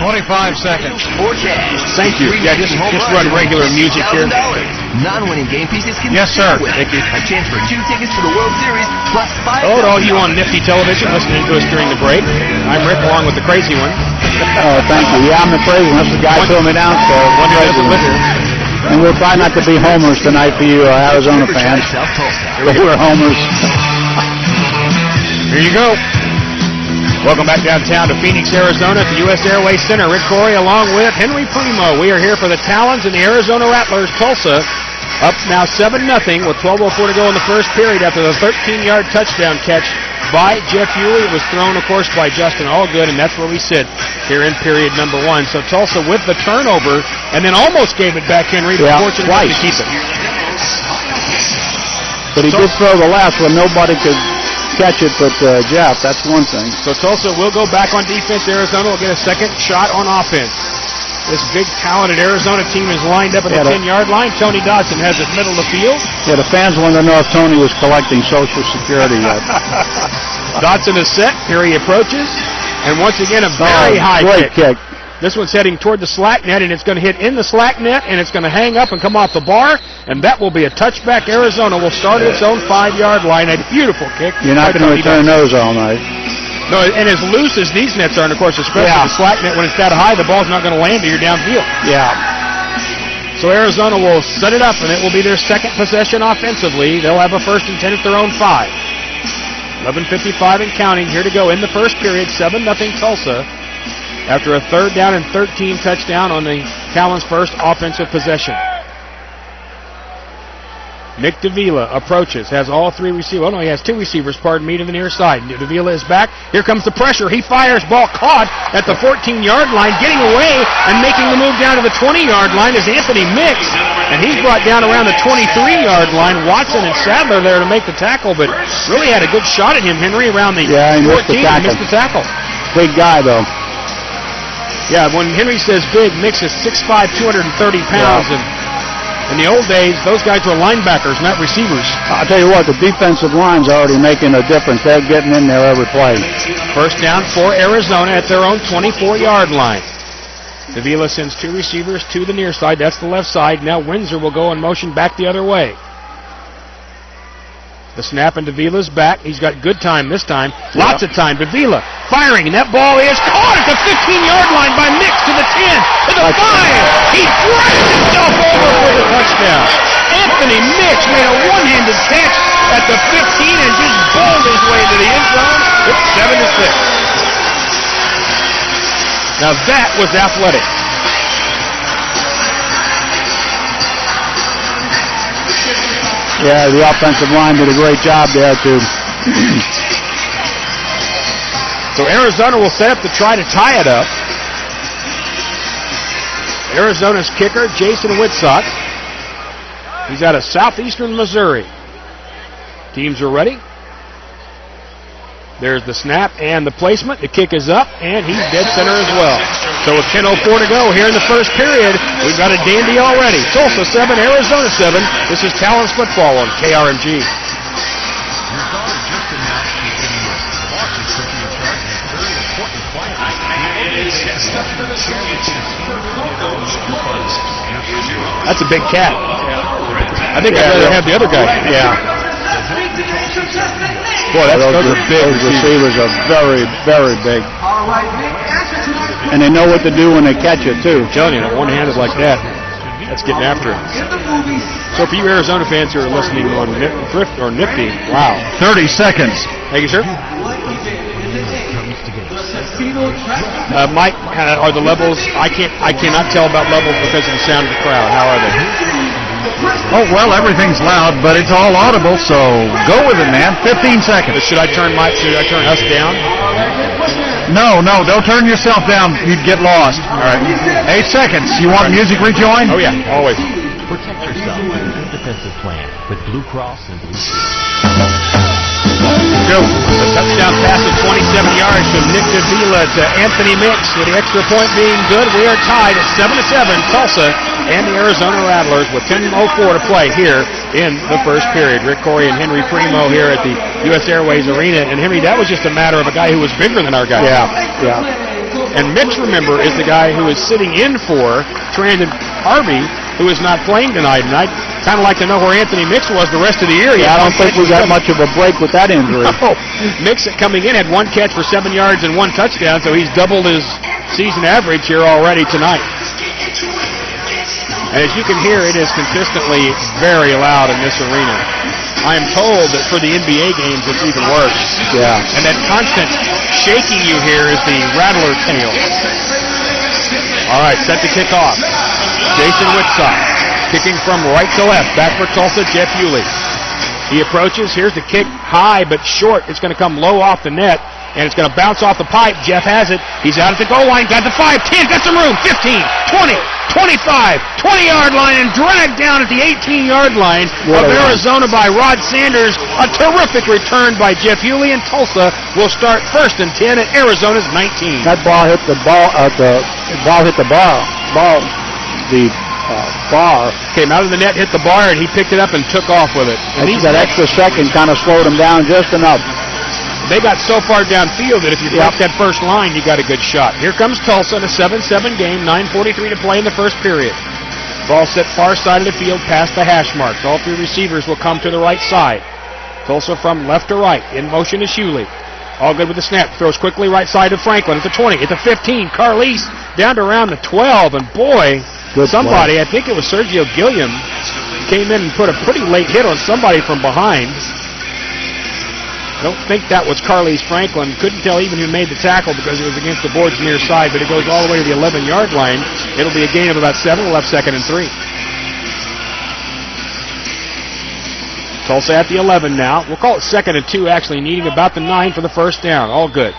25 seconds. Forecast. Thank you. Yeah, just run regular music here. Non-winning game pieces can Yes, sir. Thank you. A chance for 2 tickets to the World Series plus 5. Hello to all you on Nifty Television listening to us during the break. I'm Rick, along with the crazy one. Oh, thank you. Yeah, I'm the crazy one. That's the guy filling me down, so One who doesn't listen. And we'll try not to be homers tonight for you Arizona fans. But we're homers. Here you go. Welcome back downtown to Phoenix, Arizona at the U.S. Airways Center. Rick Corey along with Henry Primo. We are here for the Talons and the Arizona Rattlers. Tulsa up now 7-0 with 12:04 to go in the first period after the 13-yard touchdown catch by Jeff Hewley. It was thrown, of course, by Justin Allgood, and that's where we sit here in period number 1. So Tulsa with the turnover and then almost gave it back, Henry, but fortunately to keep it. But he did throw the last one. Nobody could catch it but Jeff. That's one thing. So Tulsa will go back on defense. Arizona will get a second shot on offense. This big, talented Arizona team is lined up at the 10-yard line. Tony Dodson has it middle of the field. Yeah, the fans want to know if Tony was collecting Social Security yet. Dodson is set. Here he approaches. And once again, a very high kick. This one's heading toward the slack net, and it's going to hit in the slack net, and it's going to hang up and come off the bar, and that will be a touchback. Arizona will start at its own 5-yard line. A beautiful kick. You're not going to return those all night. No, and as loose as these nets are, and of course, especially the slack net, when it's that high, the ball's not going to land to your downfield. Yeah. So Arizona will set it up, and it will be their second possession offensively. They'll have a 1st and 10 at their own 5. 11:55 and counting here to go in the first period. 7-0 Tulsa. After a 3rd down and 13 touchdown on the Talons' first offensive possession. Nick Davila approaches, has all 3 receivers. Oh, no, he has 2 receivers, pardon me, to the near side. Davila is back. Here comes the pressure. He fires, ball caught at the 14-yard line, getting away and making the move down to the 20-yard line is Anthony Mix. And he's brought down around the 23-yard line. Watson and Sadler there to make the tackle, but really had a good shot at him, Henry, around the 14 and missed the tackle. Big guy, though. Yeah, when Henry says big, Mix is 6'5", 230 pounds. And in the old days, those guys were linebackers, not receivers. I'll tell you what, the defensive line's already making a difference. They're getting in there every play. 1st down for Arizona at their own 24-yard line. Davila sends 2 receivers to the near side. That's the left side. Now Windsor will go in motion back the other way. The snap, and Davila's back. He's got good time this time. Lots of time. Davila firing, and that ball is caught at the 15-yard line by Mix to the 10, to the 5. He throws himself over for the touchdown. Anthony Mix made a one-handed catch at the 15 and just bowled his way to the end zone. It's 7-6. Now that was athletic. Yeah, the offensive line did a great job there, too. So Arizona will set up to try to tie it up. Arizona's kicker, Jason Whitsock. He's out of southeastern Missouri. Teams are ready. There's the snap and the placement. The kick is up, and he's dead center as well. So with 10:04 to go here in the first period, we've got a dandy already. Tulsa 7, Arizona 7. This is Talons football on KRMG. That's a big cat. I think I'd rather have the other guy. Yeah. Boy, those are big. Those receivers are very, very big. And they know what to do when they catch it, too. I'm telling you, one-handed like that, that's getting after it. So for you Arizona fans who are listening on Thrift or Nifty, wow. 30 seconds. Thank you, sir. Mike, are the levels, I cannot tell about levels because of the sound of the crowd. How are they? Oh, well, everything's loud, but it's all audible, so go with it, man. 15 seconds. Should I turn us down? No, don't turn yourself down. You'd get lost. All right. 8 seconds. You want music rejoin? Oh, yeah, always. Protect yourself with a good defensive plan with Blue Cross and Blue Shield. Go. The touchdown pass of 27 yards from Nick Davila to Anthony Mix. With the extra point being good, we are tied at 7-7. Tulsa and the Arizona Rattlers with 10:04 to play here in the first period. Rick Corey and Henry Primo here at the U.S. Airways Arena. And Henry, that was just a matter of a guy who was bigger than our guy. Yeah. And Mix, remember, is the guy who is sitting in for Trandon Harvey, who is not playing tonight. And I'd kind of like to know where Anthony Mix was the rest of the year. Yeah, I don't think we got much of a break with that injury. No. Mix coming in had 1 catch for 7 yards and 1 touchdown, so he's doubled his season average here already tonight. And as you can hear, it is consistently very loud in this arena. I am told that for the NBA games, it's even worse. Yeah. And that constant shaking you hear is the Rattler tail. All right, set to kick off. Jason Whitside kicking from right to left. Back for Tulsa, Jeff Hewley. He approaches. Here's the kick, high but short. It's going to come low off the net, and it's going to bounce off the pipe. Jeff has it. He's out at the goal line. Got the 5, 10, got some room. 15, 20, 25, 20-yard line, and dragged down at the 18-yard line of Arizona by Rod Sanders. A terrific return by Jeff Hewley, and Tulsa will start 1st and 10 at Arizona's 19. That ball hit the bar. Came out of the net, hit the bar, and he picked it up and took off with it. And that extra second kind of slowed him down just enough. They got so far downfield that if you break that first line, you got a good shot. Here comes Tulsa in a 7-7 game, 9:43 to play in the first period. Ball set far side of the field past the hash marks. All 3 receivers will come to the right side. Tulsa from left to right. In motion is Hewley. All good with the snap. Throws quickly right side to Franklin at the 20, at the 15. Carlise down to around the 12. And boy, somebody, I think it was Sergio Gilliam, came in and put a pretty late hit on somebody from behind. I don't think that was Carlise Franklin. Couldn't tell even who made the tackle because it was against the boards near side, but it goes all the way to the 11-yard line. It'll be a gain of about 7, left 2nd and 3. Tulsa at the 11 now. We'll call it 2nd and 2, actually, needing about the 9 for the first down. All good.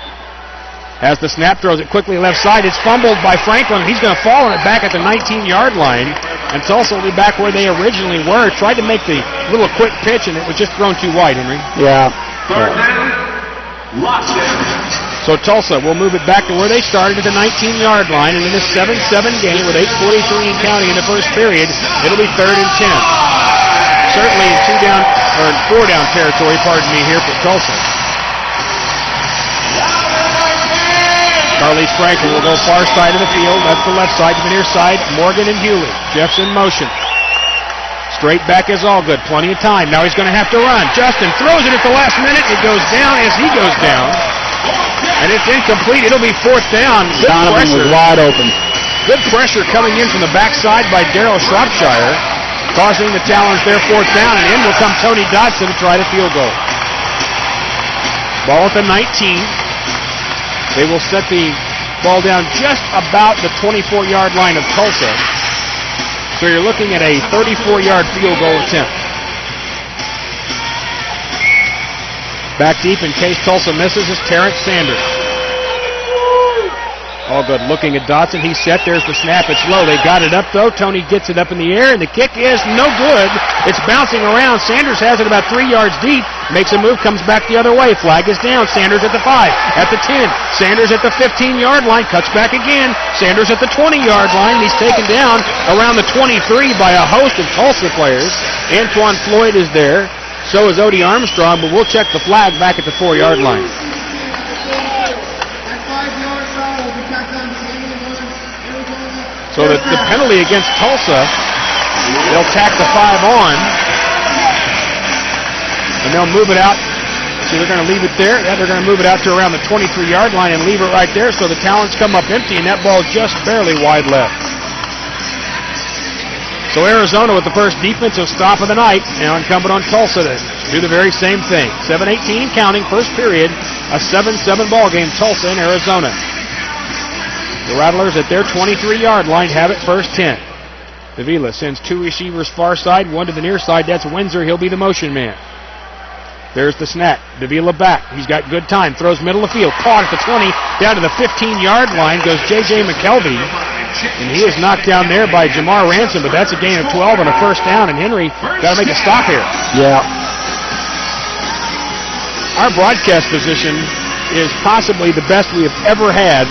Has the snap, throws it quickly left side. It's fumbled by Franklin. He's going to fall on it back at the 19-yard line. And Tulsa will be back where they originally were. Tried to make the little quick pitch, and it was just thrown too wide, Henry. Yeah. So Tulsa will move it back to where they started at the 19-yard line. And in this 7-7 game with 8:43 and counting in the first period, it'll be 3rd and 10. Certainly in 4-down territory, pardon me, here for Tulsa. Carlise Franklin will go far side of the field. That's the left side to the near side. Morgan and Hewley. Jeff's in motion. Straight back is all good. Plenty of time. Now he's going to have to run. Justin throws it at the last minute. It goes down as he goes down. And it's incomplete. It'll be 4th down. Good Donovan pressure. was wide open. Good pressure coming in from the backside by Darryl Shropshire, causing the Talons their 4th down. And in will come Tony Dodson to try the field goal. Ball at the 19. They will set the ball down just about the 24-yard line of Tulsa. So you're looking at a 34-yard field goal attempt. Back deep in case Tulsa misses is Terrence Sanders. All good. Looking at Dotson. He's set. There's the snap. It's low. They got it up, though. Tony gets it up in the air, and the kick is no good. It's bouncing around. Sanders has it about 3 yards deep. Makes a move, comes back the other way. Flag is down. Sanders at the 5, at the 10. Sanders at the 15-yard line. Cuts back again. Sanders at the 20-yard line. He's taken down around the 23 by a host of Tulsa players. Antoine Floyd is there. So is Odie Armstrong, but we'll check the flag back at the 4-yard line. So the penalty against Tulsa, they'll tack the 5 on, and they'll move it out. So they're going to leave it there. Yeah, they're going to move it out to around the 23-yard line and leave it right there. So the Talons come up empty, and that ball just barely wide left. So Arizona with the first defensive stop of the night. Now incumbent on Tulsa to do the very same thing. 7:18 counting, first period, a 7-7 ball game, Tulsa in Arizona. The Rattlers at their 23-yard line have it, 1st 10. Davila sends 2 receivers far side, 1 to the near side. That's Windsor. He'll be the motion man. There's the snap. Davila back. He's got good time. Throws middle of the field. Caught at the 20. Down to the 15-yard line goes J.J. McKelvey. And he is knocked down there by Jamar Ransom, but that's a gain of 12 and a 1st down. And Henry got to make a stop here. Yeah. Our broadcast position is possibly the best we have ever had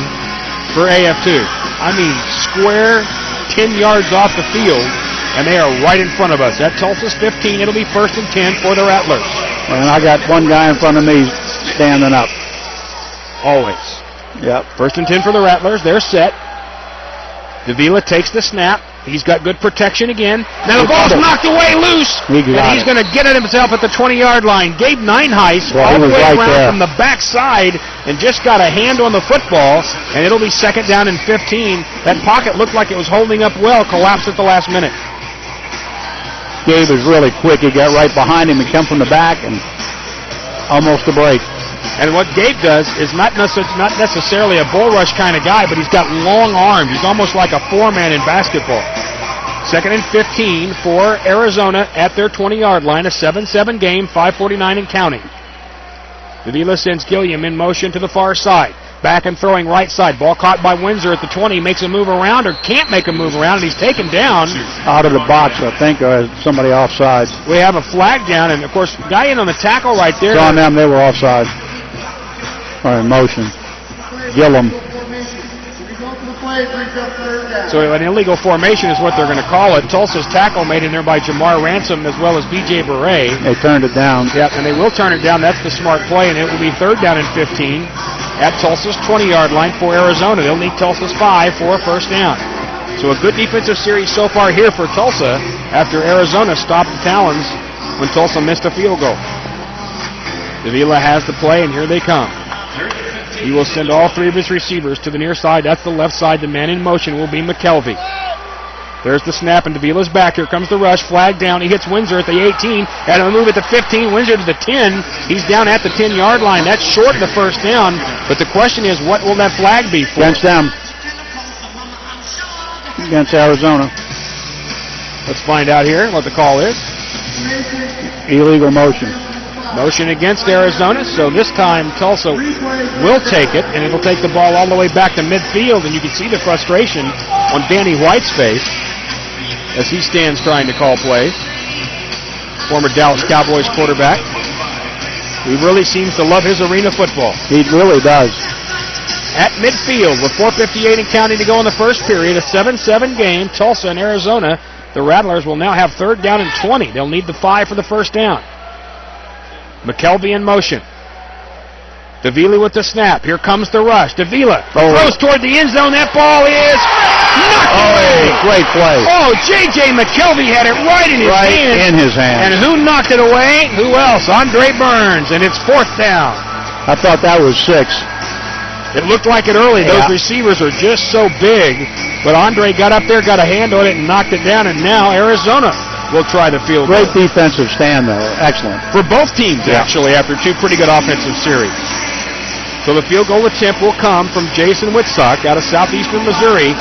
for AF2. I mean, square 10 yards off the field, and they are right in front of us. At Tulsa's 15, it'll be 1st and 10 for the Rattlers. And I got one guy in front of me standing up. Always. Yep. 1st and 10 for the Rattlers. They're set. Davila takes the snap. He's got good protection again. Now the ball's knocked away loose. And he's going to get it himself at the 20-yard line. Gabe Nineheist all the way around from the backside and just got a hand on the football, and it'll be 2nd down and 15. That pocket looked like it was holding up well, collapsed at the last minute. Gabe is really quick. He got right behind him and come from the back and almost a break. And what Gabe does is not necessarily a bull rush kind of guy, but he's got long arms. He's almost like a four-man in basketball. 2nd and 15 for Arizona at their 20-yard line. A 7-7 game, 5:49 and counting. Davila sends Gilliam in motion to the far side. Back and throwing right side. Ball caught by Windsor at the 20. Makes a move around or can't make a move around, and he's taken down. Out of the box, I think, or somebody offside. We have a flag down, and, of course, guy in on the tackle right there. It's on them. They were offside. Or in motion. Gilliam. So an illegal formation is what they're going to call it. Tulsa's tackle made in there by Jamar Ransom as well as B.J. Beret. They turned it down. Yep, and they will turn it down. That's the smart play, and it will be 3rd down and 15 at Tulsa's 20-yard line for Arizona. They'll need Tulsa's 5 for a 1st down. So a good defensive series so far here for Tulsa after Arizona stopped the Talons when Tulsa missed a field goal. Davila has the play, and here they come. He will send all 3 of his receivers to the near side. That's the left side. The man in motion will be McKelvey. There's the snap, and Davila's back. Here comes the rush. Flag down. He hits Windsor at the 18. And a move at the 15. Windsor to the 10. He's down at the 10-yard line. That's short of the 1st down. But the question is, what will that flag be for? Against them. Against Arizona. Let's find out here what the call is. Illegal motion. Motion against Arizona, so this time Tulsa will take it, and it'll take the ball all the way back to midfield, and you can see the frustration on Danny White's face as he stands trying to call plays. Former Dallas Cowboys quarterback. He really seems to love his arena football. He really does. At midfield with 4:58 and counting to go in the 1st period, a 7-7 game, Tulsa and Arizona. The Rattlers will now have 3rd down and 20. They'll need the 5 for the 1st down. McKelvey in motion. Davila with the snap. Here comes the rush. Davila throws toward the end zone. That ball is knocked away. Great play. Oh, J.J. McKelvey had it right in his hand. In his hand. And who knocked it away? Who else? Andre Burns, and it's 4th down. I thought that was 6. It looked like it early. Those receivers are just so big. But Andre got up there, got a hand on it, and knocked it down, and now Arizona will try the field goal. Great defensive stand, though. Excellent. For both teams, actually, after 2 pretty good offensive series. So the field goal attempt will come from Jason Whitsock out of southeastern Missouri.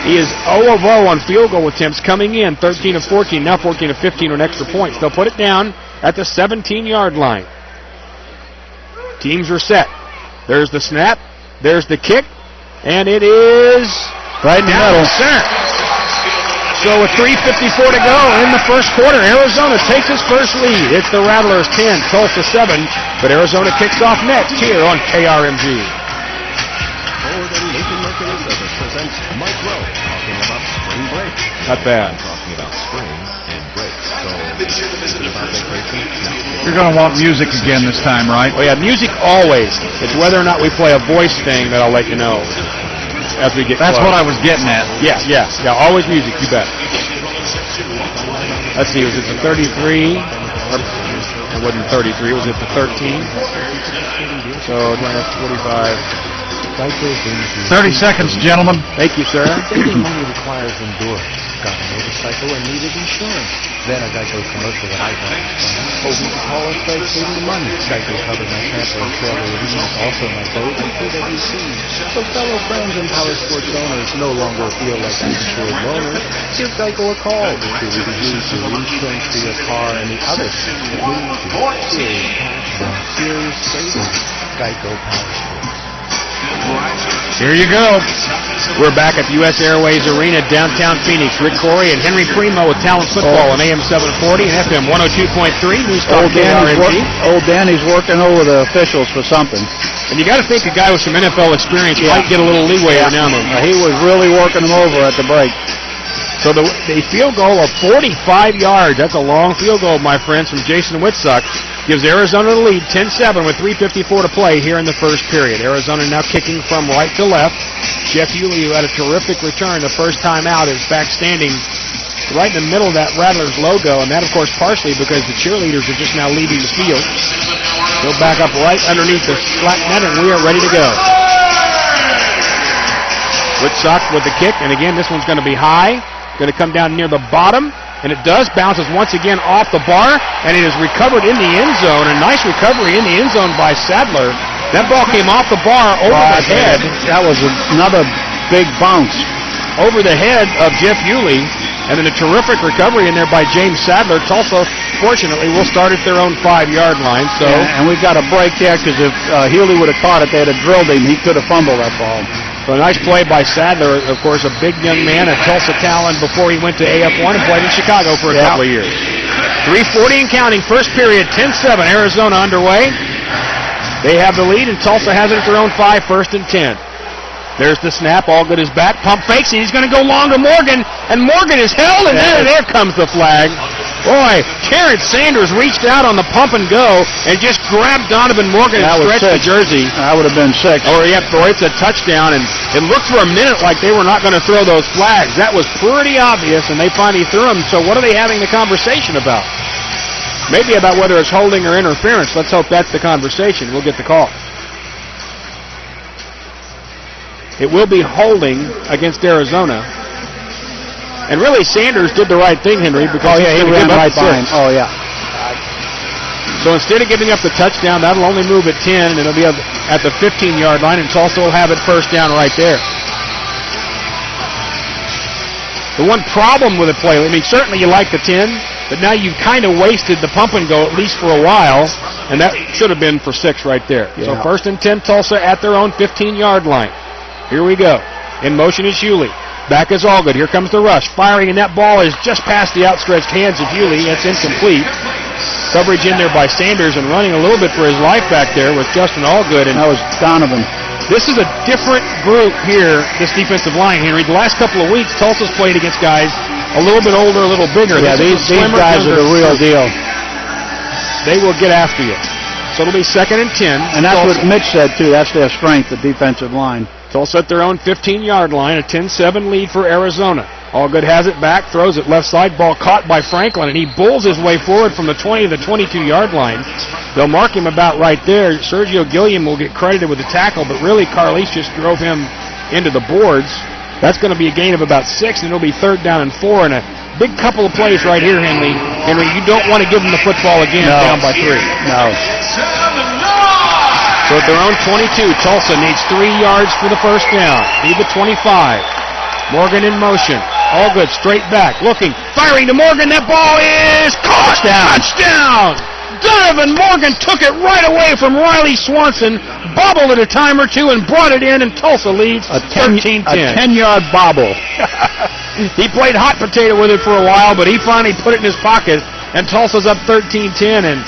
He is 0 of 0 on field goal attempts coming in, 13 of 14, now 14 of 15 on extra points. They'll put it down at the 17-yard line. Teams are set. There's the snap. There's the kick. And it is right in the middle. Center. So with 3:54 to go in the 1st quarter, Arizona takes its first lead. It's the Rattlers 10, Tulsa 7, but Arizona kicks off next here on KRMG. Ford and Lincoln Mercury Service presents Mike Rowe talking about spring break. Not bad. Talking about spring and breaks. So, about vacation? No. You're going to want music again this time, right? Oh, yeah, music always. It's whether or not we play a voice thing that I'll let you know as we get That's close. what I was getting at. Yeah, always music, you bet. Let's see, was it the 33? It wasn't 33, was it the 13? So, 45. 30 seconds, gentlemen. Thank you, sir. Saving money requires endurance. Got a motorcycle and needed insurance. Then a Geico commercial that I got. Told me to call us by saving money. Geico covered my camper and trailer lease, also my boat and KWC. So fellow friends and power sports owners no longer feel like uninsured loners. Give Geico a call to reduce your insurance for your car and the other things that means serious cash and serious savings. Geico Power Sports. Here you go. We're back at the U.S. Airways Arena, downtown Phoenix. Rick Corey and Henry Primo with Talons Football on AM 740 and FM 102.3. News Talk KRMG. Old Danny's working over the officials for something. And you got to think a guy with some NFL experience might get a little leeway every now and then. He was really working them over at the break. So the field goal of 45 yards. That's a long field goal, my friends, from Jason Whitsock. gives Arizona the lead, 10-7 with 3:54 to play here in the first period. Arizona now kicking from right to left. Jeff Hewley, who had a terrific return the first time out, is back standing right in the middle of that Rattlers logo, and that, of course, partially because the cheerleaders are just now leaving the field. Go back up right underneath the slack net, and we are ready to go. Woodsock with the kick, and again, this one's going to be high. Going to come down near the bottom, and it does. Bounces once again off the bar, and it is recovered in the end zone. A nice recovery in the end zone by Sadler. That ball came off the bar over the head. That was another big bounce. Over the head of Jeff Hewley, and then a terrific recovery in there by James Sadler. Tulsa, fortunately, will start at their own 5-yard line. So, and we've got a break there because if Hewley would have caught it, they'd have drilled him. He could have fumbled that ball. So a nice play by Sadler, of course, a big young man, a Tulsa Talon before he went to AF1 and played in Chicago for a couple of years. 3:40 and counting, first period, 10-7, Arizona underway. They have the lead, and Tulsa has it at their own 5, 1st and 10. There's the snap, all good is back. Pump fakes, and he's going to go long to Morgan, and Morgan is held, and there comes the flag. Boy, Terrence Sanders reached out on the pump and go and just grabbed Donovan Morgan and stretched the jersey. That would have been 6. Or, it's a touchdown, and it looked for a minute like they were not going to throw those flags. That was pretty obvious, and they finally threw them. So what are they having the conversation about? Maybe about whether it's holding or interference. Let's hope that's the conversation. We'll get the call. It will be holding against Arizona. And really, Sanders did the right thing, Henry, because he ran right behind. Oh, yeah. So instead of giving up the touchdown, that'll only move at 10, and it'll be at the 15-yard line, and Tulsa will have it first down right there. The one problem with the play, certainly you like the 10, but now you've kind of wasted the pump and go at least for a while, and that should have been for 6 right there. Yeah. So 1st and 10, Tulsa at their own 15-yard line. Here we go. In motion is Hewley. Back is Allgood. Here comes the rush. Firing, and that ball is just past the outstretched hands of Hewley. It's incomplete. Coverage in there by Sanders, and running a little bit for his life back there was Justin Allgood. And that was Donovan. This is a different group here, this defensive line, Henry. The last couple of weeks, Tulsa's played against guys a little bit older, a little bigger. Yeah, these guys are the real deal. They will get after you. So it'll be 2nd and 10. And that's Tulsa. What Mitch said, too. That's their strength, the defensive line. Tulsa at their own 15-yard line, a 10-7 lead for Arizona. Allgood has it back, throws it left side, ball caught by Franklin, and he bulls his way forward from the 20 to the 22-yard line. They'll mark him about right there. Sergio Gilliam will get credited with the tackle, but really Carlis just drove him into the boards. That's going to be a gain of about 6, and it'll be 3rd down and 4, and a big couple of plays right here, Henry. Henry, you don't want to give them the football again down by 3. No. So at their own 22, Tulsa needs 3 yards for the first down. Need the 25. Morgan in motion. Allgood straight back. Looking. Firing to Morgan. That ball is caught. Touchdown! Donovan Morgan took it right away from Riley Swanson, bobbled it a time or two, and brought it in, and Tulsa leads 13-10. A 10-yard bobble. He played hot potato with it for a while, but he finally put it in his pocket, and Tulsa's up 13-10, and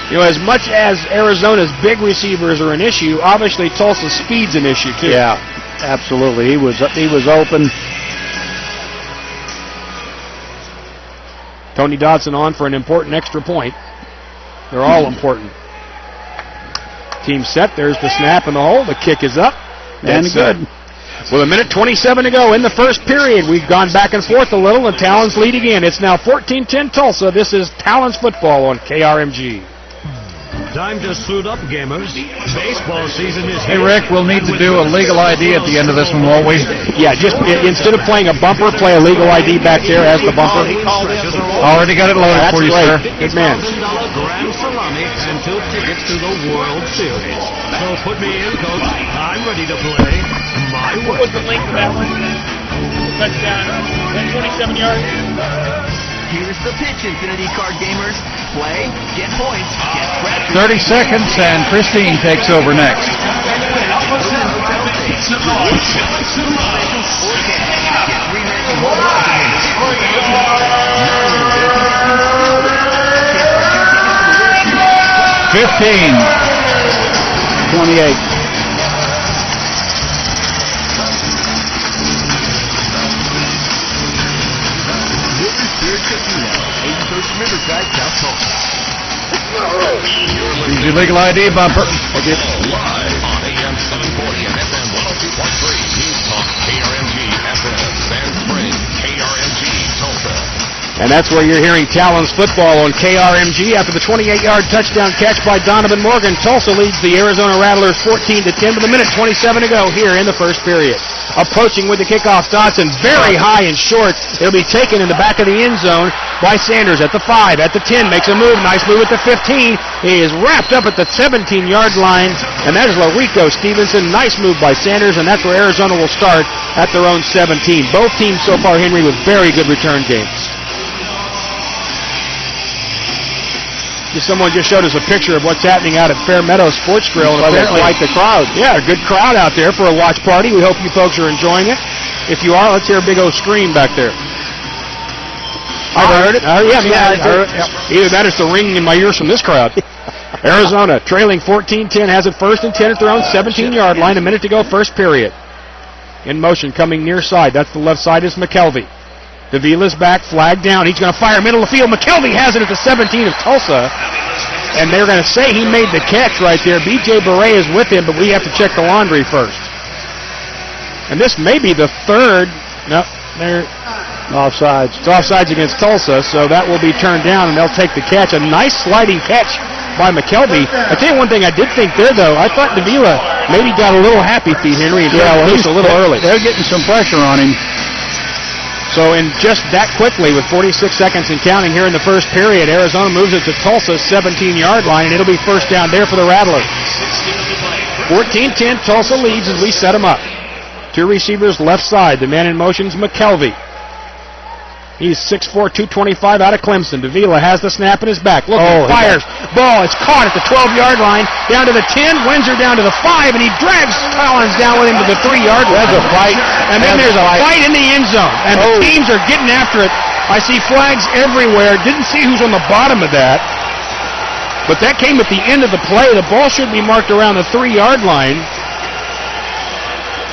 as much as Arizona's big receivers are an issue, obviously Tulsa's speed's an issue too. Yeah, absolutely. He was open. Tony Dodson on for an important extra point. They're all important. Team set. There's the snap and the hold. The kick is up. And good. With 1:27 to go in the first period, we've gone back and forth a little, and Talons lead again. It's now 14-10 Tulsa. This is Talons football on KRMG. Time to suit up, gamers. Baseball season is Hey, here. Rick, we'll need to do a legal ID at the end of this one, won't we? Yeah, just instead of playing a bumper, play a legal ID back there as the bumper. Already got it loaded for you, sir. Good man. $1,000 grand salami and 2 tickets to the World Series. So put me in, Coach. I'm ready to play my way. What was the length of that one? Touchdown. 27 yards. Here's the pitch, Infinity Card gamers. Play, get points, get scratches. 30 seconds, and Christine takes over next. 15. 28. Riverside, South Tulsa. Use your legal ID bumper. Live on AM 740 and FM 102.3. News Talk KRMG FM. Sand Springs, KRMG Tulsa. And that's where you're hearing Talons football on KRMG. After the 28-yard touchdown catch by Donovan Morgan, Tulsa leads the Arizona Rattlers 14-10 with a minute 27 to go here in the first period. Approaching with the kickoff, Dotson very high and short. It'll be taken in the back of the end zone by Sanders at the 5, at the 10, makes a move. Nice move at the 15. He is wrapped up at the 17-yard line, and that is Larico Stevenson. Nice move by Sanders, and that's where Arizona will start at their own 17. Both teams so far, Henry, with very good return games. Someone just showed us a picture of what's happening out at Fair Meadows Sports Grill. And apparently, like the crowd. Yeah, a good crowd out there for a watch party. We hope you folks are enjoying it. If you are, let's hear a big old scream back there. I heard it. I heard it. Yep. Either that or it's the ringing in my ears from this crowd. Arizona trailing 14-10, has it first and 10 at their own 17-yard line. A minute to go, first period. In motion, coming near side. That's the left side is McKelvey. Davila's back, flag down. He's going to fire middle of the field. McKelvey has it at the 17 of Tulsa. And they're going to say he made the catch right there. B.J. Beret is with him, but we have to check the laundry first. And this may be the third. No, they're offsides. It's offsides against Tulsa, so that will be turned down, and they'll take the catch. A nice sliding catch by McKelvey. I tell you one thing I did think there, though. I thought Davila maybe got a little happy feet, Henry, and he's a little early. They're getting some pressure on him. So in just that quickly, with 46 seconds and counting here in the first period, Arizona moves it to Tulsa's 17-yard line, and it'll be first down there for the Rattlers. 14-10, Tulsa leads as we set them up. Two receivers left side. The man in motion is McKelvey. He's 6'4", 225 out of Clemson. Davila has the snap in his back. Fires. Ball is caught at the 12-yard line. Down to the 10. Windsor down to the 5, and he drags Talons down with him to the 3-yard line. There's a fight. And then there's a fight in the end zone. And the teams are getting after it. I see flags everywhere. Didn't see who's on the bottom of that. But that came at the end of the play. The ball should be marked around the 3-yard line.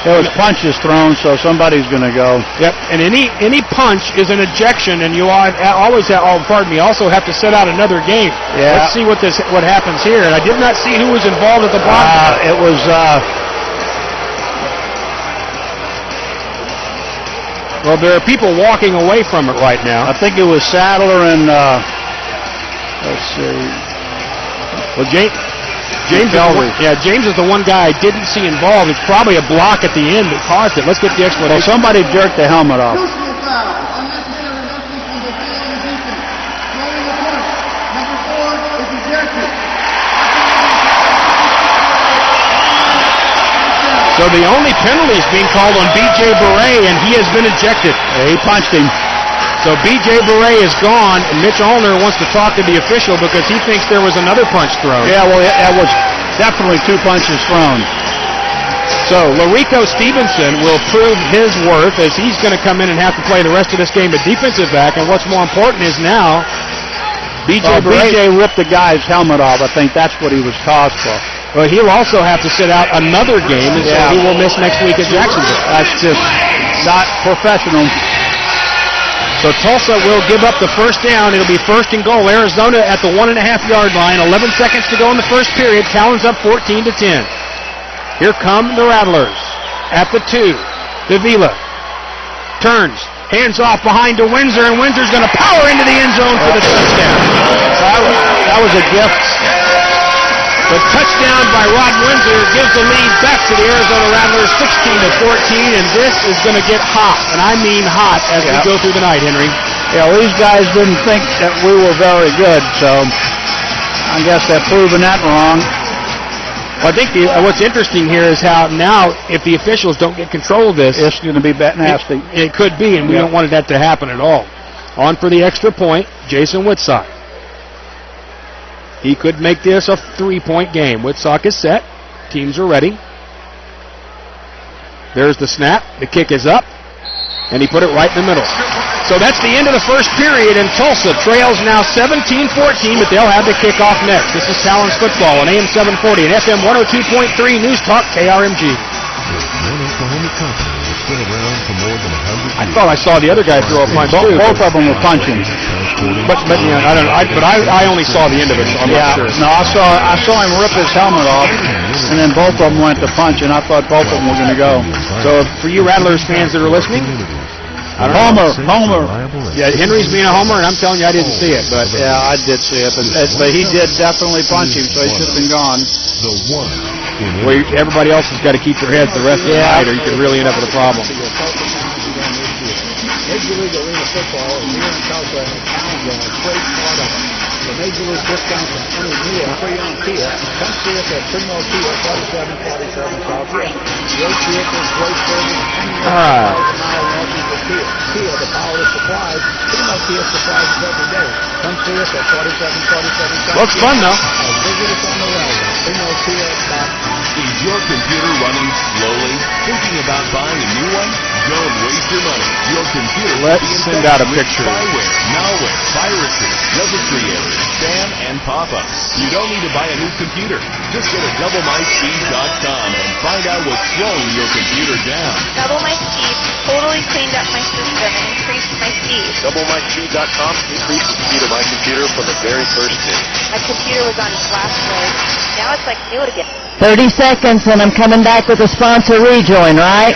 There was punches thrown, so somebody's going to go. Yep, and any punch is an ejection, and you always have, also have to set out another game. Yeah. Let's see what happens here. And I did not see who was involved at the bottom. It was. Well, there are people walking away from it right now. I think it was Sadler and. Let's see. Well, James is the one guy I didn't see involved. It's probably a block at the end that caused it. Let's get the explanation. Well, somebody jerked the helmet off. So the only penalty is being called on B.J. Beret, and he has been ejected. He punched him. So B.J. Beret is gone, and Mitch Allner wants to talk to the official because he thinks there was another punch thrown. Yeah, well, that was definitely two punches thrown. So Larico Stevenson will prove his worth as he's going to come in and have to play the rest of this game at defensive back. And what's more important is now B.J. ripped the guy's helmet off. I think that's what he was tossed for. Well, he'll also have to sit out another game, and so he will miss next week at Jacksonville. That's just not professional. So Tulsa will give up the first down. It'll be first and goal. Arizona at the 1.5-yard line. 11 seconds to go in the first period. Talons up 14-10. Here come the Rattlers at the 2. Davila turns, hands off behind to Windsor, and Windsor's going to power into the end zone for the touchdown. That was a gift. The touchdown by Rod Windsor gives the lead back to the Arizona Rattlers, 16-14, and this is going to get hot, and I mean hot, as we go through the night, Henry. Yeah, well, these guys didn't think that we were very good, so I guess they're proving that wrong. Well, I think what's interesting here is how now, if the officials don't get control of this, it's going to be nasty. It could be, and we don't want that to happen at all. On for the extra point, Jason Whitsock. He could make this a 3-point game. Whitsock is set. Teams are ready. There's the snap. The kick is up. And he put it right in the middle. So that's the end of the first period, and Tulsa trails now 17-14, but they'll have the kickoff next. This is Talons football on AM 740 and FM 102.3 News Talk KRMG. With one Oklahoma company. It's been around for more than 100 years. I thought I saw the other guy throw a punch too. Both of them were punching. But yeah, I don't know. But I only saw the end of it, so I'm not sure. No, I saw him rip his helmet off, and then both of them went to punch, and I thought both of them were going to go. So for you Rattlers fans that are listening, Homer. Yeah, Henry's being a homer, and I'm telling you I didn't see it. But Yeah, I did see it, but he did definitely punch him, so he should have been gone. The one in well, everybody else has got to keep their heads the rest of the night, or you could really end up with a problem. Major League Arena football is here in Tulsa, and the Talons are a great part of it. The Major League discounts on any meal free on Kia. Come see us at Primo Kia, 4747 South Kia. Your Kia for great service and your 1,000-mile warranty for Kia. Kia, the power of supplies. Primo Kia supplies every day. Come see us at 4747 South Looks fun, though. Or visit us on the web at PrimoKia.com. Is your computer running slowly? Thinking about buying a new one? Don't waste your money. Your computer Let's will be send infected out a with picture. spyware, malware, viruses, registry errors, spam, and pop-ups. You don't need to buy a new computer. Just go to DoubleMySpeed.com and find out what's slowing your computer down. Double My Speed totally cleaned up my system and increased my speed. DoubleMySpeed.com increased the speed of my computer from the very first day. My computer was on its last leg. Now it's like new again. 30 seconds, and I'm coming back with a sponsor rejoin, right?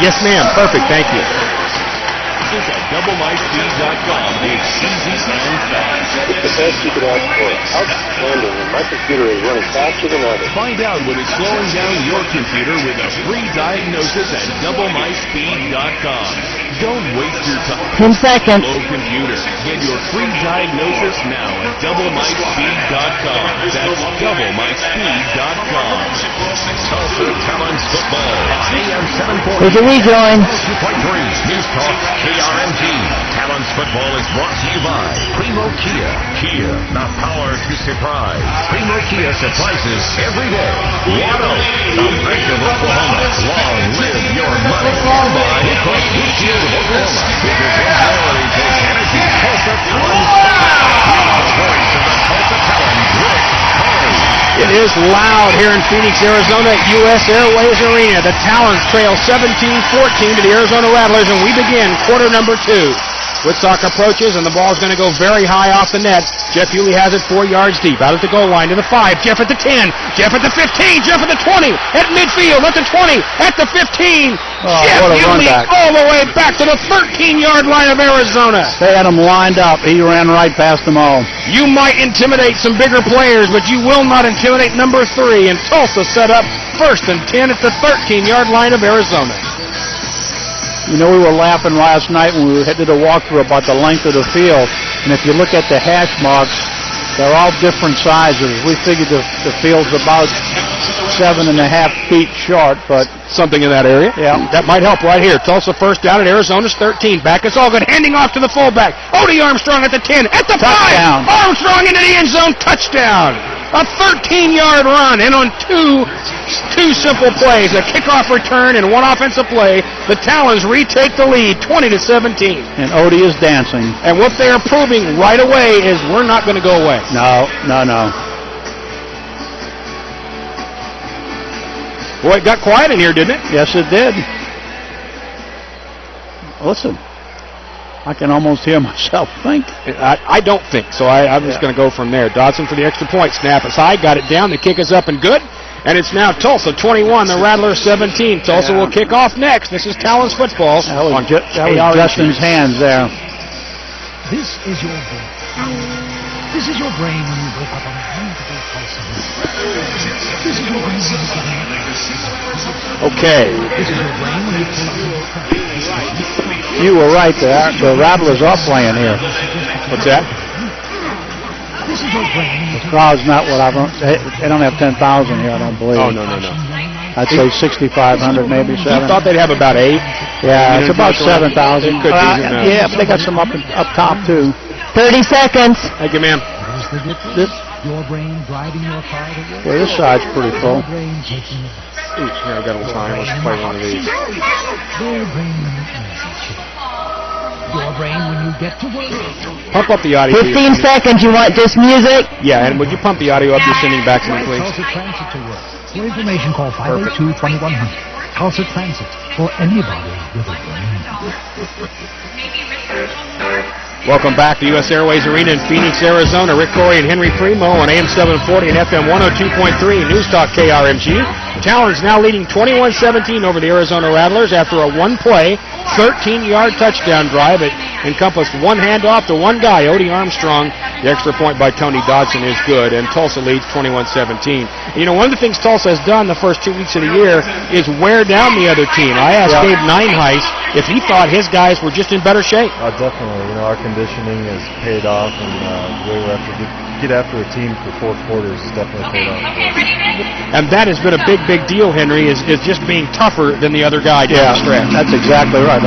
Yes, ma'am. Perfect. Thank you. Visit at DoubleMySpeed.com. It's easy and fast. It's the best you could ask for. Outstanding, and my computer is running faster than others. Find out what is slowing down your computer with a free diagnosis at DoubleMySpeed.com. Don't waste your time. 10 seconds. Slow computer. Get your free diagnosis now at DoubleMySpeed.com. That's DoubleMySpeed.com. Tulsa Talons football. AM 740. There's a rejoin. 2.3 News Talk KRMG. Talons football is brought to you by Primo Kia. Kia, the power to surprise. Primo Kia surprises every day. Waddle, the Bank of Oklahoma. Long live your money. By Across Blue of Oklahoma. Because reality takes energy. Tulsa Talons. Here's the voice of the Tulsa Talons, Rick Curry. It is loud here in Phoenix, Arizona at U.S. Airways Arena. The Talons trail 17-14 to the Arizona Rattlers, and we begin quarter number 2. Woodstock approaches, and the ball is going to go very high off the net. Jeff Hewley has it 4 yards deep. Out at the goal line to the 5. Jeff at the 10. Jeff at the 15. Jeff at the 20. At midfield. At the 20. At the 15. Jeff what a Hewley run back. all the way back to the 13-yard line of Arizona. They had him lined up. He ran right past them all. You might intimidate some bigger players, but you will not intimidate number 3. And Tulsa set up 1st and 10 at the 13-yard line of Arizona. You know, we were laughing last night when we did a walkthrough about the length of the field. And if you look at the hash marks, they're all different sizes. We figured the field's about 7.5 feet short, but Something in that area. yeah. That might help right here. Tulsa first down at Arizona's 13. Back is all good. Handing off to the fullback. Odie Armstrong at the 10. At the 5. Touchdown. Armstrong into the end zone. Touchdown. A 13-yard run. And on two simple plays, a kickoff return and one offensive play, the Talons retake the lead 20-17. And Odie is dancing. And what they are proving right away is we're not going to go away. No. Boy, it got quiet in here, didn't it? Yes, it did. Listen, I can almost hear myself think. I don't think, so I'm just going to go from there. Dodson for the extra point. Snap aside, got it down. The kick is up and good. And it's now Tulsa 21, the Rattlers 17. Tulsa will kick off next. This is Talons football. That was on KRMG. Justin's hands there. This is your brain. This is your brain when you wake up on a beautiful Tulsa. This is your brain when you get up. Okay. This is your brain when you pull out. You were right there. The Rattlers are playing here. What's that? This is your brain. The crowd's not what they don't have 10,000 here, I don't believe. Oh, no. I'd say 6,500, maybe You 7. thought they'd have about 8? Yeah, it's about 7,000. It could be, who knows? Yeah, but they got some up top, too. 30 seconds. Thank you, ma'am. Here's the difference. This, Your brain driving your car to work. yeah, this side's pretty full. Your brain taking it. Ooh, here, I got a little time. Let's play one of these. Your brain when you eat. Your brain when you get to work. Pump up the audio. 15 seconds. You want just music? Yeah, and would you pump the audio up you're sending back to me, please? Tulsa Transit to work. For information, call 502-2100. Tulsa Transit. for anybody with a brain. Welcome back to U.S. Airways Arena in Phoenix, Arizona. Rick Corey and Henry Primo on AM 740 and FM 102.3 News Talk KRMG. Talons now leading 21-17 over the Arizona Rattlers after a one-play, 13-yard touchdown drive. It encompassed one handoff to one guy, Odie Armstrong. The extra point by Tony Dodson is good, and Tulsa leads 21-17. You know, one of the things Tulsa has done the first 2 weeks of the year is wear down the other team. I asked Gabe Nineheist if he thought his guys were just in better shape. Definitely. You know, our conditioning has paid off, and the way we have to get after a team for fourth quarters has definitely paid off. And that has been a big, big deal, Henry, is just being tougher than the other guy down the stretch. That's exactly right.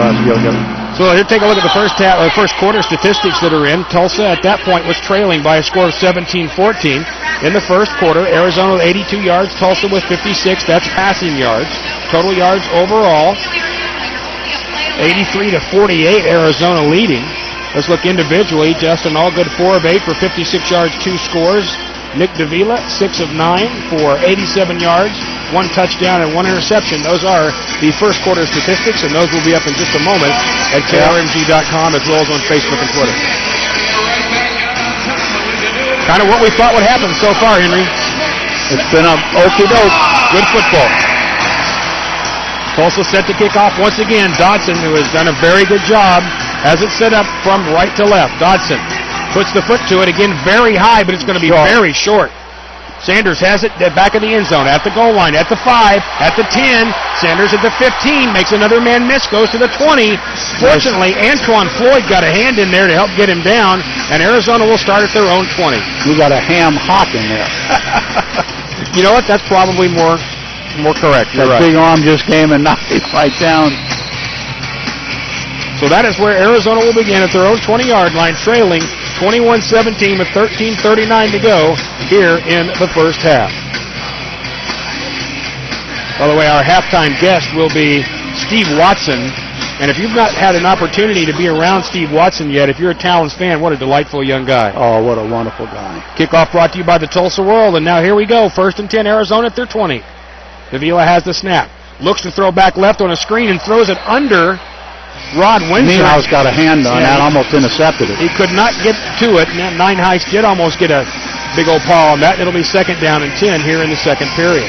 So here, take a look at the first quarter statistics that are in. Tulsa at that point was trailing by a score of 17-14. In the first quarter, Arizona with 82 yards, Tulsa with 56. That's passing yards. Total yards overall, 83-48, Arizona leading. Let's look individually. Justin Allgood, 4 of 8 for 56 yards, 2 scores. Nick Davila, 6 of 9 for 87 yards, 1 touchdown and 1 interception. Those are the first quarter statistics, and those will be up in just a moment at KRMG.com as well as on Facebook and Twitter. Kind of what we thought would happen so far, Henry. It's been a okey-doke. Good football. Tulsa set to kick off once again. Dodson, who has done a very good job, has it set up from right to left. Dodson puts the foot to it again, very high, but it's going to be very short. Sanders has it back in the end zone, at the goal line, at the 5, at the 10. Sanders at the 15, makes another man miss, goes to the 20. Fortunately, Antoine Floyd got a hand in there to help get him down, and Arizona will start at their own 20. We got a ham hock in there. You know what? That's probably more correct. You're right. Big arm just came and knocked it right down. So that is where Arizona will begin at their own 20-yard line, trailing 21-17 with 13:39 to go here in the first half. By the way, our halftime guest will be Steve Watson. And if you've not had an opportunity to be around Steve Watson yet, if you're a Talons fan, what a delightful young guy. Oh, what a wonderful guy. Kickoff brought to you by the Tulsa World. And now here we go. 1st and 10, Arizona at their 20. Davila has the snap. Looks to throw back left on a screen and throws it under Rod Windsor. Nineheist got a hand on that, almost intercepted it. He could not get to it. Nineheist did almost get a big old paw on that. It'll be 2nd down and 10 here in the second period.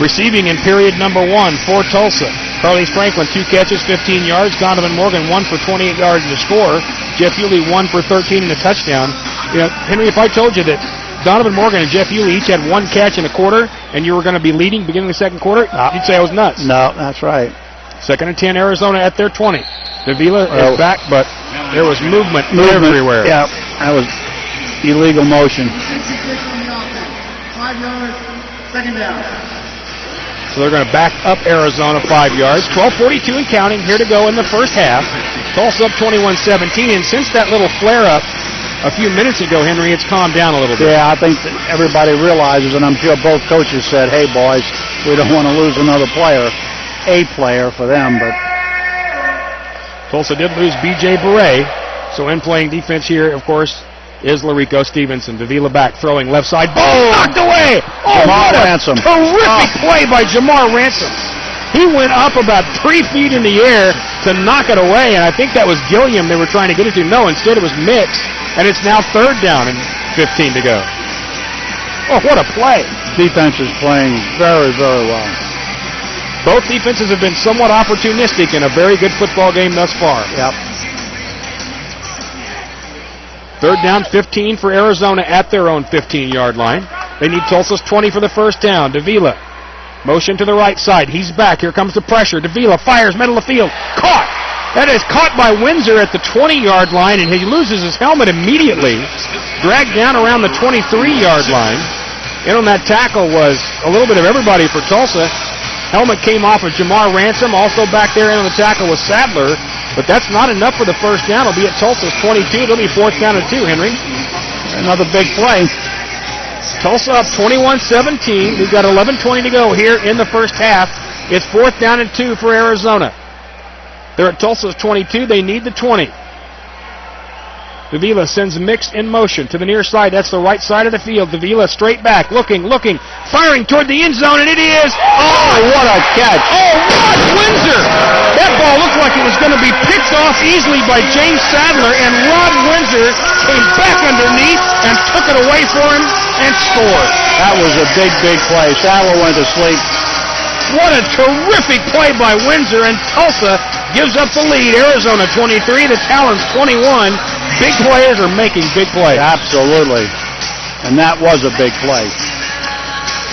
Receiving in period number 1 for Tulsa. Carlos Franklin, 2 catches, 15 yards. Donovan Morgan, 1 for 28 yards and a score. Jeff Hewley, 1 for 13 and a touchdown. You know, Henry, if I told you that Donovan Morgan and Jeff Hewley each had 1 catch in a quarter, and you were going to be leading beginning of the second quarter, you'd say I was nuts. No, that's right. 2nd and 10, Arizona at their 20. Davila is back, but there was movement everywhere. Yeah, that was illegal motion. 5 yards, 2nd down. So they're going to back up Arizona 5 yards. 12:42 and counting here to go in the first half. Tulsa up 21-17, and since that little flare-up a few minutes ago, Henry, it's calmed down a little bit. Yeah, I think that everybody realizes, and I'm sure both coaches said, hey, boys, we don't want to lose another player. A player for them, but Tulsa did lose B.J. Beret, so in playing defense here, of course, is Larico Stevenson. Davila back, throwing left side. Boom! Knocked away! Oh, Jamar Ransom. Terrific play by Jamar Ransom. He went up about 3 feet in the air to knock it away, and I think that was Gilliam they were trying to get it to. No, instead it was Mix, and it's now 3rd down and 15 to go. Oh, what a play. Defense is playing very, very well. Both defenses have been somewhat opportunistic in a very good football game thus far. Yep. 3rd down, 15 for Arizona at their own 15-yard line. They need Tulsa's 20 for the first down. Davila, motion to the right side. He's back. Here comes the pressure. Davila fires, middle of the field. Caught! That is caught by Windsor at the 20-yard line, and he loses his helmet immediately. Dragged down around the 23-yard line. In on that tackle was a little bit of everybody for Tulsa. Helmet came off of Jamar Ransom. Also back there in on the tackle was Sadler. But that's not enough for the first down. It'll be at Tulsa's 22. It'll be 4th down and 2, Henry. Another big play. Tulsa up 21-17. We've got 11:20 to go here in the first half. It's 4th down and 2 for Arizona. They're at Tulsa's 22. They need the 20. Davila sends Mix in motion to the near side. That's the right side of the field. Davila straight back, looking, firing toward the end zone, and it is. Oh, what a catch. Oh, Rod Windsor. That ball looked like it was going to be picked off easily by James Sadler, and Rod Windsor came back underneath and took it away for him and scored. That was a big, big play. Sadler went to sleep. What a terrific play by Windsor, and Tulsa gives up the lead. Arizona 23, the Talons 21. Big players are making big plays. Absolutely. And that was a big play.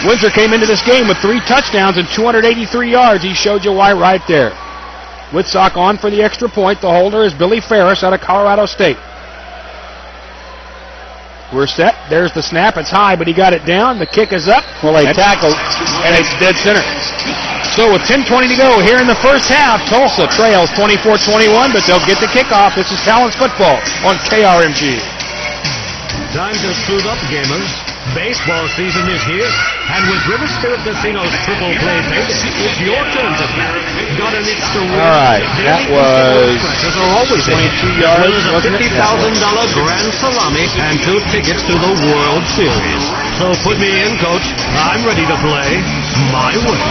Windsor came into this game with 3 touchdowns and 283 yards. He showed you why right there. Whitsock on for the extra point. The holder is Billy Ferris out of Colorado State. We're set. There's the snap. It's high, but he got it down. The kick is up. Well, they tackled. And it's dead center. So with 10:20 to go here in the first half, Tulsa trails 24-21, but they'll get the kickoff. This is Talons football on KRMG. Time to suit up, gamers. Baseball season is here, and with River Spirit Casino's triple play payday, it's your turn to bat. Got an extra win. All right, that was 22 yards. There's a $50,000 grand salami and 2 tickets to the World Series. So put me in, Coach. I'm ready to play my way.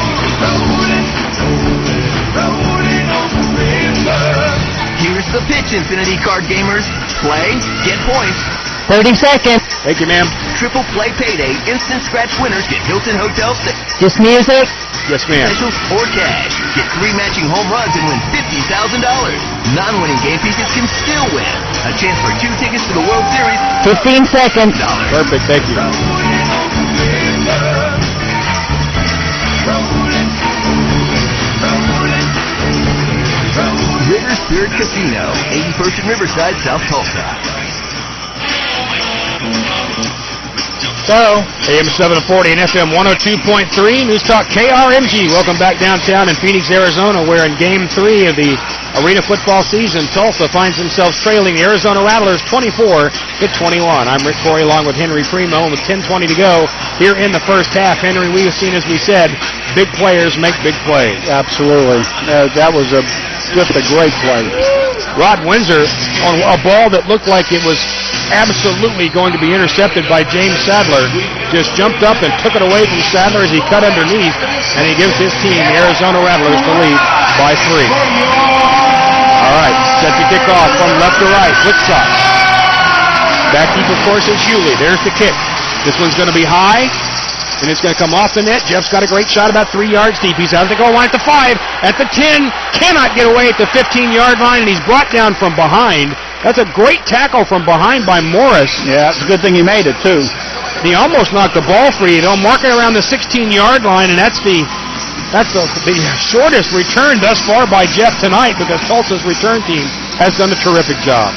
Here's the pitch, Infinity Card gamers. Play, get points. 30 seconds. Thank you, ma'am. Triple play payday. Instant scratch winners get Hilton Hotel Stay. Just music? Yes, ma'am. Specials or cash. Get 3 matching home runs and win $50,000. Non-winning game pieces can still win. A chance for 2 tickets to the World Series. 15 seconds. Perfect, thank you. River Spirit Casino, 81st and Riverside, South Tulsa. So, AM 740 and FM 102.3, News Talk KRMG. Welcome back downtown in Phoenix, Arizona, where in Game 3 of the arena football season, Tulsa finds themselves trailing the Arizona Rattlers 24-21. I'm Rick Corey along with Henry Primo, with 10:20 to go here in the first half. Henry, we've seen, as we said, big players make big plays. Absolutely. That was just a great play. Rod Windsor on a ball that looked like it was absolutely going to be intercepted by James Sadler, just jumped up and took it away from Sadler as he cut underneath, and he gives his team, the Arizona Rattlers, the lead by 3. All right, set to kick off from left to right. Whitsock. Back deep, of course, is Hewley. There's the kick. This one's going to be high, and it's going to come off the net. Jeff's got a great shot about 3 yards deep. He's out of the goal line at the 5, at the 10, cannot get away at the 15-yard line, and he's brought down from behind. That's a great tackle from behind by Morris. Yeah, it's a good thing he made it, too. He almost knocked the ball free. They'll mark it around the 16-yard line, and that's the shortest return thus far by Jeff tonight, because Tulsa's return team has done a terrific job.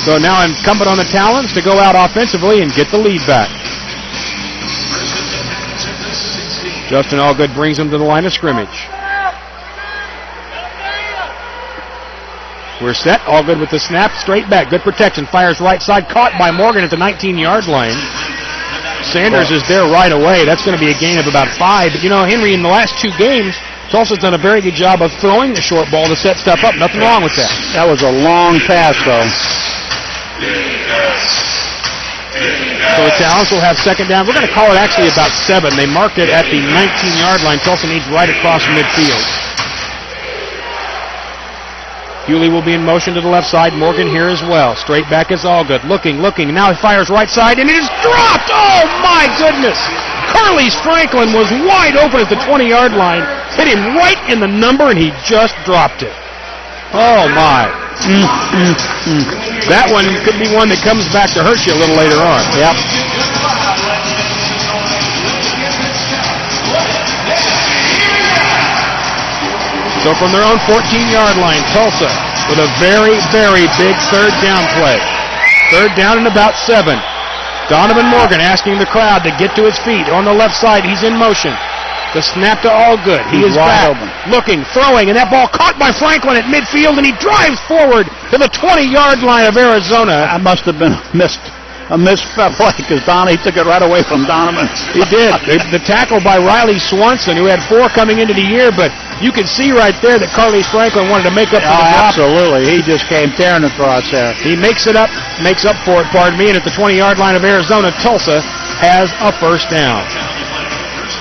So now incumbent on the Talons to go out offensively and get the lead back. Justin Allgood brings them to the line of scrimmage. We're set. Allgood with the snap. Straight back. Good protection. Fires right side. Caught by Morgan at the 19-yard line. Sanders is there right away. That's going to be a gain of about 5. But, you know, Henry, in the last 2 games, Tulsa's done a very good job of throwing the short ball to set stuff up. Nothing wrong with that. That was a long pass, though. So the Talons will have second down. We're going to call it actually about 7. They marked it at the 19-yard line. Tulsa needs right across midfield. Hewley will be in motion to the left side. Morgan here as well. Straight back is Allgood. Looking. Now he fires right side, and it is dropped! Oh, my goodness! Carles Franklin was wide open at the 20-yard line. Hit him right in the number, and he just dropped it. Oh, my. That one could be one that comes back to hurt you a little later on. Yep. So from their own 14-yard line, Tulsa with a very, very big third down play. Third down and about 7. Donovan Morgan asking the crowd to get to his feet. On the left side, he's in motion. The snap to Allgood. He is back, looking, throwing, and that ball caught by Franklin at midfield, and he drives forward to the 20-yard line of Arizona. That must have been a missed a misplay because Donnie took it right away from Donovan. He did. The tackle by Riley Swanson, who had 4 coming into the year, but you can see right there that Carlos Franklin wanted to make up for the drop. Absolutely. He just came tearing across there. He makes up for it, and at the 20-yard line of Arizona, Tulsa has a first down.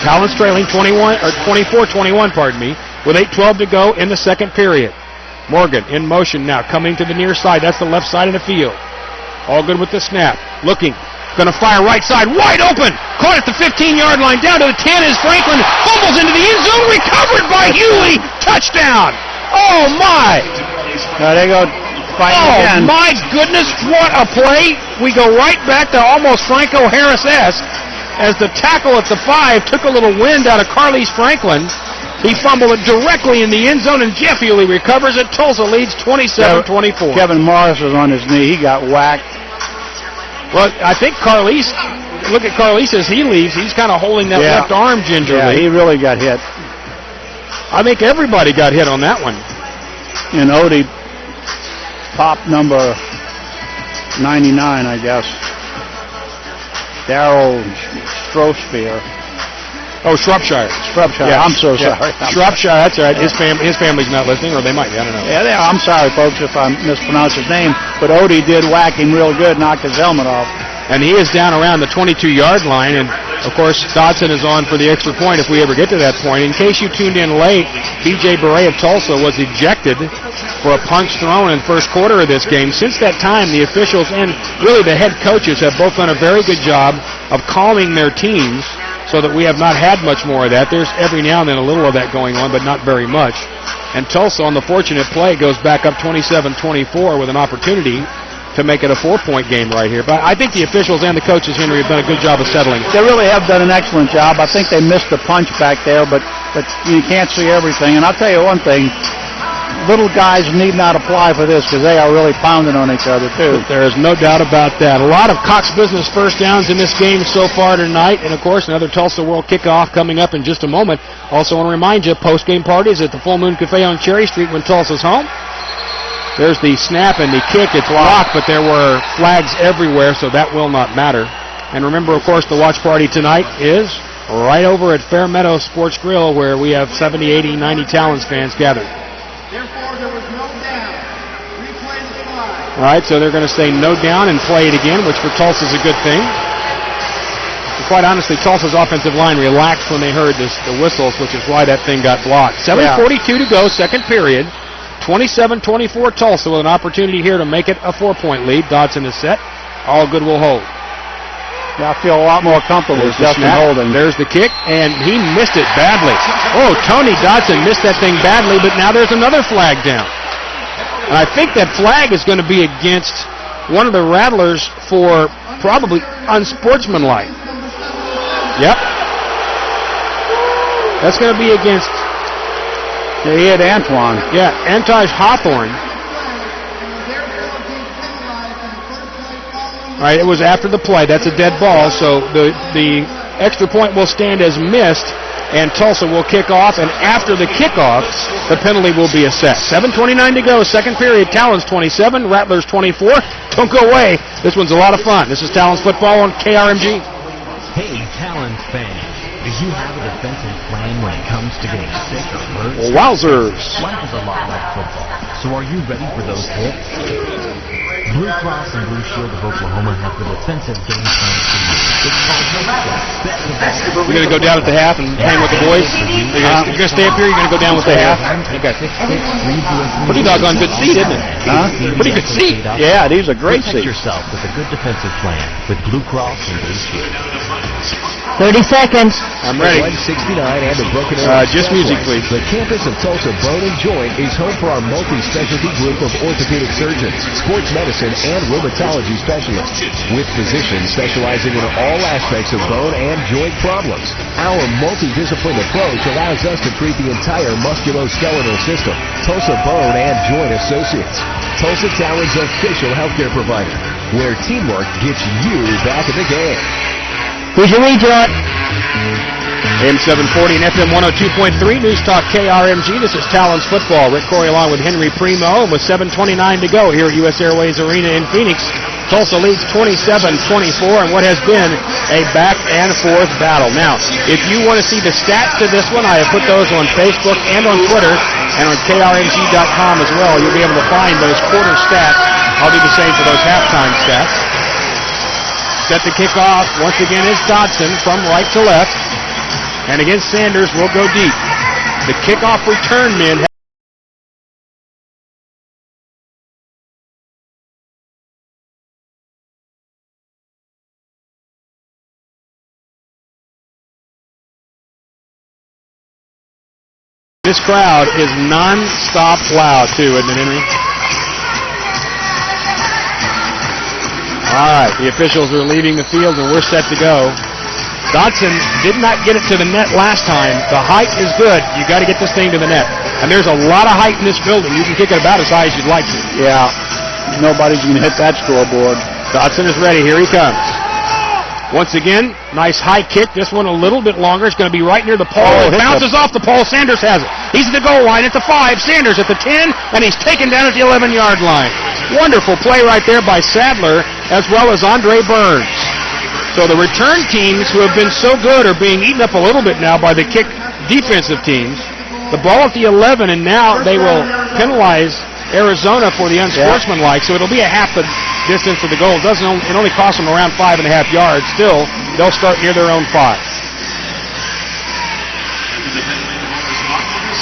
Talons trailing 24-21, with 8:12 to go in the second period. Morgan in motion now, coming to the near side. That's the left side of the field. All good with the snap. Looking. Going to fire right side. Wide open. Caught at the 15-yard line. Down to the 10 as Franklin fumbles into the end zone. Recovered by Hewley. Touchdown. Oh, my. Now they go fighting again. Oh, my goodness. What a play. We go right back to almost Franco Harris-esque as the tackle at the 5 took a little wind out of Carlos Franklin. He fumbled it directly in the end zone, and Jeff Hewley recovers it. Tulsa leads 27-24. Kevin Morris was on his knee. He got whacked. Well, I think Carlis, look at Carlis as he leaves. He's kind of holding that left arm gingerly. Yeah, he really got hit. I think everybody got hit on that one. And Odie popped number 99, I guess. Darryl Strospear. Oh, Shropshire. Yeah, I'm so sorry. Shropshire, that's all right. His family's not listening, or they might be, I don't know. Yeah, I'm sorry, folks, if I mispronounced his name, but Odie did whack him real good, knocked his helmet off. And he is down around the 22-yard line, and, of course, Dodson is on for the extra point if we ever get to that point. In case you tuned in late, B.J. Beret of Tulsa was ejected for a punch thrown in the first quarter of this game. Since that time, the officials and really the head coaches have both done a very good job of calming their teams, so that we have not had much more of that. There's every now and then a little of that going on, but not very much. And Tulsa, on the fortunate play, goes back up 27-24 with an opportunity to make it a 4-point game right here. But I think the officials and the coaches, Henry, have done a good job of settling. They really have done an excellent job. I think they missed the punch back there, but you can't see everything. And I'll tell you one thing, little guys need not apply for this because they are really pounding on each other, too. There is no doubt about that. A lot of Cox Business first downs in this game so far tonight. And, of course, another Tulsa World kickoff coming up in just a moment. Also want to remind you, post-game parties at the Full Moon Cafe on Cherry Street when Tulsa's home. There's the snap and the kick. It's blocked, but there were flags everywhere, so that will not matter. And remember, of course, the watch party tonight is right over at Fair Meadow Sports Grill, where we have 70, 80, 90 Talons fans gathered. Therefore, there was no down. Replay the slide. All right, so they're going to say no down and play it again, which for Tulsa is a good thing. And quite honestly, Tulsa's offensive line relaxed when they heard the whistles, which is why that thing got blocked. 7:42 to go, second period. 27-24 Tulsa with an opportunity here to make it a 4-point lead. Dodson is set. All good will hold. Yeah, I feel a lot more comfortable with Justin holding. There's the kick, and he missed it badly. Oh, Tony Dodson missed that thing badly, but now there's another flag down. And I think that flag is going to be against one of the Rattlers for probably unsportsmanlike. Yep. That's going to be against... They hit Antoine. Yeah, Antaj Hawthorne. All right, it was after the play. That's a dead ball, so the extra point will stand as missed, and Tulsa will kick off, and after the kickoff, the penalty will be assessed. 7:29 to go, second period. Talons 27, Rattlers 24. Don't go away. This one's a lot of fun. This is Talons football on KRMG. Hey, Talons fans. Do you have a defensive plan when it comes to getting sick or hurt? Wowzers. Life is a lot like football, so are you ready for those hits? Blue Cross and Blue Shield of Oklahoma have the defensive game plan for you. It's called the Rattlers. We're going to go down at the half and hang with the boys? You're going to stay up here? You're going to go down with the half? Okay. Pretty doggone good seat, isn't it? Huh? Pretty good seat. Yeah, these are great seats. Protect yourself with a good defensive plan with Blue Cross and Blue Shield. 30 seconds. I'm ready. 169 and the Broken Arrow just music, please. The campus of Tulsa Bone and Joint is home for our multi-specialty group of orthopedic surgeons, sports medicine, and rheumatology specialists, with physicians specializing in all aspects of bone and joint problems. Our multidisciplined approach allows us to treat the entire musculoskeletal system. Tulsa Bone and Joint Associates, Tulsa Talons' official healthcare provider, where teamwork gets you back in the game. Who's your region? AM 740 and FM 102.3, News Talk KRMG. This is Talons football. Rick Corey along with Henry Primo, and with 7:29 to go here at U.S. Airways Arena in Phoenix. Tulsa leads 27-24 in what has been a back-and-forth battle. Now, if you want to see the stats to this one, I have put those on Facebook and on Twitter and on krmg.com as well. You'll be able to find those quarter stats. I'll do the same for those halftime stats. Set the kickoff once again is Dodson from right to left. And against Sanders will go deep. The kickoff return men. This crowd is non-stop loud, too, isn't it, Henry? All right, the officials are leaving the field, and we're set to go. Dodson did not get it to the net last time. The height is good. You got to get this thing to the net. And there's a lot of height in this building. You can kick it about as high as you'd like to. Yeah, nobody's going to hit that scoreboard. Dodson is ready. Here he comes. Once again, nice high kick. This one a little bit longer. It's going to be right near the pole. It bounces off the pole. Sanders has it. He's at the goal line at the 5. Sanders at the 10, and he's taken down at the 11-yard line. Wonderful play right there by Sadler as well as Andre Burns. So the return teams who have been so good are being eaten up a little bit now by the kick defensive teams. The ball at the 11, and now they will penalize Arizona for the unsportsmanlike, so it'll be a half the distance to the goal. It only costs them around 5.5 yards. Still, they'll start near their own 5.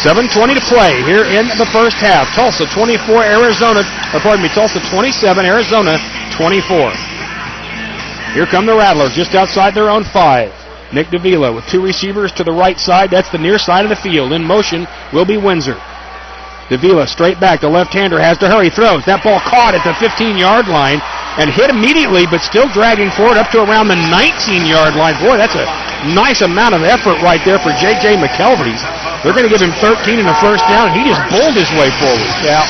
7:20 to play here in the first half. Tulsa 24, Tulsa 27, Arizona 24. Here come the Rattlers just outside their own 5. Nick Davila with 2 receivers to the right side. That's the near side of the field. In motion will be Windsor. Davila straight back. The left-hander has to hurry. Throws. That ball caught at the 15-yard line and hit immediately, but still dragging forward up to around the 19-yard line. Boy, that's a nice amount of effort right there for J.J. McKelvey. They're going to give him 13 in the first down, and he just bowled his way forward. Yeah.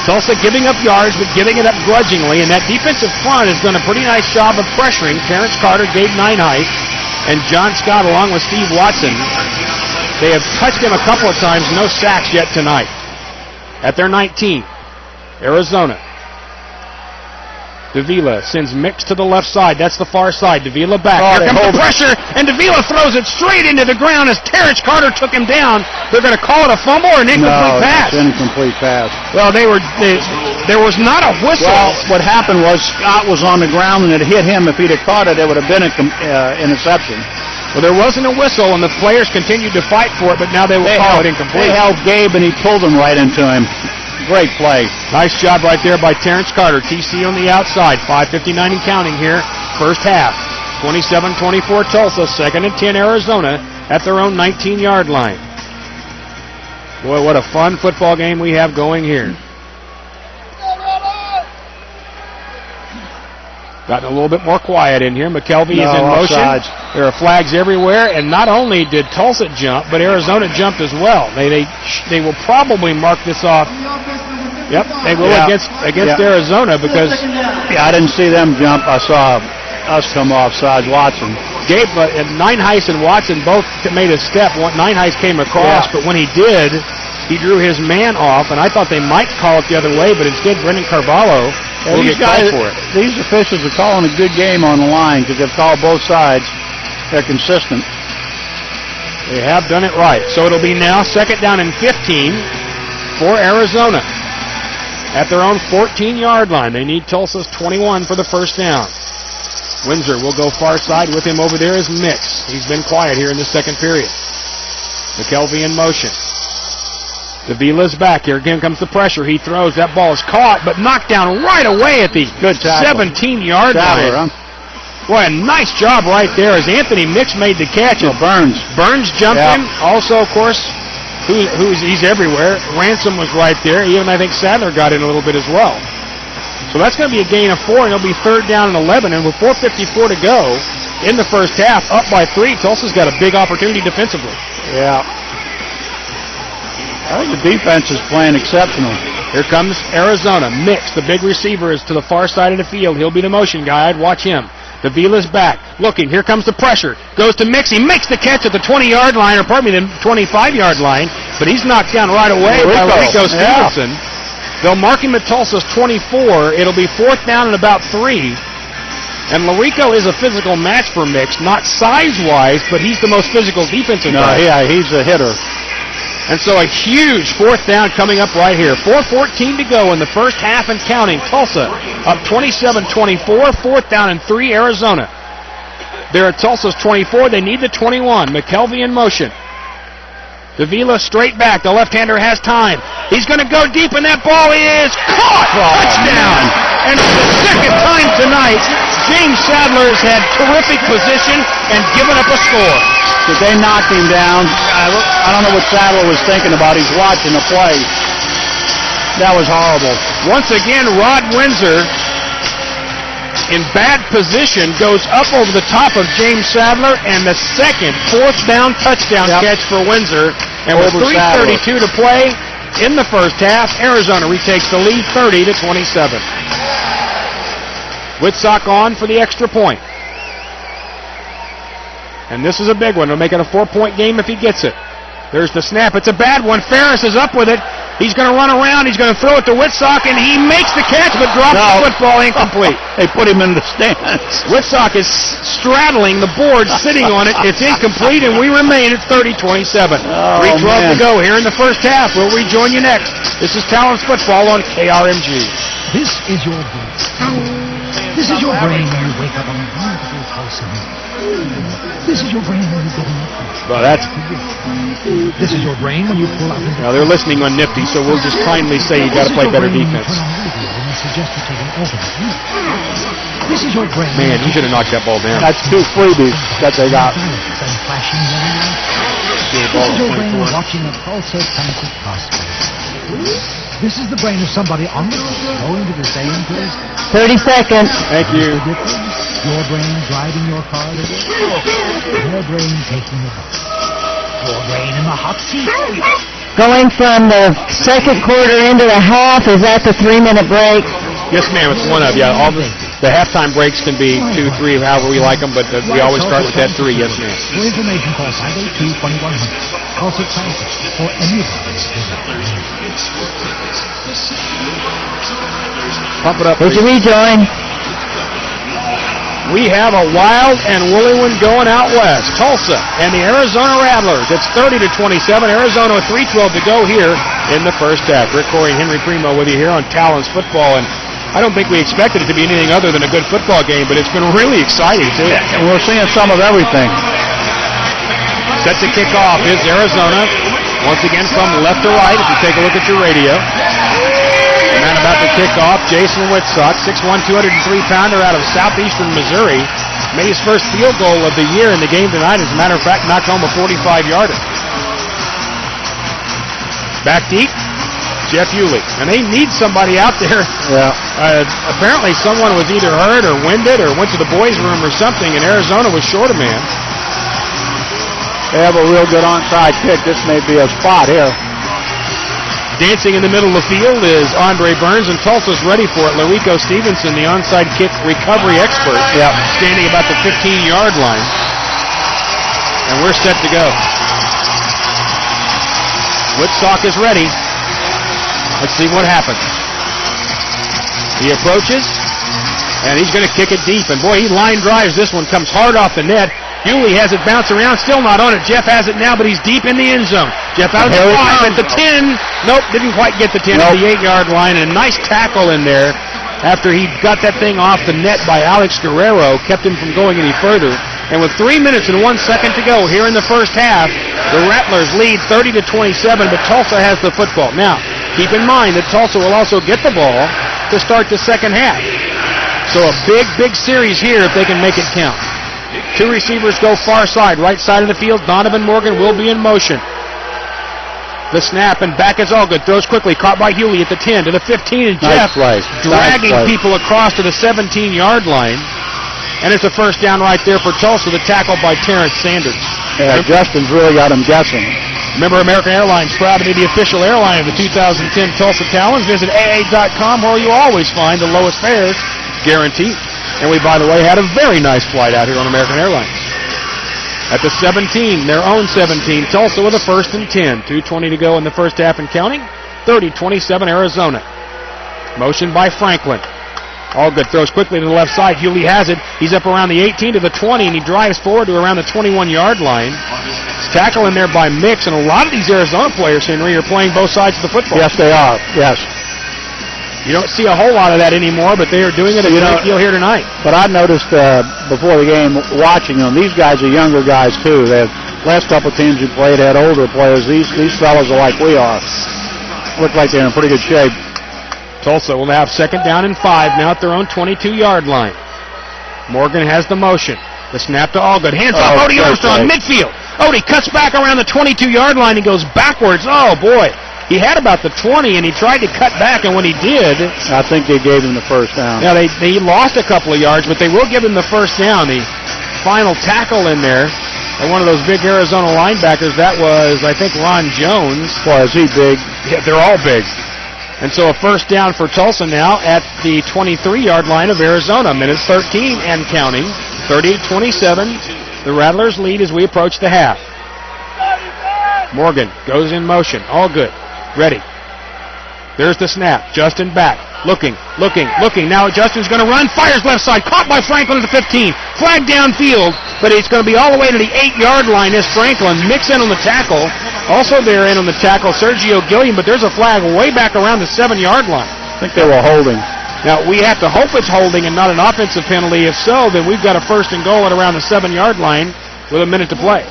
Tulsa giving up yards, but giving it up grudgingly, and that defensive front has done a pretty nice job of pressuring Terrence Carter, Gabe Nineheist, and John Scott along with Steve Watson. They have touched him a couple of times, no sacks yet tonight. At their 19, Arizona. Davila sends Mix to the left side. That's the far side. Davila back. Here comes the pressure, and Davila throws it straight into the ground as Terrence Carter took him down. They're going to call it a fumble or an incomplete pass? No, it's incomplete pass. Well, there was not a whistle. Well, what happened was Scott was on the ground, and it hit him. If he'd have caught it, it would have been an interception. Well, there wasn't a whistle, and the players continued to fight for it, but now they will call it incomplete. They held Gabe, and he pulled him right into him. Great play. Nice job right there by Terrence Carter. TC on the outside. 5:59 and counting here. First half. 27-24 Tulsa. 2nd and 10 Arizona at their own 19-yard line. Boy, what a fun football game we have going here. Gotten a little bit more quiet in here. McKelvey is in motion. Offsides. There are flags everywhere, and not only did Tulsa jump, but Arizona jumped as well. They will probably mark this off. Yep, they will against Arizona because I didn't see them jump. I saw us come offsides. Watson. Gabe Nineheist and Watson both made a step. Nineheist came across, but when he did, he drew his man off, and I thought they might call it the other way, but instead Brendan Carvalho will get called for it. These officials are calling a good game on the line because they've called both sides. They're consistent. They have done it right. So it'll be now 2nd down and 15 for Arizona. At their own 14-yard line. They need Tulsa's 21 for the first down. Windsor will go far side. With him over there is Mix. He's been quiet here in the second period. McKelvey in motion. Davila's back. Here again comes the pressure. He throws. That ball is caught, but knocked down right away at the 17-yard line. Boy, a nice job right there as Anthony Mix made the catch. Burns jumped him. Also, of course, he's everywhere. Ransom was right there. Even I think Sadler got in a little bit as well. So that's going to be a gain of 4, and it'll be 3rd down and 11. And with 4:54 to go in the first half, up by 3, Tulsa's got a big opportunity defensively. Yeah. I think the defense is playing exceptional. Here comes Arizona. Mix, the big receiver, is to the far side of the field. He'll be the motion guy. I'd watch him. Davila's back. Looking. Here comes the pressure. Goes to Mix. He makes the catch at the 20-yard line, or pardon me, the 25-yard line, but he's knocked down right away by Rico Stevenson. They'll mark him at Tulsa's 24. It'll be 4th down and about 3. And Larico is a physical match for Mix, not size-wise, but he's the most physical defensive guy. Yeah, he's a hitter. And so a huge 4th down coming up right here. 4:14 to go in the first half and counting. Tulsa up 27-24, 4th down and 3, Arizona. They're at Tulsa's 24. They need the 21. McKelvey in motion. Davila straight back. The left-hander has time. He's going to go deep, and that ball is caught. Touchdown. And for the second time tonight, James Sadler has had terrific position and given up a score. Did they knock him down? I don't know what Sadler was thinking about. He's watching the play. That was horrible. Once again, Rod Windsor, in bad position, goes up over the top of James Sadler, and the second 4th down touchdown catch for Windsor. And with 3:32 to play in the first half, Arizona retakes the lead 30-27. Whitsock on for the extra point. And this is a big one. It'll make it a 4-point game if he gets it. There's the snap. It's a bad one. Ferris is up with it. He's going to run around. He's going to throw it to Whitsock, and he makes the catch but drops the football incomplete. They put him in the stands. Whitsock is straddling the board, sitting on it. It's incomplete, and we remain at 30-27. 3:12 to go here in the first half. We'll rejoin you next. This is Talons football on KRMG. This is your brain. This is your brain when you wake up on a beautiful Tulsa. This is your brain when you get in the Well, that's... This is your brain when you pull out into... Now, they're listening on Nifty, so we'll just kindly say you got to play better defense. This is your brain. Man, you should have knocked that ball down. That's 2 freebies that they got. This is your brain watching a Tulsa Transit Hospital. This is the brain of somebody on the bus going to the same place. 30 seconds. Thank you. Your brain driving your car to work. Your brain taking the bus. Your brain in the hot seat. Going from the second quarter into the half, is that the 3-minute break? Yes, ma'am, it's one of you. All the halftime breaks can be 2, 3, however we like them, but we always start with that 3. Yes, ma'am. For information, call 582-2100. Also Transit for anybody. Pump it up. Would you rejoin? We have a wild and woolly one going out west. Tulsa and the Arizona Rattlers. It's 30-27. Arizona with 3:12 to go here in the first half. Rick Corey and Henry Primo with you here on Talons football. And I don't think we expected it to be anything other than a good football game, but it's been really exciting, too. And we're seeing some of everything. Set to kick off is Arizona. Once again from left to right, if you take a look at your radio. And then about to kick off, Jason Whitsock, 6'1", 203-pounder out of southeastern Missouri. Made his first field goal of the year in the game tonight. As a matter of fact, knocked home a 45-yarder. Back deep, Jeff Hewley. And they need somebody out there. Yeah. Apparently someone was either hurt or winded or went to the boys' room or something, and Arizona was short a man. They have a real good onside kick. This may be a spot here. Dancing in the middle of the field is Andre Burns, and Tulsa's ready for it. Larico Stevenson, the onside kick recovery expert, standing about the 15-yard line. And we're set to go. Whitsock is ready. Let's see what happens. He approaches, and he's going to kick it deep. And boy, he line drives this one, comes hard off the net. Hewley has it bounce around, still not on it. Jeff has it now, but he's deep in the end zone. Jeff out of the 5 at the 10. Nope, didn't quite get the 10 at the 8-yard line. And a nice tackle in there after he got that thing off the net by Alex Guerrero, kept him from going any further. And with 3 minutes and 1 second to go here in the first half, the Rattlers lead 30-27, but Tulsa has the football. Now, keep in mind that Tulsa will also get the ball to start the second half. So a big, big series here if they can make it count. 2 receivers go far side, right side of the field. Donovan Morgan will be in motion. The snap, and back is all good. Throws quickly, caught by Hewley at the 10 to the 15, and Jeff dragging people across to the 17-yard line. And it's a first down right there for Tulsa, the tackle by Terrence Sanders. Yeah, Justin's really got him guessing. Remember, American Airlines, proud to be the official airline of the 2010 Tulsa Talons. Visit AA.com, where you always find the lowest fares, guaranteed. And we, by the way, had a very nice flight out here on American Airlines. At the 17, their own 17, Tulsa with a 1st and 10. 2:20 to go in the first half and counting. 30-27 Arizona. Motion by Franklin. Allgood throws quickly to the left side. Hewley has it. He's up around the 18 to the 20, and he drives forward to around the 21-yard line. It's tackle in there by Mix, and a lot of these Arizona players, Henry, are playing both sides of the football. Yes, they are. Yes. You don't see a whole lot of that anymore, but they are doing it a great deal here tonight. But I noticed before the game, watching them, these guys are younger guys, too. They have, last couple of teams who played had older players. These fellas are like we are. Look like they're in pretty good shape. Tulsa will have 2nd down and 5 now at their own 22-yard line. Morgan has the motion. The snap to Allgood. Hands off Odie Armstrong, midfield. Odie cuts back around the 22-yard line and goes backwards. Oh, boy. He had about the 20, and he tried to cut back, and when he did... I think they gave him the first down. Yeah, they lost a couple of yards, but they will give him the first down. The final tackle in there, and one of those big Arizona linebackers, that was, I think, Ron Jones. Boy, is he big. Yeah, they're all big. And so a first down for Tulsa now at the 23-yard line of Arizona. Minutes 13 and counting. 38-27. The Rattlers lead as we approach the half. Morgan goes in motion. Allgood. Ready. There's the snap. Justin back. Looking. Now Justin's going to run. Fires left side. Caught by Franklin at the 15. Flag downfield, but it's going to be all the way to the 8-yard line as Franklin mix in on the tackle. Also there in on the tackle, Sergio Gilliam, but there's a flag way back around the 7-yard line. I think they were holding. Now, we have to hope it's holding and not an offensive penalty. If so, then we've got a 1st and goal at around the 7-yard line with a minute to play.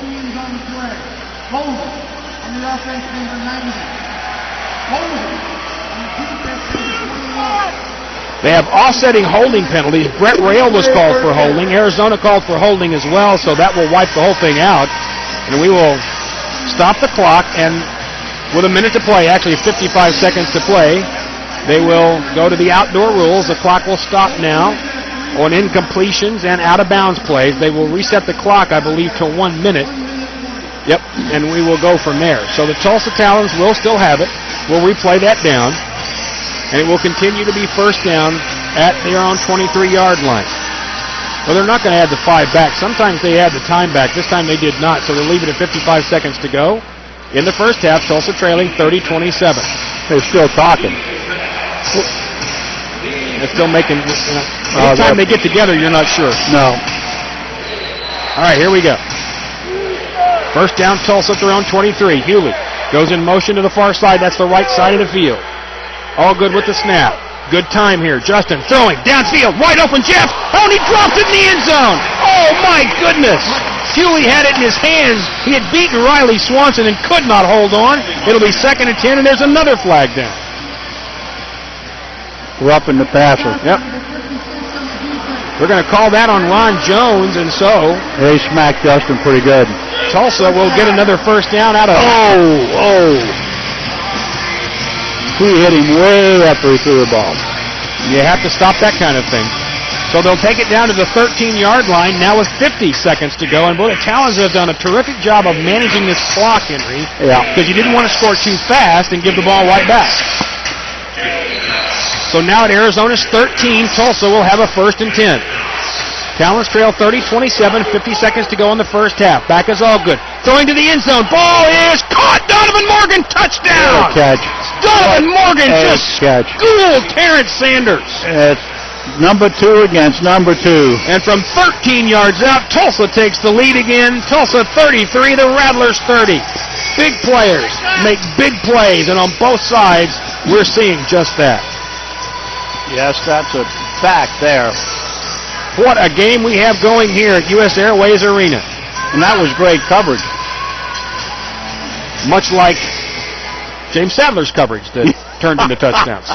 They have offsetting holding penalties. Brett Rail was called for holding. Arizona called for holding as well, so that will wipe the whole thing out. And we will stop the clock, and with a minute to play, actually 55 seconds to play, they will go to the outdoor rules. The clock will stop now on incompletions and out-of-bounds plays. They will reset the clock, I believe, to 1 minute. Yep, and we will go from there. So the Tulsa Talons will still have it. We'll replay that down, and it will continue to be first down at their own 23-yard line. Well, they're not going to add the 5 back. Sometimes they add the time back. This time they did not, so they'll leave it at 55 seconds to go. In the first half, Tulsa trailing 30-27. They're still talking. They're still making... anytime they get together, you're not sure. No. All right, here we go. First down, Tulsa at their own 23. Hewley goes in motion to the far side. That's the right side of the field. Allgood with the snap. Good time here. Justin throwing downfield. Wide open Jeff. Oh, and he dropped it in the end zone. Oh, my goodness. Hewley had it in his hands. He had beaten Riley Swanson and could not hold on. It'll be 2nd and 10, and there's another flag down. Roughing the passer. Yep. We're going to call that on Ron Jones, and so... They smacked Justin pretty good. Tulsa will get another first down out of... Oh. He hit him way after he threw the ball. You have to stop that kind of thing. So they'll take it down to the 13-yard line now with 50 seconds to go. And boy, the Talons have done a terrific job of managing this clock, Henry. Yeah. Because you didn't want to score too fast and give the ball right back. So now at Arizona's 13, Tulsa will have a 1st and 10. Talons trail 30-27, 50 seconds to go in the first half. Back is Allgood. Throwing to the end zone. Ball is caught. Donovan Morgan, touchdown. Good catch. Donovan Morgan just schooled Terrence Sanders. It's number 2 against number 2. And from 13 yards out, Tulsa takes the lead again. Tulsa 33, the Rattlers 30. Big players make big plays, and on both sides, we're seeing just that. Yes, that's a fact there. What a game we have going here at U.S. Airways Arena. And that was great coverage. Much like James Sadler's coverage that turned into touchdowns.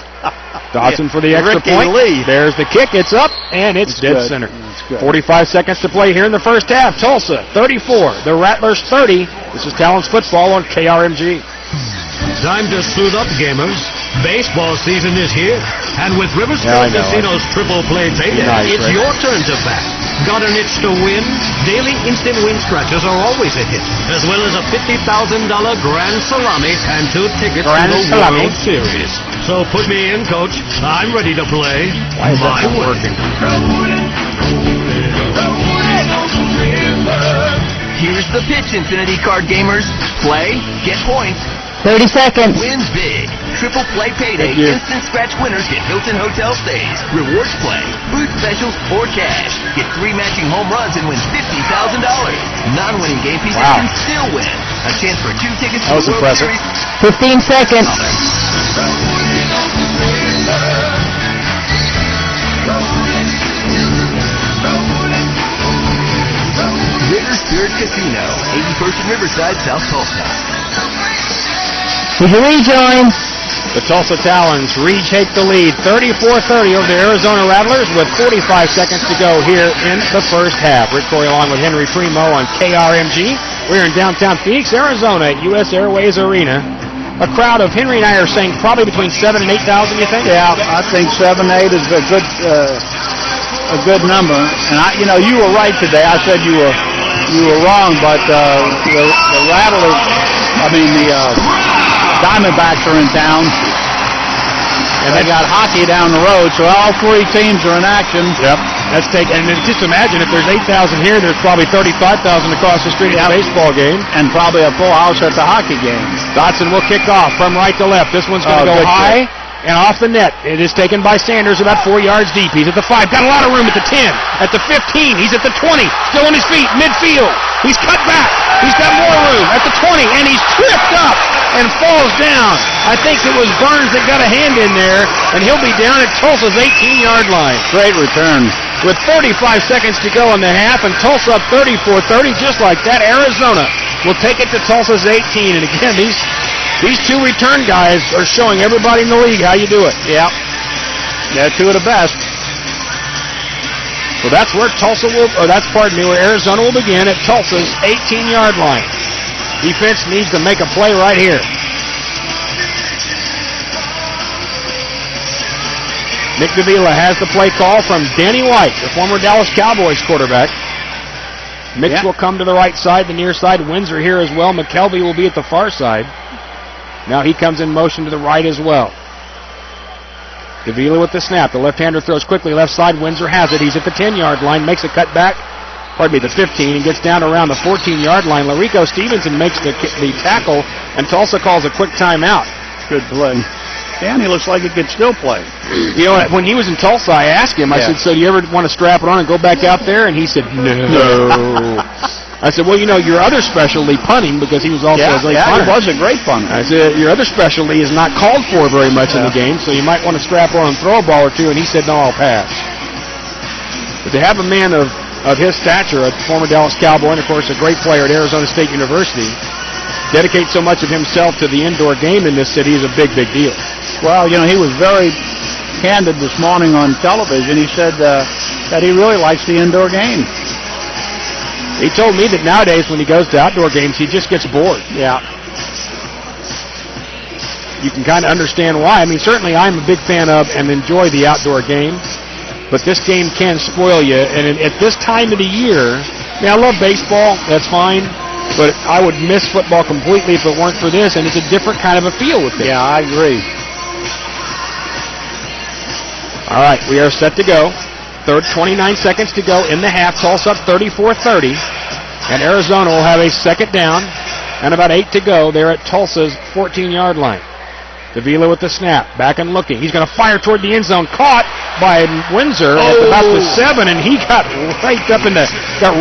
Dodson for the extra point. There's the kick. It's up, and it's dead center. 45 seconds to play here in the first half. Tulsa 34, the Rattlers 30. This is Talons football on KRMG. Time to suit up, gamers. Baseball season is here, and with Riverstone Casino's Triple Play Payday, it's your turn to bat. Got an itch to win? Daily instant win scratchers are always a hit, as well as a $50,000 Grand Salami and 2 tickets to the World Series. So put me in, Coach. I'm ready to play. Why is that not working? Here's the pitch, Infinity Card gamers. Play, get points. 30 seconds. Wins big. Triple Play Payday instant scratch winners get Hilton Hotel stays, rewards play, food specials, or cash. Get 3 matching home runs and win $50,000. Non-winning game pieces can still win. A chance for 2 tickets to the World Series. 15 seconds. River Spirit Casino, 81st and Riverside, South Tulsa. Would you rejoin? The Tulsa Talons retake the lead, 34-30 over the Arizona Rattlers with 45 seconds to go here in the first half. Rick Corey along with Henry Primo on KRMG. We're in downtown Phoenix, Arizona at U.S. Airways Arena. A crowd of, Henry and I are saying, probably between 7,000 and 8,000, you think? Yeah, I think 7, 8 is a good number. And you were right today. I said you were wrong, but the Rattlers, the Diamondbacks are in town. And they got hockey down the road, so all 3 teams are in action. Yep. And just imagine if there's 8,000 here, there's probably 35,000 across the street at a baseball game. And probably a full house at the hockey game. Dotson will kick off from right to left. This one's going to go high and off the net. It is taken by Sanders about 4 yards deep. He's at the 5. Got a lot of room at the 10. At the 15. He's at the 20. Still on his feet. Midfield. He's cut back. He's got more room at the 20. And he's tripped up and falls down. I think it was Burns that got a hand in there. And he'll be down at Tulsa's 18-yard line. Great return. With 35 seconds to go in the half, and Tulsa up 34-30, just like that. Arizona will take it to Tulsa's 18. And again, these 2 return guys are showing everybody in the league how you do it. Yep. They're 2 of the best. So that's where where Arizona will begin at Tulsa's 18-yard line. Defense needs to make a play right here. Nick Davila has the play call from Danny White, the former Dallas Cowboys quarterback. Mix will come to the right side, the near side. Windsor here as well. McKelvey will be at the far side. Now he comes in motion to the right as well. Davila with the snap. The left-hander throws quickly left side. Windsor has it. He's at the 10-yard line. Makes a cut back. The 15. And gets down around the 14-yard line. Larico Stevenson makes the tackle, and Tulsa calls a quick timeout. Good play. Danny looks like he could still play. When he was in Tulsa, I asked him, I said, so do you ever want to strap it on and go back out there? And he said, no. I said, well, your other specialty, punting, because he was also a great punter. He was a great punter. I said, your other specialty is not called for very much in the game, so you might want to strap on and throw a ball or 2. And he said, no, I'll pass. But to have a man of his stature, a former Dallas Cowboy, and, of course, a great player at Arizona State University, dedicate so much of himself to the indoor game in this city is a big, big deal. Well, he was very candid this morning on television. He said that he really likes the indoor game. He told me that nowadays when he goes to outdoor games, he just gets bored. Yeah. You can kind of understand why. Certainly I'm a big fan of and enjoy the outdoor game, but this game can spoil you. And at this time of the year, I love baseball, that's fine, but I would miss football completely if it weren't for this, and it's a different kind of a feel with it. Yeah, I agree. All right, we are set to go. 29 seconds to go in the half. Tulsa up 34-30. And Arizona will have a second down and about 8 to go. They're at Tulsa's 14-yard line. Davila with the snap. Back and looking. He's going to fire toward the end zone. Caught by Windsor at about the 7, and he got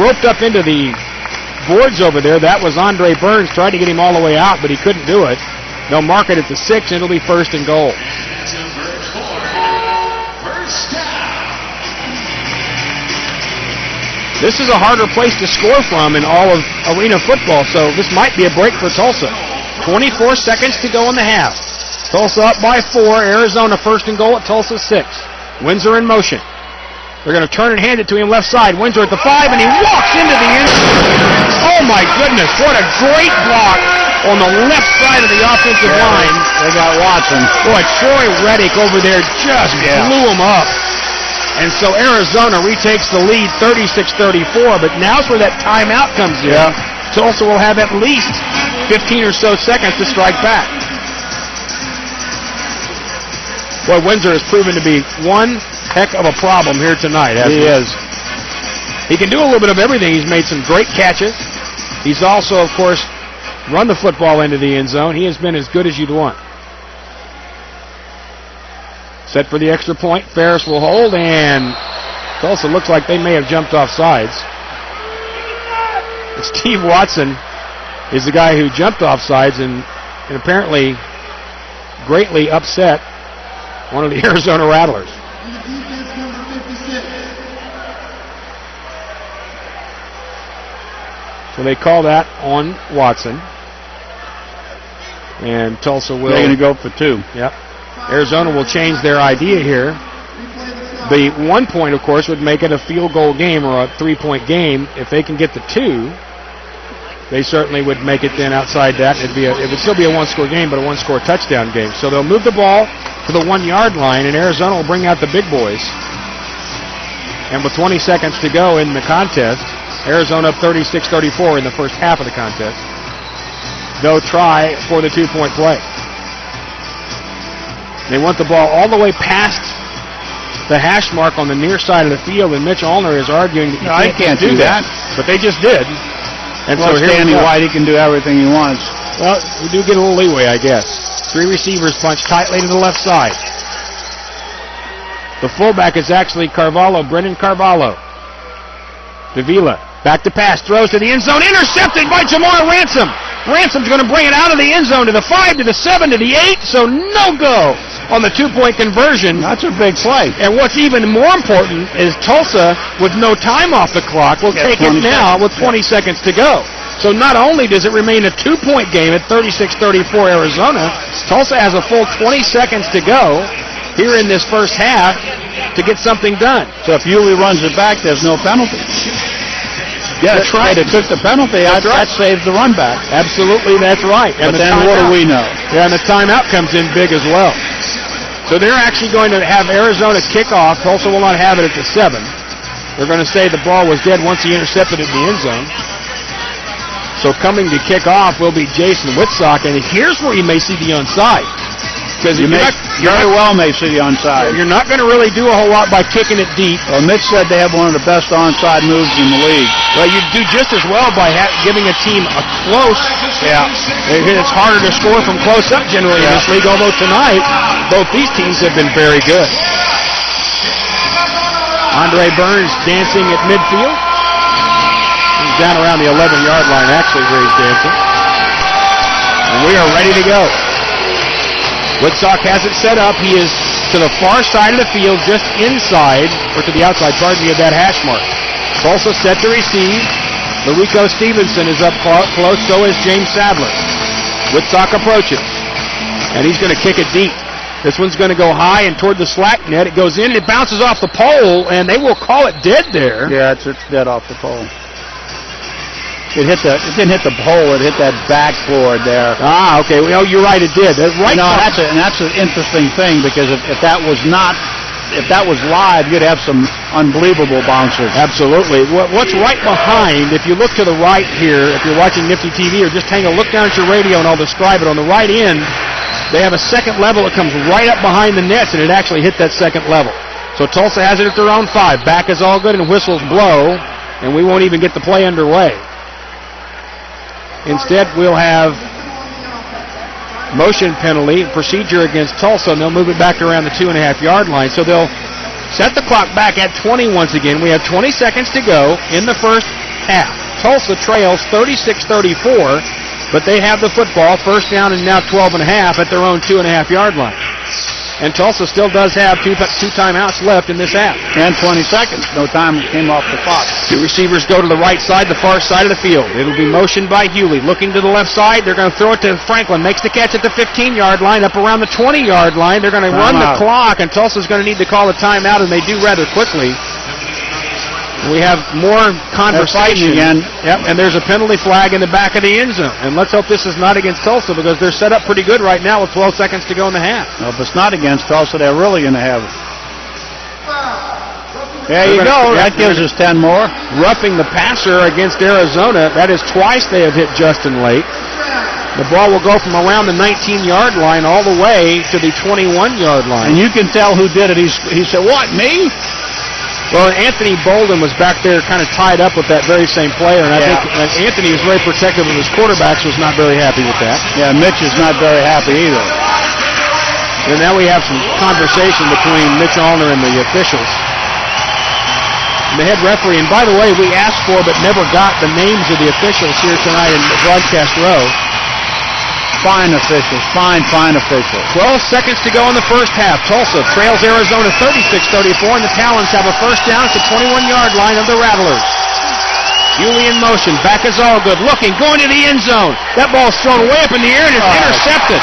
roped up into the boards over there. That was Andre Burns. Tried to get him all the way out, but he couldn't do it. They'll mark it at the 6, and it'll be 1st and goal. This is a harder place to score from in all of arena football, so this might be a break for Tulsa. 24 seconds to go in the half. Tulsa up by 4. Arizona 1st and goal at Tulsa 6. Windsor in motion. They're going to turn and hand it to him left side. Windsor at the 5, and he walks into the end zone. Oh, my goodness. What a great block on the left side of the offensive line. They got Watson. Boy, Troy Reddick over there just blew him up. And so Arizona retakes the lead 36-34, but now's where that timeout comes in. Yeah. Tulsa will have at least 15 or so seconds to strike back. Boy, Windsor has proven to be one heck of a problem here tonight. He is. He can do a little bit of everything. He's made some great catches. He's also, of course, run the football into the end zone. He has been as good as you'd want. Set for the extra point. Ferris will hold, and Tulsa looks like they may have jumped off sides. Steve Watson is the guy who jumped off sides and apparently greatly upset one of the Arizona Rattlers. So they call that on Watson. And Tulsa will... They're going to go for 2. Yep. Arizona will change their idea here. The 1 point, of course, would make it a field goal game or a 3-point game. If they can get the 2, they certainly would make it then outside that. It would still be a 1-score game, but a 1-score touchdown game. So they'll move the ball to the 1-yard line, and Arizona will bring out the big boys. And with 20 seconds to go in the contest, Arizona up 36-34 in the first half of the contest. They'll try for the 2-point play. They want the ball all the way past the hash mark on the near side of the field, and Mitch Allner is arguing that I can't do that. But they just did. And well, so here Stanley White, he can do everything he wants. Well, we do get a little leeway, I guess. 3 receivers punch tightly to the left side. The fullback is actually Carvalho, Brendan Carvalho. Davila, back to pass, throws to the end zone, intercepted by Jamar Ransom. Ransom's going to bring it out of the end zone to the 5, to the 7, to the 8, so no go on the 2-point conversion. That's a big play. And what's even more important is Tulsa, with no time off the clock, will take it now with 20 seconds to go. So not only does it remain a 2-point game at 36-34 Arizona, Tulsa has a full 20 seconds to go here in this first half to get something done. So if Yulee runs it back, there's no penalty. Yeah, that's right. They took the penalty. That saves the run back. Absolutely, that's right. And but then what do we know? Yeah, and the timeout comes in big as well. So they're actually going to have Arizona kick off. Tulsa will not have it at the 7. They're going to say the ball was dead once he intercepted it in the end zone. So coming to kick off will be Jason Whitsock, and here's where you may see the onside. Because you very well may see the onside. You're not going to really do a whole lot by kicking it deep. Well, Mitch said they have one of the best onside moves in the league. Well, you do just as well by giving a team a close. Yeah. It's harder to score from close up generally in this league, although tonight both these teams have been very good. Andre Burns dancing at midfield. He's down around the 11-yard line, actually, where he's dancing. And we are ready to go. Whitsock has it set up. He is to the far side of the field, just inside, or to the outside, pardon me, of that hash mark. Tulsa set to receive. Larico Stevenson is up close, so is James Sadler. Whitsock approaches, and he's going to kick it deep. This one's going to go high and toward the slack net. It goes in, it bounces off the pole, and they will call it dead there. Yeah, it's dead off the pole. It didn't hit the pole. It hit that backboard there. Ah, okay. Well, you're right. It did. Right. No, that's an interesting thing because if that was live, you'd have some unbelievable bounces. Absolutely. What's right behind? If you look to the right here, if you're watching Nifty TV, or just look down at your radio and I'll describe it. On the right end, they have a second level that comes right up behind the nets, and it actually hit that second level. So Tulsa has it at their own 5. Back is all good, and whistles blow, and we won't even get the play underway. Instead, we'll have motion penalty procedure against Tulsa, and they'll move it back around the 2.5-yard line. So they'll set the clock back at 20 once again. We have 20 seconds to go in the first half. Tulsa trails 36-34, but they have the football, first down and now 12.5 at their own 2.5-yard line. And Tulsa still does have two timeouts left in this half. And 20 seconds. No time came off the clock. 2 receivers go to the right side, the far side of the field. It'll be motioned by Hewley. Looking to the left side, they're going to throw it to Franklin. Makes the catch at the 15-yard line, up around the 20-yard line. They're going to run the clock, and Tulsa's going to need to call a timeout, and they do rather quickly. We have more conversation again. Yep, and there's a penalty flag in the back of the end zone. And let's hope this is not against Tulsa because they're set up pretty good right now with 12 seconds to go in the half. Well, if it's not against Tulsa, they're really going to have it. There you go. That gives us 10 more. Roughing the passer against Arizona. That is twice they have hit Justin late. The ball will go from around the 19-yard line all the way to the 21-yard line. And you can tell who did it. He said, "What, me?" Well, Anthony Bolden was back there kind of tied up with that very same player, and I think Anthony was very protective of his quarterbacks, was not very happy with that. Yeah, Mitch is not very happy either. And now we have some conversation between Mitch Allner and the officials. And the head referee, and by the way, we asked for but never got the names of the officials here tonight in the broadcast row. Fine officials, fine officials. 12 seconds to go in the first half. Tulsa trails Arizona 36-34, and the Talons have a first down at the 21-yard line of the Rattlers. Hewley in motion, back is all good, looking, going to the end zone. That ball's thrown way up in the air, and it's intercepted.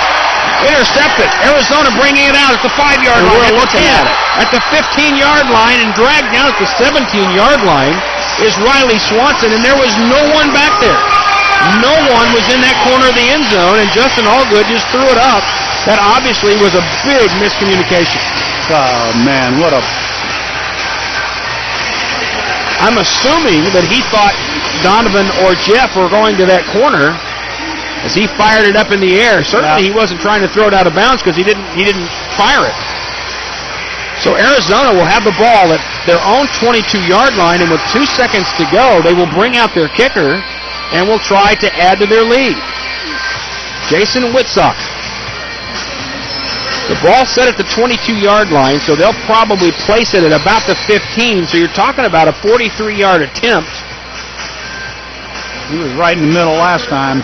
Arizona bringing it out at the 5-yard line. We're looking at it. At the 15-yard line, and dragged down at the 17-yard line is Riley Swanson, and there was no one back there. No one was in that corner of the end zone, and Justin Allgood just threw it up. That obviously was a big miscommunication. Oh, man, what a... I'm assuming that he thought Donovan or Jeff were going to that corner as he fired it up in the air. Certainly he wasn't trying to throw it out of bounds because he didn't fire it. So Arizona will have the ball at their own 22-yard line, and with 2 seconds to go, they will bring out their kicker and will try to add to their lead. Jason Whitsock. The ball set at the 22-yard line, so they'll probably place it at about the 15, so you're talking about a 43-yard attempt. He was right in the middle last time.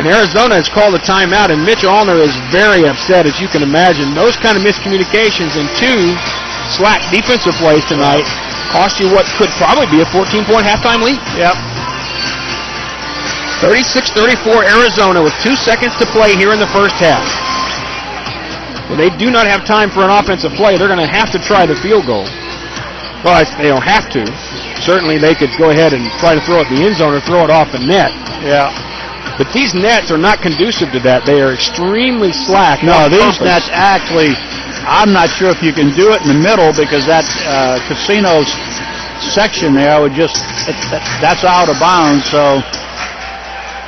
And Arizona has called a timeout, and Mitch Allner is very upset, as you can imagine. Those kind of miscommunications and 2 slack defensive plays tonight cost you what could probably be a 14-point halftime lead. Yep. 36-34 Arizona with 2 seconds to play here in the first half. Well, they do not have time for an offensive play. They're going to have to try the field goal. Well, they don't have to. Certainly they could go ahead and try to throw it in the end zone or throw it off the net. Yeah. But these nets are not conducive to that. They are extremely slack. No, these nets actually, I'm not sure if you can do it in the middle because that casino's section there would just, that's out of bounds, so...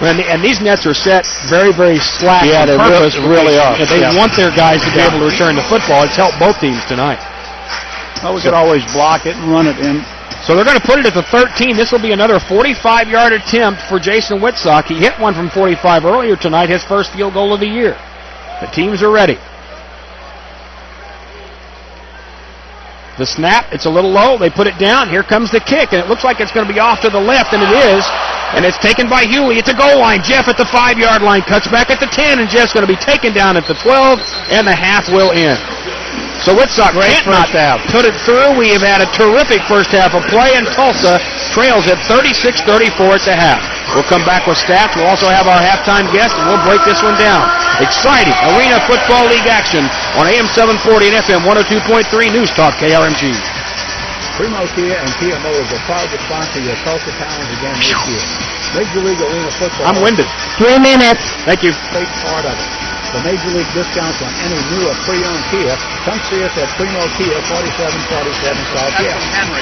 And these nets are set very, very slack on purpose. They really are. They want their guys to be able to return the football. It's helped both teams tonight. Well, we could always block it and run it in. So they're going to put it at the 13. This will be another 45-yard attempt for Jason Whitsock. He hit one from 45 earlier tonight, his first field goal of the year. The teams are ready. The snap, it's a little low. They put it down. Here comes the kick, and it looks like it's going to be off to the left, and it is. And it's taken by Hewley. It's a goal line. Jeff at the 5-yard line. Cuts back at the 10, and Jeff's going to be taken down at the 12, and the half will end. So Whitsock can't not put it through. We have had a terrific first half of play, and Tulsa trails at 36-34 at the half. We'll come back with stats. We'll also have our halftime guest, and we'll break this one down. Exciting Arena Football League action on AM 740 and FM 102.3 News Talk KRMG. Primo Kia and Kia Motors are proud to sponsor your Tulsa Talons again this year. Major League Arena Football. I'm winded. 3 minutes. Thank you. Take part of it. The Major League discounts on any new or pre-owned Kia. Come see us at Primo Kia, 4747 South.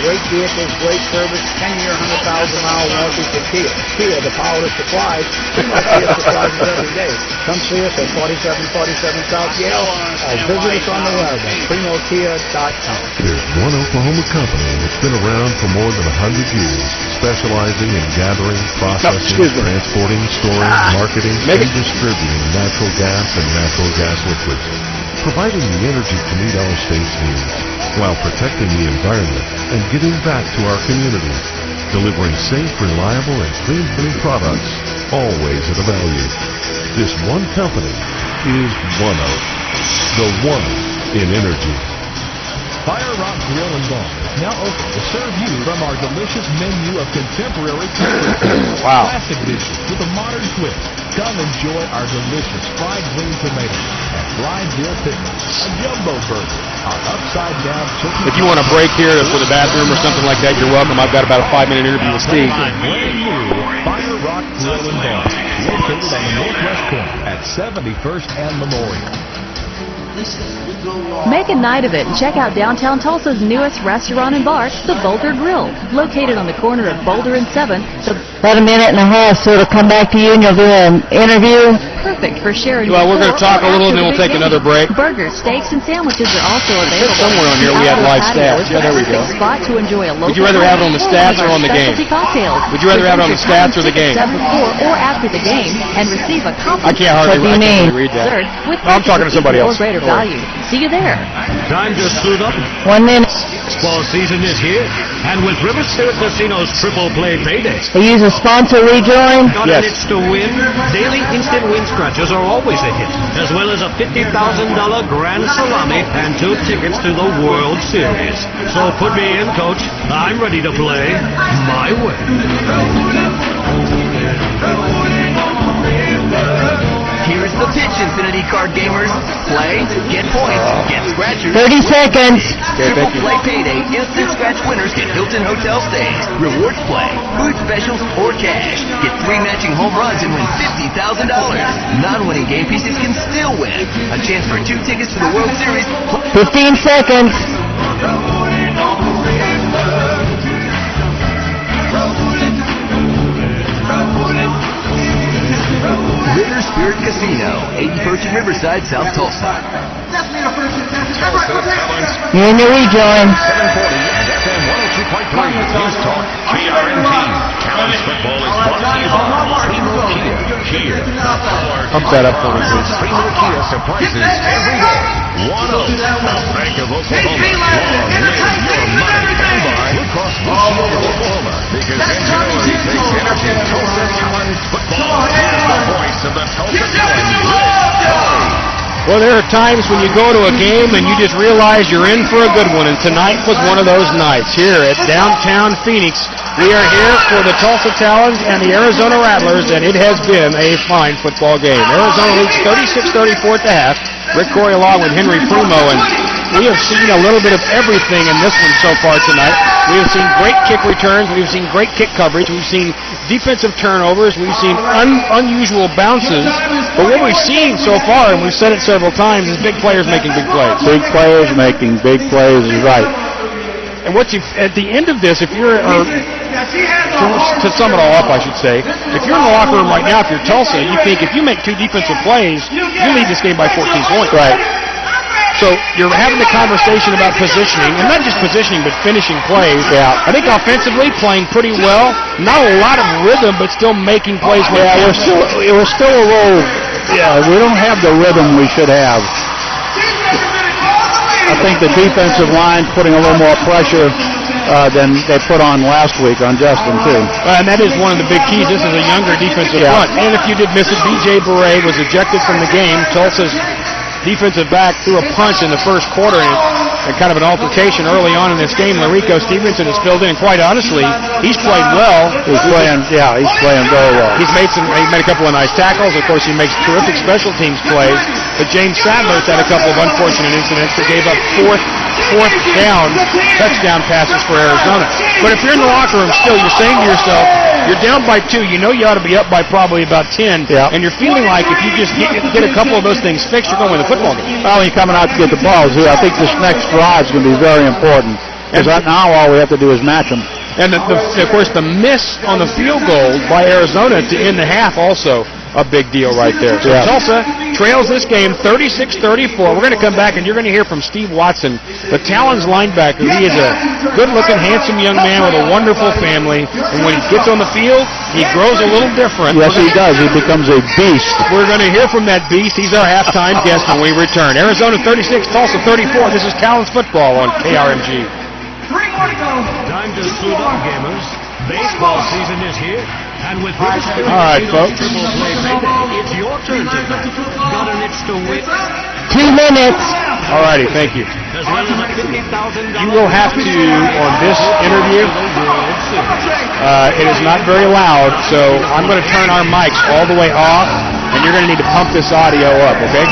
Great vehicles, great service, 10-year, 100,000-mile warranty for Kia. Kia, the power that supplies. Primo Kia supplies us every day. Come see us at 4747 South Yale or visit us on the web at primokia.com. There's one Oklahoma company that's been around for more than 100 years, specializing in gathering, processing, transporting, storing, marketing, and distributing natural gas and natural gas liquids, providing the energy to meet our state's needs, while protecting the environment and giving back to our communities, delivering safe, reliable, and clean products, always at a value. This one company is ONEOK, the one in energy. Fire Rock Grill and Bar is now open to serve you from our delicious menu of contemporary classic dishes with a modern twist. Come enjoy our delicious fried green tomatoes and fried dill pickles, a jumbo burger, our upside-down chicken. If you want a break here for the bathroom or something like that, you're welcome. I've got about a 5-minute interview with Steve. Brand new Fire Rock Grill and Bar, located on the northwest corner at 71st and Memorial. Make a night of it and check out downtown Tulsa's newest restaurant and bar, the Boulder Grill. Located on the corner of Boulder and 7th, the About a minute and a half, so it'll come back to you and you'll do an interview. Perfect for sharing. Well, we're going to talk a little, and then we'll take another break. Burgers, steaks, and sandwiches are also available. Somewhere on here we had live stats. Yeah, there we go. Spot to enjoy a local. Would you rather have it on the stats or on the game? Cocktails. Would you rather have it on the stats or the game? Before or after the game, and receive a I can't hardly read that. With I'm talking to somebody else. Greater value. See you there. Time to suit up. 1 minute. Baseball season is here, and with River Spirit Casino's triple play payday. They use a sponsor rejoin. Got an itch to win? Daily instant win scratchers are always a hit, as well as a $50,000 grand salami and 2 tickets to the World Series. So put me in, Coach. I'm ready to play my way. Here's the pitch, Infinity Card gamers. Play, get points, get scratchers. 30 seconds. Triple play payday, instant scratch winners get Hilton hotel stays, rewards play, food specials, or cash. Get 3 matching home runs and win $50,000. Non-winning game pieces can still win. A chance for 2 tickets to the World Series. 15 seconds. River Spirit Casino, 81st and Riverside, South Tulsa. You're in the rejoin. 740 and FM 102.3 News Talk, KRMG. Talons football is brought to you by Primo Kia. Pump that up for me, please. Primo Kia surprises every day. One of the Bank of Oklahoma. Long live your money. And by Blue Cross Blue Shield of Oklahoma. Because January takes energy. Tulsa Talons football. Here's the voice of the Tulsa Talons. Well, there are times when you go to a game and you just realize you're in for a good one, and tonight was one of those nights here at downtown Phoenix. We are here for the Tulsa Talons and the Arizona Rattlers, and it has been a fine football game. Arizona leads 36-34 at the half. Rick Corey along with Henry Primo, and we have seen a little bit of everything in this one so far tonight. We have seen great kick returns. We've seen great kick coverage. We've seen defensive turnovers. We've seen unusual bounces. But what we've seen so far, and we've said it several times, is big players making big plays. Big players making big plays is right. And what you at the end of this, if you're to sum it all up, I should say, if you're in the locker room right now, if you're Tulsa, you think if you make 2 defensive plays, you lead this game by 14 points. Right. So you're having the conversation about positioning, and not just positioning, but finishing plays. Yeah. I think offensively playing pretty well. Not a lot of rhythm, but still making plays. Yeah, we're still a little. Yeah, we don't have the rhythm we should have. I think the defensive line putting a little more pressure than they put on last week on Justin too. And that is one of the big keys. This is a younger defensive front. And if you did miss it, B.J. Beret was ejected from the game. Tulsa's defensive back threw a punch in the first quarter and kind of an altercation early on in this game. Larico Stevenson has filled in. Quite honestly, he's played well. He's playing very well. He made a couple of nice tackles. Of course, he makes terrific special teams plays. But James Sadler's had a couple of unfortunate incidents that gave up fourth down touchdown passes for Arizona. But if you're in the locker room still, you're saying to yourself, you're down by 2. You know you ought to be up by probably about 10. Yeah. And you're feeling like if you just get a couple of those things fixed, you're going to win the football game. Well, he's coming out to get the balls here. I think this next drive is going to be very important. Because right now all we have to do is match them. And, of course, the miss on the field goal by Arizona to end the half also a big deal right there. So Tulsa trails this game 36-34. We're going to come back, and you're going to hear from Steve Watson, the Talons linebacker. He is a good-looking, handsome young man with a wonderful family. And when he gets on the field, he grows a little different. Yes, he does. He becomes a beast. We're going to hear from that beast. He's our halftime guest when we return. Arizona 36, Tulsa 34. This is Talons football on KRMG. 3 more to go. Time to suit up, gamers. Baseball season is here, and with River Spirit folks. triple play payday, it's your turn to bat. Got an itch to win? 2 minutes. All righty, thank you. As well as a $50,000. You will have to, on this interview, it is not very loud, so I'm going to turn our mics all the way off, and you're going to need to pump this audio up, okay?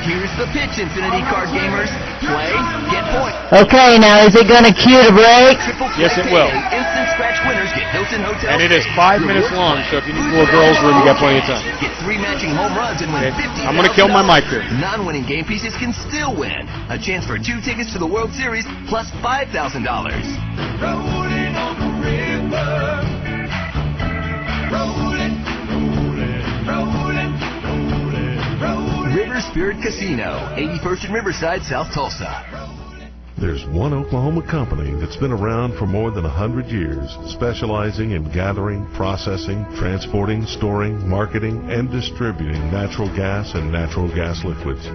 Here's the pitch, Infinity Card gamers. Play, get points. Okay, now is it going to cue the break? Yes, it will. Instant scratch winners get Hilton hotel. And it is 5 minutes long, so if you need more girls' room, you got plenty of time. Get 3 matching home runs and win $50,000. I'm going to kill my mic here. Non-winning game pieces can still win. A chance for 2 tickets to the World Series plus $5,000. Rolling on the river. River Spirit Casino, 81st and Riverside, South Tulsa. There's one Oklahoma company that's been around for more than 100 years, specializing in gathering, processing, transporting, storing, marketing, and distributing natural gas and natural gas liquids,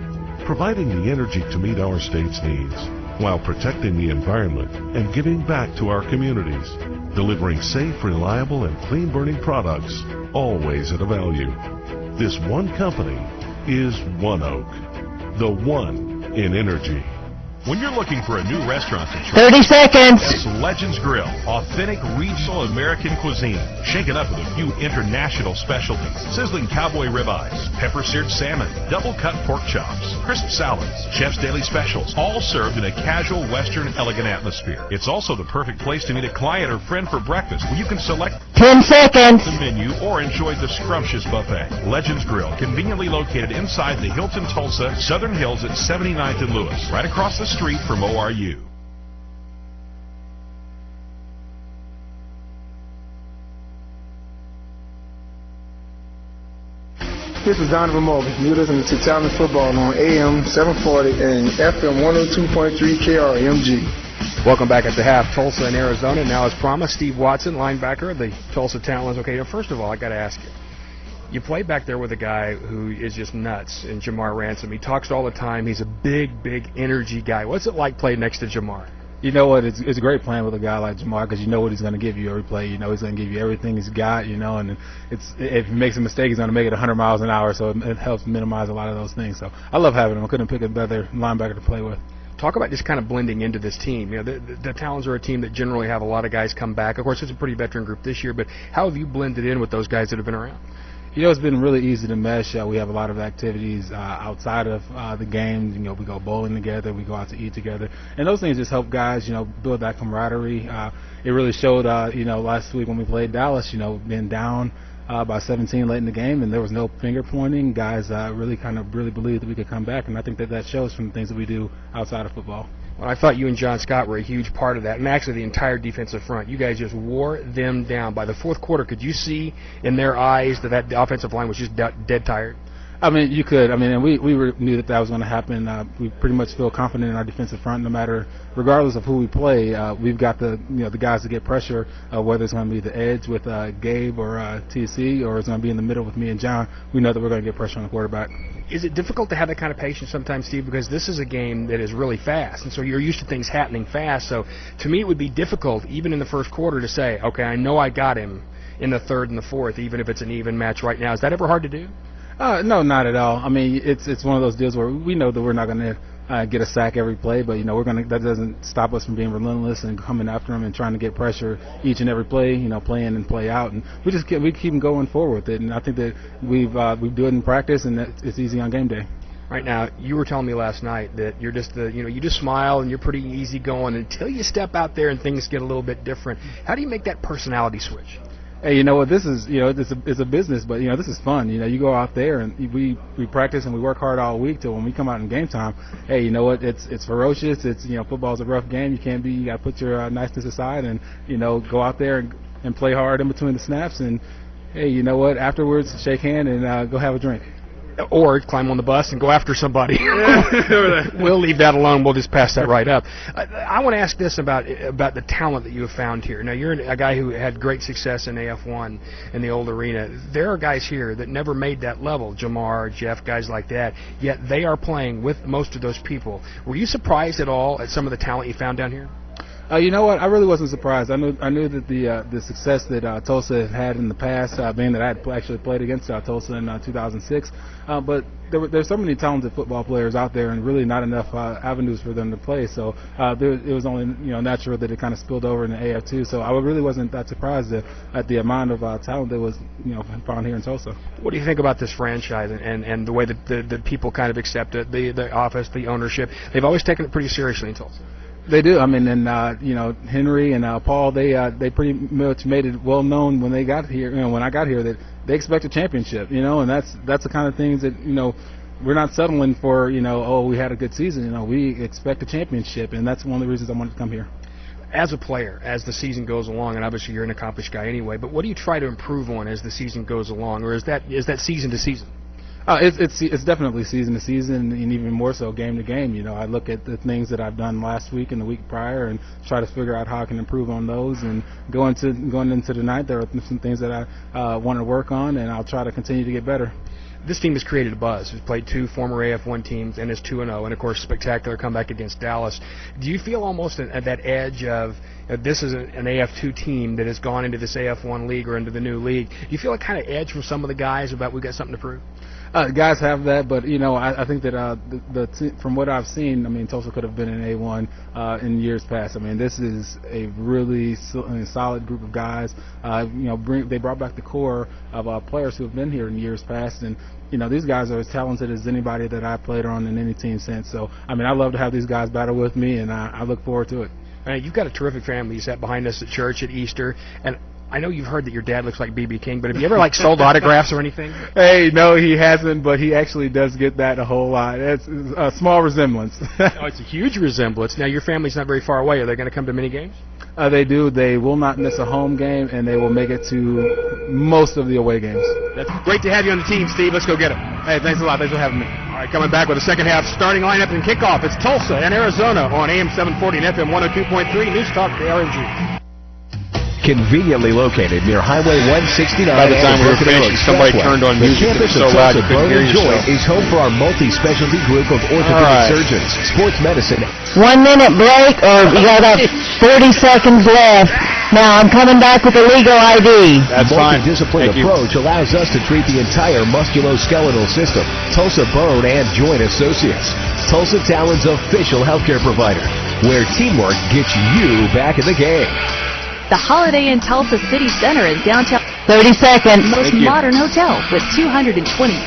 providing the energy to meet our state's needs, while protecting the environment and giving back to our communities, delivering safe, reliable, and clean-burning products, always at a value. This one company is One Oak, the one in energy. When you're looking for a new restaurant to 30 try, seconds. it's Legends Grill. Authentic regional American cuisine. Shake it up with a few international specialties. Sizzling cowboy ribeyes, pepper-seared salmon, double-cut pork chops, crisp salads, chef's daily specials, all served in a casual, Western, elegant atmosphere. It's also the perfect place to meet a client or friend for breakfast, where you can select 10 seconds. the menu or enjoy the scrumptious buffet. Legends Grill, conveniently located inside the Hilton Tulsa, Southern Hills at 79th and Lewis, right across the street from ORU. This is Donovan Morgan. You're listening to Talons Football on AM 740 and FM 102.3 KRMG. Welcome back at the half, Tulsa and Arizona. Now, as promised, Steve Watson, linebacker of the Tulsa Talons. Okay, now, first of all, I got to ask you. You play back there with a guy who is just nuts, in Jamar Ransom. He talks all the time. He's a big, big energy guy. What's it like playing next to Jamar? You know what? It's great playing with a guy like Jamar because you know what he's going to give you every play. You know he's going to give you everything he's got. You know, and if he makes a mistake, he's going to make it 100 miles an hour. So it helps minimize a lot of those things. So I love having him. I couldn't pick a better linebacker to play with. Talk about just kind of blending into this team. You know, the Talons are a team that generally have a lot of guys come back. Of course, it's a pretty veteran group this year. But how have you blended in with those guys that have been around? You know, it's been really easy to mesh. We have a lot of activities outside of the game. You know, we go bowling together, we go out to eat together, and those things just help guys, you know, build that camaraderie. It really showed, you know, last week when we played Dallas, you know, being down by 17 late in the game, and there was no finger pointing. Guys really believed that we could come back, and I think that shows from the things that we do outside of football. Well, I thought you and John Scott were a huge part of that, and actually the entire defensive front. You guys just wore them down. By the fourth quarter, could you see in their eyes that the offensive line was just dead tired? I mean, you could. I mean, and we knew that was going to happen. We pretty much feel confident in our defensive front, no matter, regardless of who we play. We've got the guys to get pressure, whether it's going to be the edge with Gabe or TC, or it's going to be in the middle with me and John. We know that we're going to get pressure on the quarterback. Is it difficult to have that kind of patience sometimes, Steve, because this is a game that is really fast, and so you're used to things happening fast. So to me, it would be difficult, even in the first quarter, to say, okay, I know I got him in the third and the fourth, even if it's an even match right now. Is that ever hard to do? No, not at all. I mean, it's one of those deals where we know that we're not going to get a sack every play, but you know that doesn't stop us from being relentless and coming after them and trying to get pressure each and every play. You know, play in and play out, and we keep going forward with it. And I think that we do it in practice, and that it's easy on game day. Right now, you were telling me last night that you're just you just smile and you're pretty easy going until you step out there and things get a little bit different. How do you make that personality switch? Hey, you know what? This is, it's a business, but this is fun. You go out there and we practice and we work hard all week till when we come out in game time. Hey, you know what? It's ferocious. It's football's a rough game. You got to put your niceness aside and go out there and play hard in between the snaps. And hey, you know what? Afterwards, shake hand and go have a drink. Or climb on the bus and go after somebody. We'll leave that alone. We'll just pass that right up. I want to ask this about the talent that you have found here. Now, you're a guy who had great success in AF1 in the old arena. There are guys here that never made that level, Jamar, Jeff, guys like that, yet they are playing with most of those people. Were you surprised at all at some of the talent you found down here? You know what? I really wasn't surprised. I knew that the success that Tulsa had in the past, being that I had actually played against Tulsa in 2006, but there's so many talented football players out there, and really not enough avenues for them to play. So it was only natural that it kind of spilled over into AF2. So I really wasn't that surprised at the amount of talent that was found here in Tulsa. What do you think about this franchise and the way that the people kind of accept it, the office, the ownership? They've always taken it pretty seriously in Tulsa. They do. I mean, and Henry and Paul, they pretty much made it well known when they got here. When I got here, that they expect a championship. And that's the kind of things that we're not settling for. We had a good season. We expect a championship, and that's one of the reasons I wanted to come here. As a player, as the season goes along, and obviously you're an accomplished guy anyway, but what do you try to improve on as the season goes along, or is that season to season? It's definitely season to season, and even more so game to game. I look at the things that I've done last week and the week prior, and try to figure out how I can improve on those. And going into tonight, there are some things that I want to work on, and I'll try to continue to get better. This team has created a buzz. It's played 2 former AF1 teams and is 2-0, and of course, spectacular comeback against Dallas. Do you feel almost at that edge of this is an AF2 team that has gone into this AF1 league or into the new league? Do you feel a kind of edge from some of the guys about we've got something to prove? Guys have that, but I think that from what I've seen, Tulsa could have been an A1 in years past. This is a really solid group of guys. They brought back the core of players who have been here in years past, and these guys are as talented as anybody that I've played on in any team since. So I love to have these guys battle with me, and I look forward to it. You've got a terrific family. You sat behind us at church at Easter, and I know you've heard that your dad looks like B.B. King, but have you ever sold autographs or anything? Hey, no, he hasn't, but he actually does get that a whole lot. It's a small resemblance. It's a huge resemblance. Now, your family's not very far away. Are they going to come to many games? They do. They will not miss a home game, and they will make it to most of the away games. That's great to have you on the team, Steve. Let's go get it. Hey, thanks a lot. Thanks for having me. All right, coming back with the second half starting lineup and kickoff. It's Tulsa and Arizona on AM 740 and FM 102.3. News Talk KRMG. Conveniently located near Highway 169. By the time we were finished, somebody turned on music. The campus so of loud Tulsa you couldn't hear yourself. is home for our multi-specialty group of orthopedic surgeons, sports medicine. 1 minute break, or you got about 30 seconds left. Now I'm coming back with a legal ID. That's fine. Multidisciplinary approach allows us to treat the entire musculoskeletal system. Tulsa Bone and Joint Associates. Tulsa Talons' official healthcare provider, where teamwork gets you back in the game. The Holiday Inn Tulsa City Center is downtown. 30 seconds. Most modern hotel with 220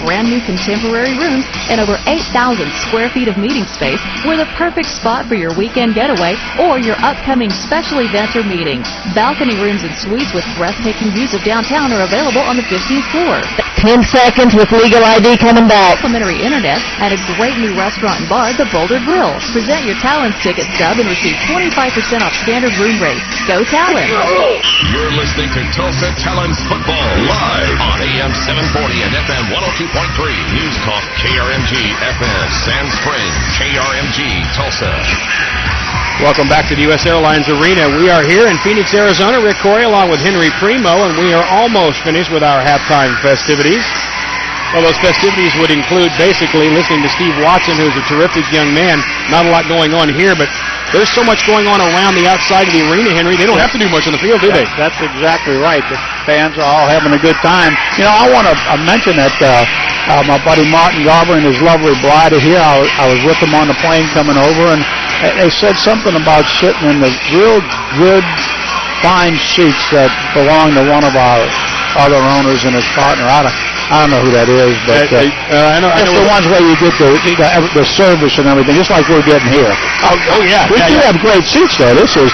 brand new contemporary rooms and over 8,000 square feet of meeting space. We're the perfect spot for your weekend getaway or your upcoming special event or meeting. Balcony rooms and suites with breathtaking views of downtown are available on the 15th floor. 10 seconds with legal ID coming back. Complimentary internet and a great new restaurant and bar, the Boulder Grill. Present your Talons ticket stub and receive 25% off standard room rates. Go Talons! You're listening to Tulsa Talons football live on AM 740 and FM 102.3. News Talk KRMG FM Sand Springs, KRMG Tulsa. Welcome back to the U.S. Airlines Arena. We are here in Phoenix, Arizona. Rick Corey along with Henry Primo, and we are almost finished with our halftime festivities. Well, those festivities would include basically listening to Steve Watson, who's a terrific young man. Not a lot going on here, but there's so much going on around the outside of the arena, Henry. They don't have to do much on the field, do they? That's exactly right. The fans are all having a good time. I want to mention that my buddy Martin Garber and his lovely bride are here. I was with them on the plane coming over, and they said something about sitting in the real good, fine seats that belong to one of our other owners and his partner. I don't know who that is, but I know it's the ones where you get the service and everything, just like we're getting here. Oh yeah. We do have great seats, though. This is,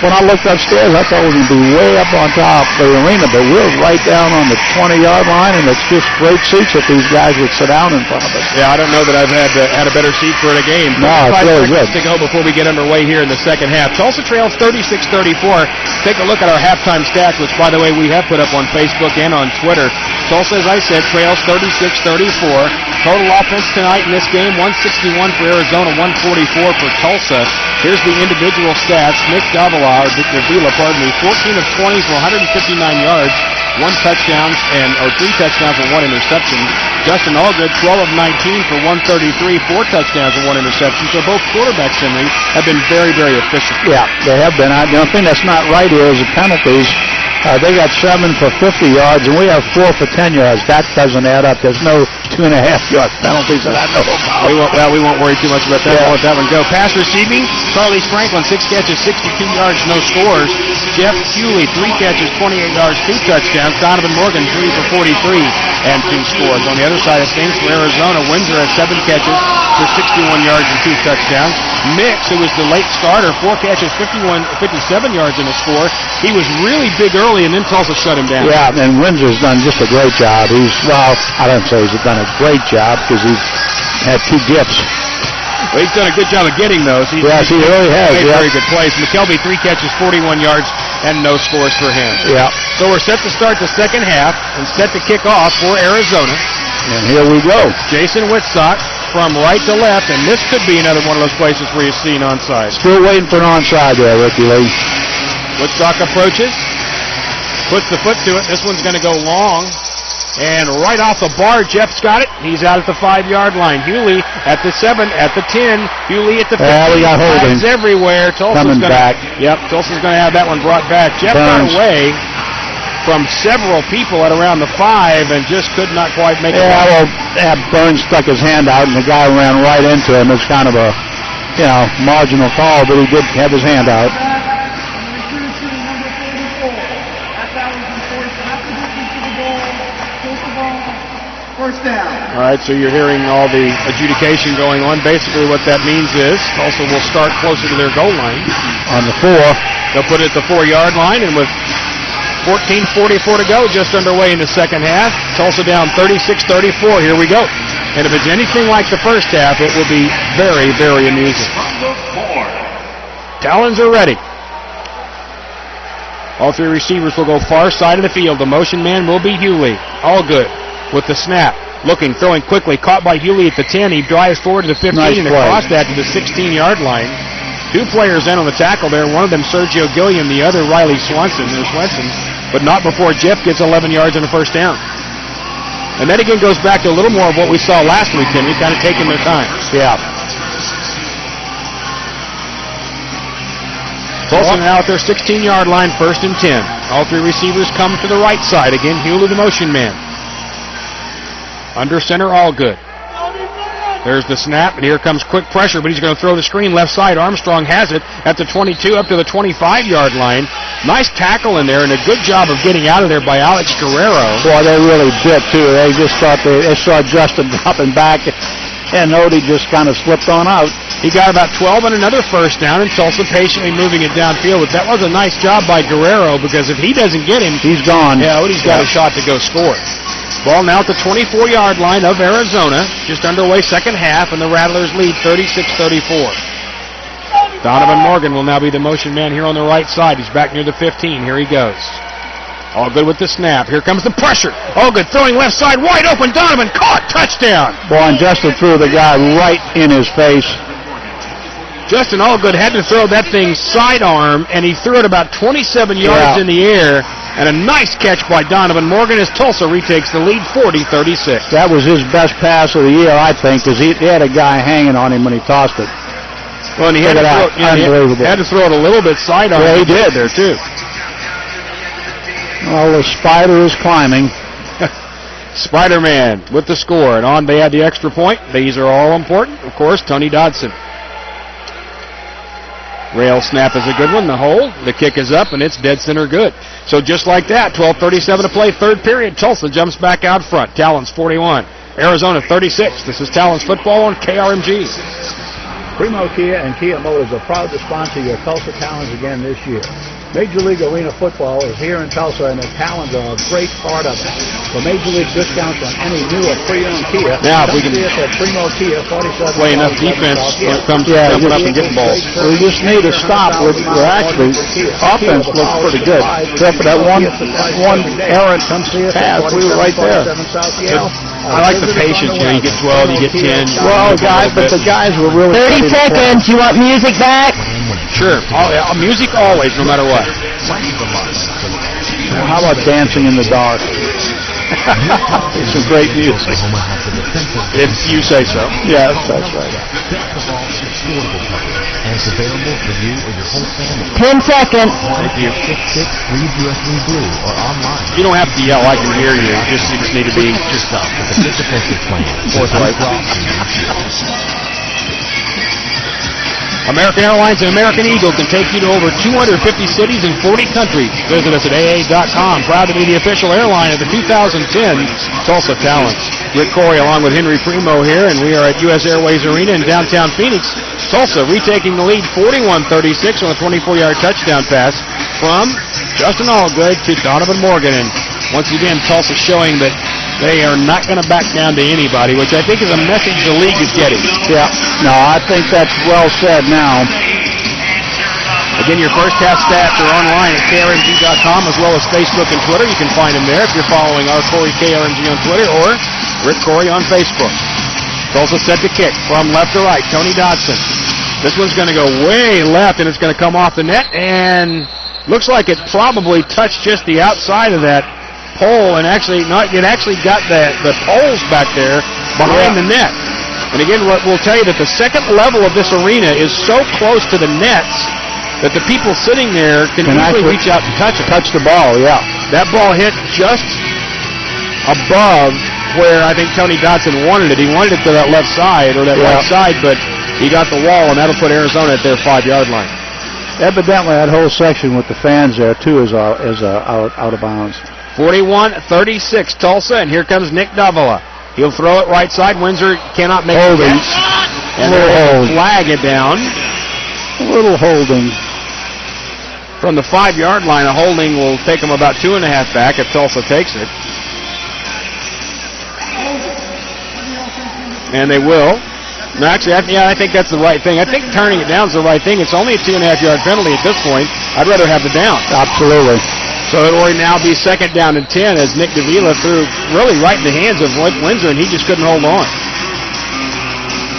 when I looked upstairs, I thought we would be way up on top of the arena, but we're right down on the 20-yard line, and it's just great seats that these guys would sit down in front of us. Yeah, I don't know that I've had a better seat for a game. No, it's really good. To go before we get underway here in the second half. Tulsa trails 36-34. Take a look at our halftime stats, which, by the way, we have put up on Facebook and on Twitter. Tulsa, as I said, trails 36-34. Total offense tonight in this game, 161 for Arizona, 144 for Tulsa. Here's the individual stats. Nick Davila, 14 of 20 for 159 yards, 3 touchdowns and 1 interception. Justin Aldred, 12 of 19 for 133, 4 touchdowns and 1 interception. So both quarterbacks, Henry, have been very, very efficient. Yeah, they have been. The only thing that's not right here is the penalties. They got 7 for 50 yards, and we have 4 for 10 yards. That doesn't add up. There's no 2.5-yard penalties that I know about. We won't worry too much about that. We'll let that one go. Pass receiving, Charlie Franklin, 6 catches, 62 yards, no scores. Jeff Hewley, 3 catches, 28 yards, 2 touchdowns. Donovan Morgan, 3 for 43 and 2 scores. On the other side of things, for Arizona, Windsor has 7 catches for 61 yards and 2 touchdowns. Mix, who was the late starter, 4 catches, 57 yards and a score. He was really big early, and then Tulsa shut him down. Yeah, and Windsor's done just a great job. I don't say he's done a great job because he's had 2 gifts. Well, he's done a good job of getting those. Yes, he really has. Very good plays. McKelvey, 3 catches, 41 yards, and no scores for him. Yeah. So we're set to start the second half and set to kick off for Arizona. And here we go. Jason Whitsock from right to left, and this could be another one of those places where you see an onside. Still waiting for an onside there, Ricky Lee. Whitsock approaches, puts the foot to it. This one's going to go long. And right off the bar, Jeff's got it. He's out at the 5-yard line. Hewley at the 7, at the 10. Hewley at the 15. We got holding. Flags everywhere. Tulsa's back. Yep, Tulsa's going to have that one brought back. Jeff got away from several people at around the 5 and just could not quite make it. Well, Burns stuck his hand out, and the guy ran right into him. It's kind of a, marginal call, but he did have his hand out. First down. All right, so you're hearing all the adjudication going on. Basically what that means is Tulsa will start closer to their goal line. On the 4. They'll put it at the 4-yard line, and with 14:44 to go, just underway in the second half, Tulsa down 36-34. Here we go. And if it's anything like the first half, it will be very, very amusing. Talons are ready. All three receivers will go far side of the field. The motion man will be Hewley. All good. With the snap, looking, throwing quickly, caught by Hewley at the 10. He drives forward to the 15 and across that to the 16-yard line. 2 players in on the tackle there. One of them Sergio Gilliam, the other Riley Swenson, but not before Jeff gets 11 yards on the first down. And that again goes back to a little more of what we saw last week, Timmy, kind of taking their time. Yeah. Tulsa now at their 16-yard line, 1st and 10. All 3 receivers come to the right side. Again, Hewley the motion man. Under center, all good. There's the snap, and here comes quick pressure, but he's going to throw the screen left side. Armstrong has it at the 22 up to the 25-yard line. Nice tackle in there, and a good job of getting out of there by Alex Guerrero. Boy, they really bit, too. They just thought they saw Justin dropping back, and Odie just kind of slipped on out. He got about 12 on another first down, and Tulsa patiently moving it downfield. But that was a nice job by Guerrero, because if he doesn't get him, he's gone. Yeah, Odie's got a shot to go score. Ball now at the 24-yard line of Arizona. Just underway second half, and the Rattlers lead 36-34. Donovan Morgan will now be the motion man here on the right side. He's back near the 15. Here he goes. All good with the snap. Here comes the pressure. All good, throwing left side, wide open. Donovan caught, touchdown. Boy, and Justin threw the guy right in his face. Justin Allgood had to throw that thing sidearm, and he threw it about 27 yards in the air. And a nice catch by Donovan Morgan as Tulsa retakes the lead 40-36. That was his best pass of the year, I think, because he had a guy hanging on him when he tossed it. Well, and he had to throw it a little bit sidearm. Yeah, he did there, too. Well, the spider is climbing. Spider-Man with the score. And on, they had the extra point. These are all important. Of course, Tony Dodson. Rail snap is a good one. The hole, the kick is up, and it's dead center good. So just like that, 12:37 to play, third period. Tulsa jumps back out front. Talons 41, Arizona 36. This is Talons football on KRMG. Primo Kia and Kia Motors are proud to sponsor your Tulsa Talons again this year. Major League Arena Football is here in Tulsa, and the Talons are a great part of it. For Major League discounts on any new or pre-owned Kia, now if we can Primo Kia 47 play enough defense when it comes to jumping up and getting balls. We just need to stop. We're actually, offense looks pretty good. Except for that one errant pass. We were right there. I like the patience. You get 12, you get 10. Well, but the guys were really 30 seconds. You want music back? Sure. Music always, no matter what. Well, how about dancing in the dark? It's some great music. If you say so. Yes, that's right. And it's available for you or your whole family. 10 seconds. Thank you. 66 read USB Blue or online. You don't have to yell. I can hear you. You just need to be yourself with a good defensive plan. Forthright. American Airlines and American Eagle can take you to over 250 cities in 40 countries. Visit us at AA.com. Proud to be the official airline of the 2010 Tulsa Talons. Rick Corey along with Henry Primo here, and we are at U.S. Airways Arena in downtown Phoenix. Tulsa retaking the lead 41-36 on a 24-yard touchdown pass from Justin Allgood to Donovan Morgan. And once again, Tulsa showing that they are not going to back down to anybody, which I think is a message the league is getting. Yeah, no, I think that's well said now. Again, your first half stats are online at KRMG.com as well as Facebook and Twitter. You can find them there if you're following our Corey KRMG on Twitter, or Rick Corey on Facebook. Tulsa set to kick from left to right. Tony Dodson. This one's going to go way left, and it's going to come off the net, and looks like it probably touched just the outside of that pole, and it actually got the poles back there behind the net. And again, we'll tell you that the second level of this arena is so close to the nets that the people sitting there can easily reach out and touch it. Touch the ball, yeah. That ball hit just above where I think Tony Dodson wanted it. He wanted it to that left side or that right side, but he got the wall, and that'll put Arizona at their 5-yard line. Evidently, that whole section with the fans there, too, is out of bounds. 41-36 Tulsa, and here comes Nick Davila. He'll throw it right side. Windsor cannot make it. And they'll flag it down. A little holding. From the 5-yard line, a holding will take them about 2.5 back if Tulsa takes it. And they will. No, actually, I think that's the right thing. I think turning it down is the right thing. It's only a 2.5-yard penalty at this point. I'd rather have the down. Absolutely. So it will now be 2nd down and 10 as Nick Davila threw really right in the hands of Windsor, and he just couldn't hold on.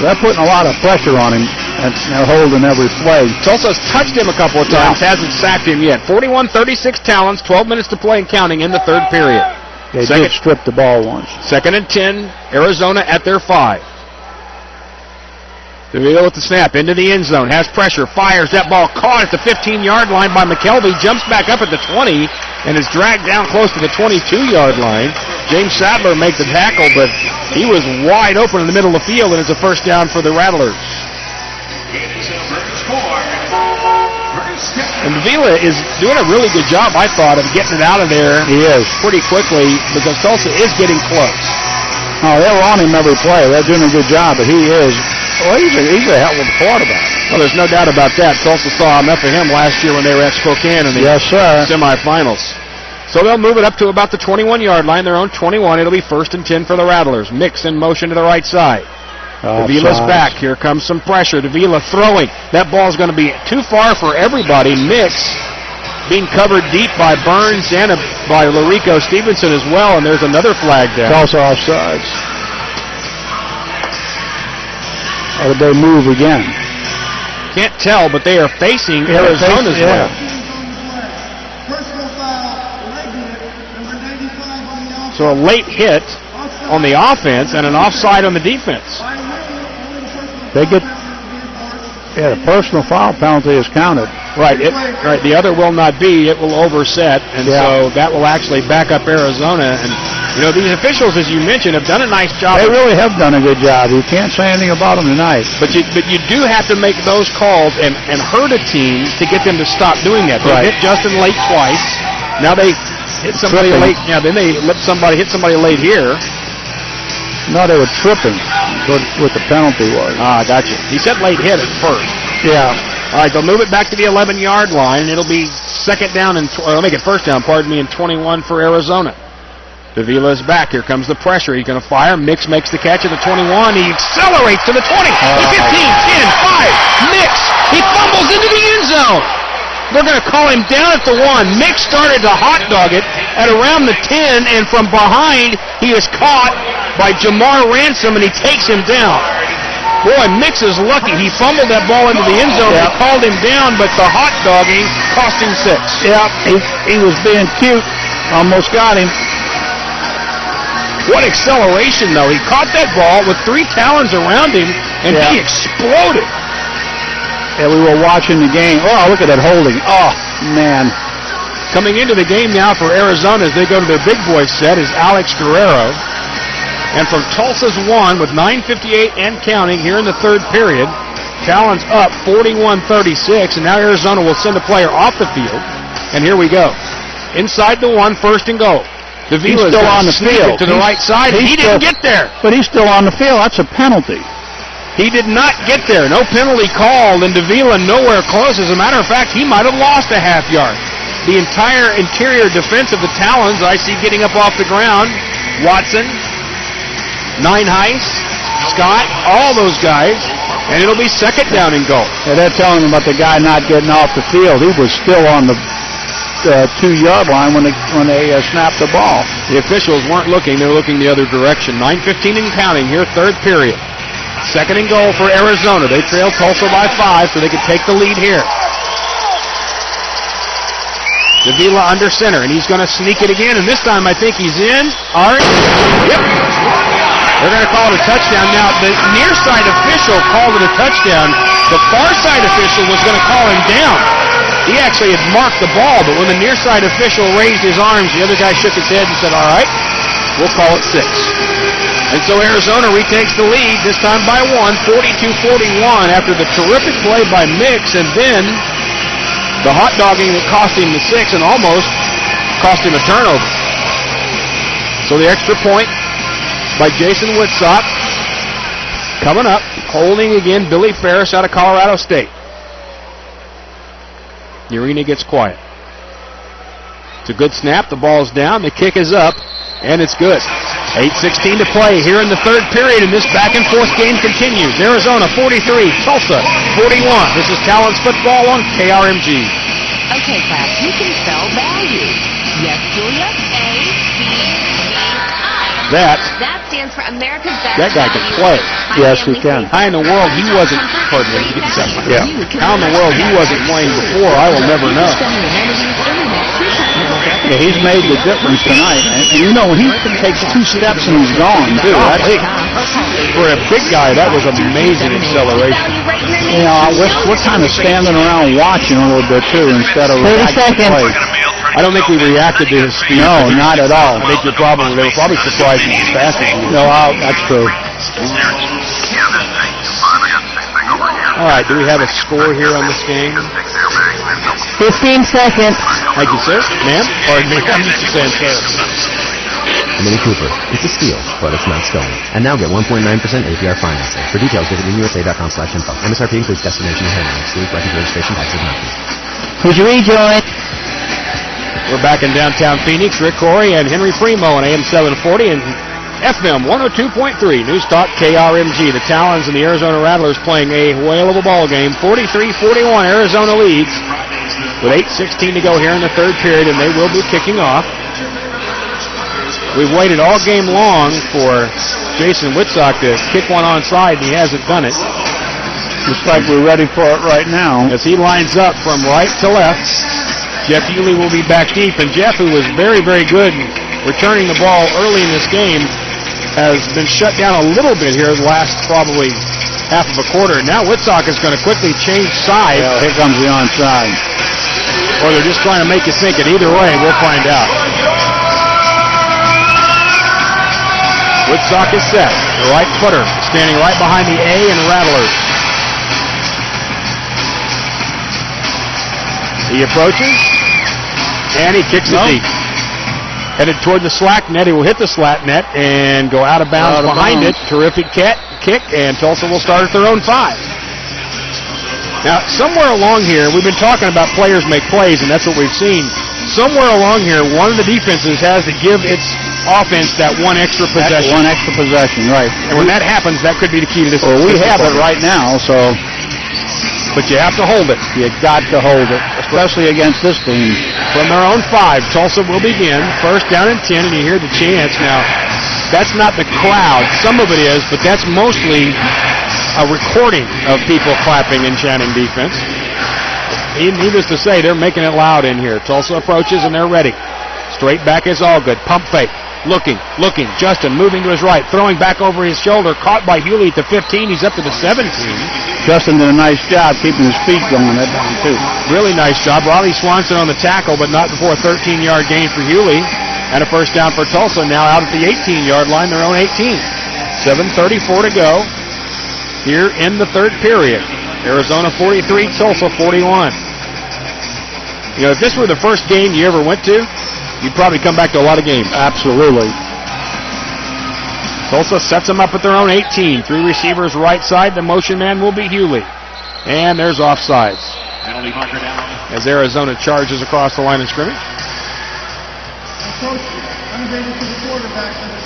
They're putting a lot of pressure on him, and they're holding every play. Tulsa's touched him a couple of times, hasn't sacked him yet. 41-36 Talons, 12 minutes to play and counting in the 3rd period. They did strip the ball once. 2nd and 10, Arizona at their 5. Davila with the snap into the end zone, has pressure, fires, that ball caught at the 15-yard line by McKelvey, jumps back up at the 20, and is dragged down close to the 22-yard line. James Sadler makes the tackle, but he was wide open in the middle of the field, and it's a 1st down for the Rattlers. And Davila is doing a really good job, I thought, of getting it out of there. He is. Pretty quickly, because Tulsa is getting close. Oh, they're on him every play. They're doing a good job, but he is. Well, he's a hell of a quarterback. Well, there's no doubt about that. Tulsa saw enough of him last year when they were at Spokane in the semifinals. So they'll move it up to about the 21-yard line, their own 21. It'll be 1st and 10 for the Rattlers. Mix in motion to the right side. Davila's back. Here comes some pressure. Davila throwing. That ball's going to be too far for everybody. Mix being covered deep by Burns and by Larico Stevenson as well, and there's another flag there. It's also offsides. Or did they move again? Can't tell, but they are facing Arizona's way. So a late hit on the offense and an offside on the defense. They get the personal foul penalty is counted. Right. The other will not be. It will overset, and so that will actually back up Arizona. And these officials, as you mentioned, have done a nice job. They really have done a good job. You can't say anything about them tonight. But you do have to make those calls and hurt a team to get them to stop doing that. They hit Justin late twice. Now they hit somebody late. Yeah, then they let somebody hit somebody late here. No, they were tripping with the penalty was. Gotcha. He said late hit at first. Yeah. All right, they'll move it back to the 11-yard line, and it'll be 2nd down and they'll make it 1st down, and 21 for Arizona. Davila is back. Here comes the pressure. He's going to fire. Mix makes the catch at the 21. He accelerates to the 20, the 15, 10, 5. Mix. He fumbles into the end zone. They're going to call him down at the 1. Mix started to hot dog it at around the 10, and from behind, he is caught by Jamar Ransom, and he takes him down. Boy, Mix is lucky. He fumbled that ball into the end zone. They called him down, but the hot dogging cost him 6. Yeah, he was being cute. Almost got him. What acceleration, though. He caught that ball with 3 Talons around him, and he exploded. Yeah, we were watching the game. Oh, look at that holding. Oh, man. Coming into the game now for Arizona as they go to their big boy set is Alex Guerrero. And from Tulsa's 1 with 9:58 and counting here in the 3rd period, Talons up 41-36, and now Arizona will send a player off the field. And here we go. Inside the 1, 1st and goal. He's still on the field. To the right side, and he didn't get there. But he's still on the field. That's a penalty. He did not get there. No penalty called, and Davila nowhere close. As a matter of fact, he might have lost a half yard. The entire interior defense of the Talons, I see getting up off the ground. Watson, Nineheis, Scott, all those guys, and it'll be 2nd down and goal. Yeah, they're telling him about the guy not getting off the field. He was still on the 2-yard line when they snapped the ball. The officials weren't looking. They were looking the other direction. 9:15 and counting here, third period. Second and goal for Arizona. They trail Tulsa by 5, so they could take the lead here. Davila under center, and he's going to sneak it again, and this time I think he's in. All right. Yep. They're going to call it a touchdown. Now, the near side official called it a touchdown. The far side official was going to call him down. He actually had marked the ball, but when the near side official raised his arms, the other guy shook his head and said, all right, we'll call it 6. And so Arizona retakes the lead, this time by 1, 42-41, after the terrific play by Mix, and then the hot dogging that cost him the 6 and almost cost him a turnover. So the extra point by Jason Whitsock. Coming up, holding again, Billy Ferris out of Colorado State. The arena gets quiet. It's a good snap. The ball's down. The kick is up, and it's good. 8:16 to play here in the third period, and this back-and-forth game continues. Arizona 43, Tulsa 41. This is Talons football on KRMG. Okay, class, you can spell value. Yes, Julia? That stands for America's Best That guy can play. Yes, he can. How in the world he wasn't, pardon me, you get the second one. Yeah. How in the world he wasn't playing before, I will never know. Yeah, he's made the difference tonight. And you know, he takes 2 steps and he's gone, too. For a big guy, that was amazing acceleration. You know, we're kind of standing around watching a little bit, too, instead of 30 seconds. I don't think we reacted to his speed. No, not at all. I think they were probably surprised he was fast as he was. No, that's true. All right, do we have a score here on this game? 15 seconds. Thank you, sir. Ma'am? Pardon me. I'm used to saying sir. Mini Cooper. It's a steal, but it's not stolen. And now get 1.9% APR financing. For details, visit newusa.com/info. MSRP includes destination and handling. Excludes record registration taxes and fees. Would you rejoin? We're back in downtown Phoenix. Rick Corey and Henry Primo on AM 740 and FM 102.3. News Talk KRMG. The Talons and the Arizona Rattlers playing a whale of a ball game. 43-41. Arizona leads with 8:16 to go here in the third period, and they will be kicking off. We've waited all game long for Jason Whitsock to kick one onside, and he hasn't done it. Looks like we're ready for it right now. As he lines up from right to left, Jeff Hewley will be back deep, and Jeff, who was very, very good returning the ball early in this game, has been shut down a little bit here the last probably half of a quarter. Now Whitsock is going to quickly change sides. Yeah, here comes the onside. Or they're just trying to make you think it. Either way, we'll find out. Whitsock is set. The right footer standing right behind the A and Rattlers. He approaches, and he kicks it deep. Headed toward the slack net. He will hit the slack net and go out of bounds behind it. Terrific kick, and Tulsa will start at their own 5. Now, somewhere along here, we've been talking about players make plays, and that's what we've seen. Somewhere along here, one of the defenses has to give its offense that one extra possession. One extra possession, right. And when that happens, that could be the key to this. Well, we have it right now, so... But you have to hold it. You got to hold it, especially against this team. From their own 5, Tulsa will begin. First down and 10, and you hear the chants. Now, that's not the crowd. Some of it is, but that's mostly a recording of people clapping and chanting defense. Needless to say, they're making it loud in here. Tulsa approaches, and they're ready. Straight back is all good. Pump fake. Looking. Justin moving to his right, throwing back over his shoulder, caught by Hewley at the 15. He's up to the 17. Justin did a nice job keeping his feet going that time, too. Really nice job. Riley Swanson on the tackle, but not before a 13-yard gain for Hewley. And a first down for Tulsa, now out at the 18-yard line, their own 18. 7:34 to go here in the third period. Arizona 43, Tulsa 41. You know, if this were the first game you ever went to, you'd probably come back to a lot of games. Absolutely. Tulsa sets them up at their own 18. 3 receivers right side. The motion man will be Hewley. And there's offsides. As Arizona charges across the line of scrimmage.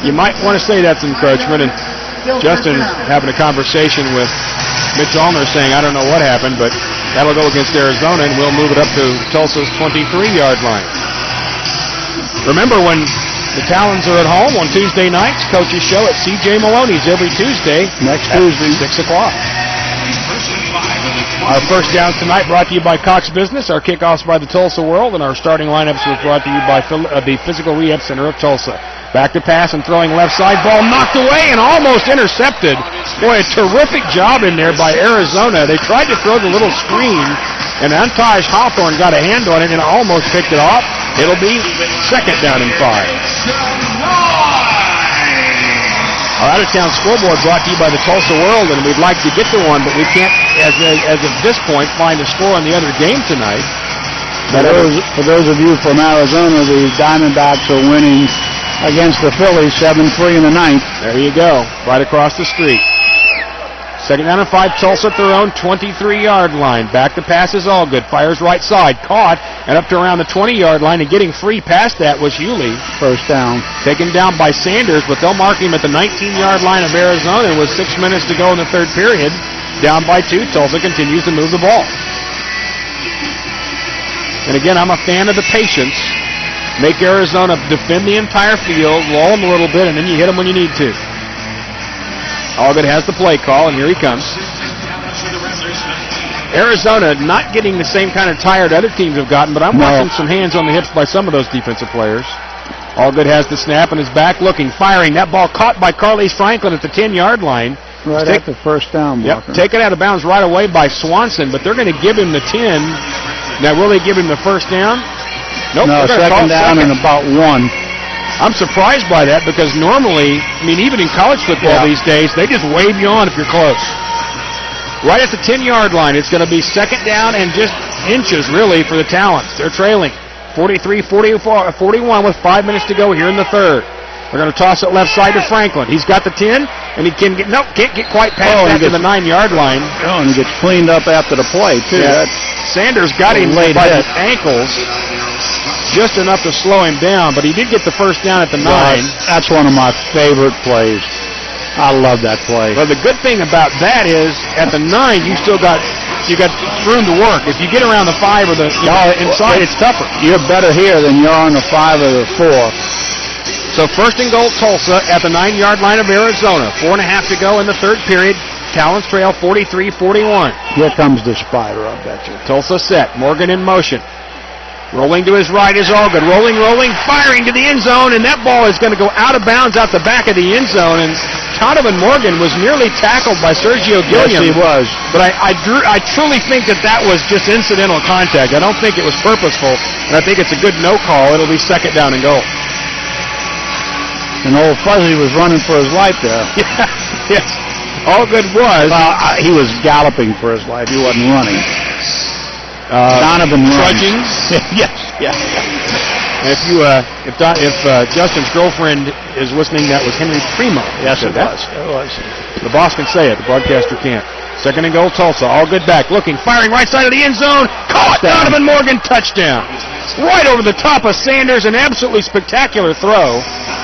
You might want to say that's encroachment. And Justin having a conversation with Mitch Allner saying, I don't know what happened, but That'll go against Arizona, and we'll move it up to Tulsa's 23-yard line. Remember, when the Talons are at home on Tuesday nights, coach's show at C.J. Maloney's every Tuesday. Next Tuesday. 6 o'clock. Our first downs tonight brought to you by Cox Business, our kickoffs by the Tulsa World, and our starting lineups was brought to you by the Physical Rehab Center of Tulsa. Back to pass and throwing left side, ball knocked away and almost intercepted. Boy, a terrific job in there by Arizona. They tried to throw the little screen, and Antaj Hawthorne got a hand on it and almost picked it off. It'll be second down and 5. Our out-of-town scoreboard brought to you by the Tulsa World, and we'd like to get to one, but we can't, as of this point, find a score on the other game tonight. For those of you from Arizona, the Diamondbacks are winning against the Phillies 7-3 in the ninth. There you go, right across the street. Second down and 5, Tulsa at their own 23-yard line. Back to pass is all good. Fires right side, caught, and up to around the 20-yard line, and getting free past that was Hewley. First down. Taken down by Sanders, but they'll mark him at the 19-yard line of Arizona with 6 minutes to go in the third period. Down by 2, Tulsa continues to move the ball. And again, I'm a fan of the patience. Make Arizona defend the entire field, lull them a little bit, and then you hit them when you need to. Allgood has the play call, and here he comes. Arizona not getting the same kind of tired other teams have gotten, but I'm watching some hands on the hips by some of those defensive players. Allgood has the snap and is back looking, firing. That ball caught by Carles Franklin at the 10-yard line. Right at the first down blocker. Yep, taken out of bounds right away by Swanson, but they're going to give him the 10. Now, will they give him the first down? Nope. No, second down and about 1. I'm surprised by that because normally, I mean, even in college football these days, they just wave you on if you're close. Right at the 10-yard line, it's going to be second down and just inches, really, for the Talons. They're trailing 43-41 with 5 minutes to go here in the third. They're going to toss it left side to Franklin. He's got the 10, and he can't get quite past that to the 9-yard line. Oh, and he gets cleaned up after the play, too. Yeah. Sanders got him by the ankles. Just enough to slow him down, but he did get the first down at the 9. That's one of my favorite plays. I love that play. Well, the good thing about that is at the 9, you got room to work. If you get around the 5 or the inside, it's tougher. You're better here than you're on the 5 or the 4. So first and goal, Tulsa at the 9-yard line of Arizona. 4.5 to go in the third period. Talons trail 43-41. Here comes the spider, I bet you. Tulsa set. Morgan in motion. Rolling to his right is Allgood. Rolling, firing to the end zone, and that ball is going to go out of bounds out the back of the end zone. And Donovan Morgan was nearly tackled by Sergio Gilliam. Yes, he was. But I truly think that was just incidental contact. I don't think it was purposeful, and I think it's a good no call. It'll be second down and goal. And old Fuzzy was running for his life there. Yes. Allgood was. He was galloping for his life. He wasn't running. Donovan trudging. Yes. If Justin's girlfriend is listening, that was Henry Primo. Yes, it was. The boss can say it. The broadcaster can't. Second and goal, Tulsa. Allgood back, looking, firing right side of the end zone. Caught. Donovan Morgan, touchdown. Right over the top of Sanders, an absolutely spectacular throw.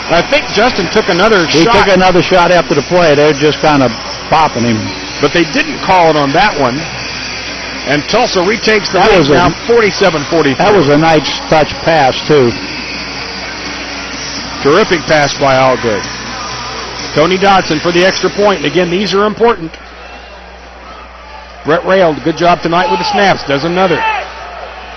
I think Justin took another shot. He took another shot after the play. They're just kind of popping him. But they didn't call it on that one. And Tulsa retakes the lead now 47-43. That was a nice touch pass, too. Terrific pass by Allgood. Tony Dodson for the extra point. Again, these are important. Brett Rail, good job tonight with the snaps. Does another.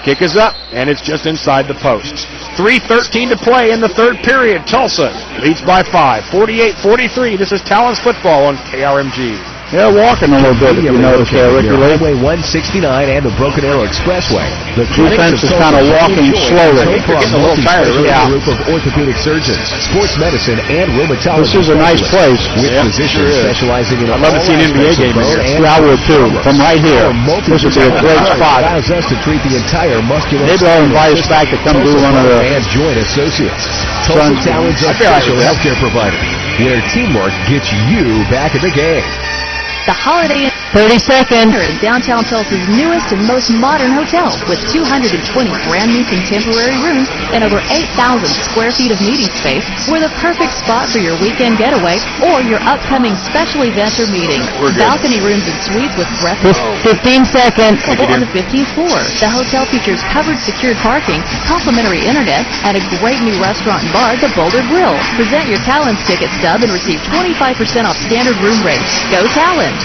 Kick is up, and it's just inside the post. 3:13 to play in the third period. Tulsa leads by 5. 48-43. This is Talons football on KRMG. They're walking a little bit, if you notice there, Ricky Lee. Highway 169 and the Broken Arrow Expressway. The defense is kind of walking slowly. They're getting a little tired. Group of orthopedic surgeons, sports medicine, and rheumatology. This is a nice place. With physicians specializing in I'd love to see an NBA game here. I would too. From right here. This would be a great spot. Allows us to treat the entire muscular. Maybe they'll invite us back to come do one of the and joint associates. Tulsa Talons official healthcare provider, where teamwork gets you back in the game. The holiday 30 seconds. Here in downtown Tulsa's newest and most modern hotel with 220 brand new contemporary rooms and over 8,000 square feet of meeting space, we're the perfect spot for your weekend getaway or your upcoming special event or meeting. Balcony rooms and suites with breakfast. 15 seconds. On the 15th floor, the hotel features covered secured parking, complimentary internet, and a great new restaurant and bar, the Boulder Grill. Present your Talons ticket stub and receive 25% off standard room rates. Go Talons!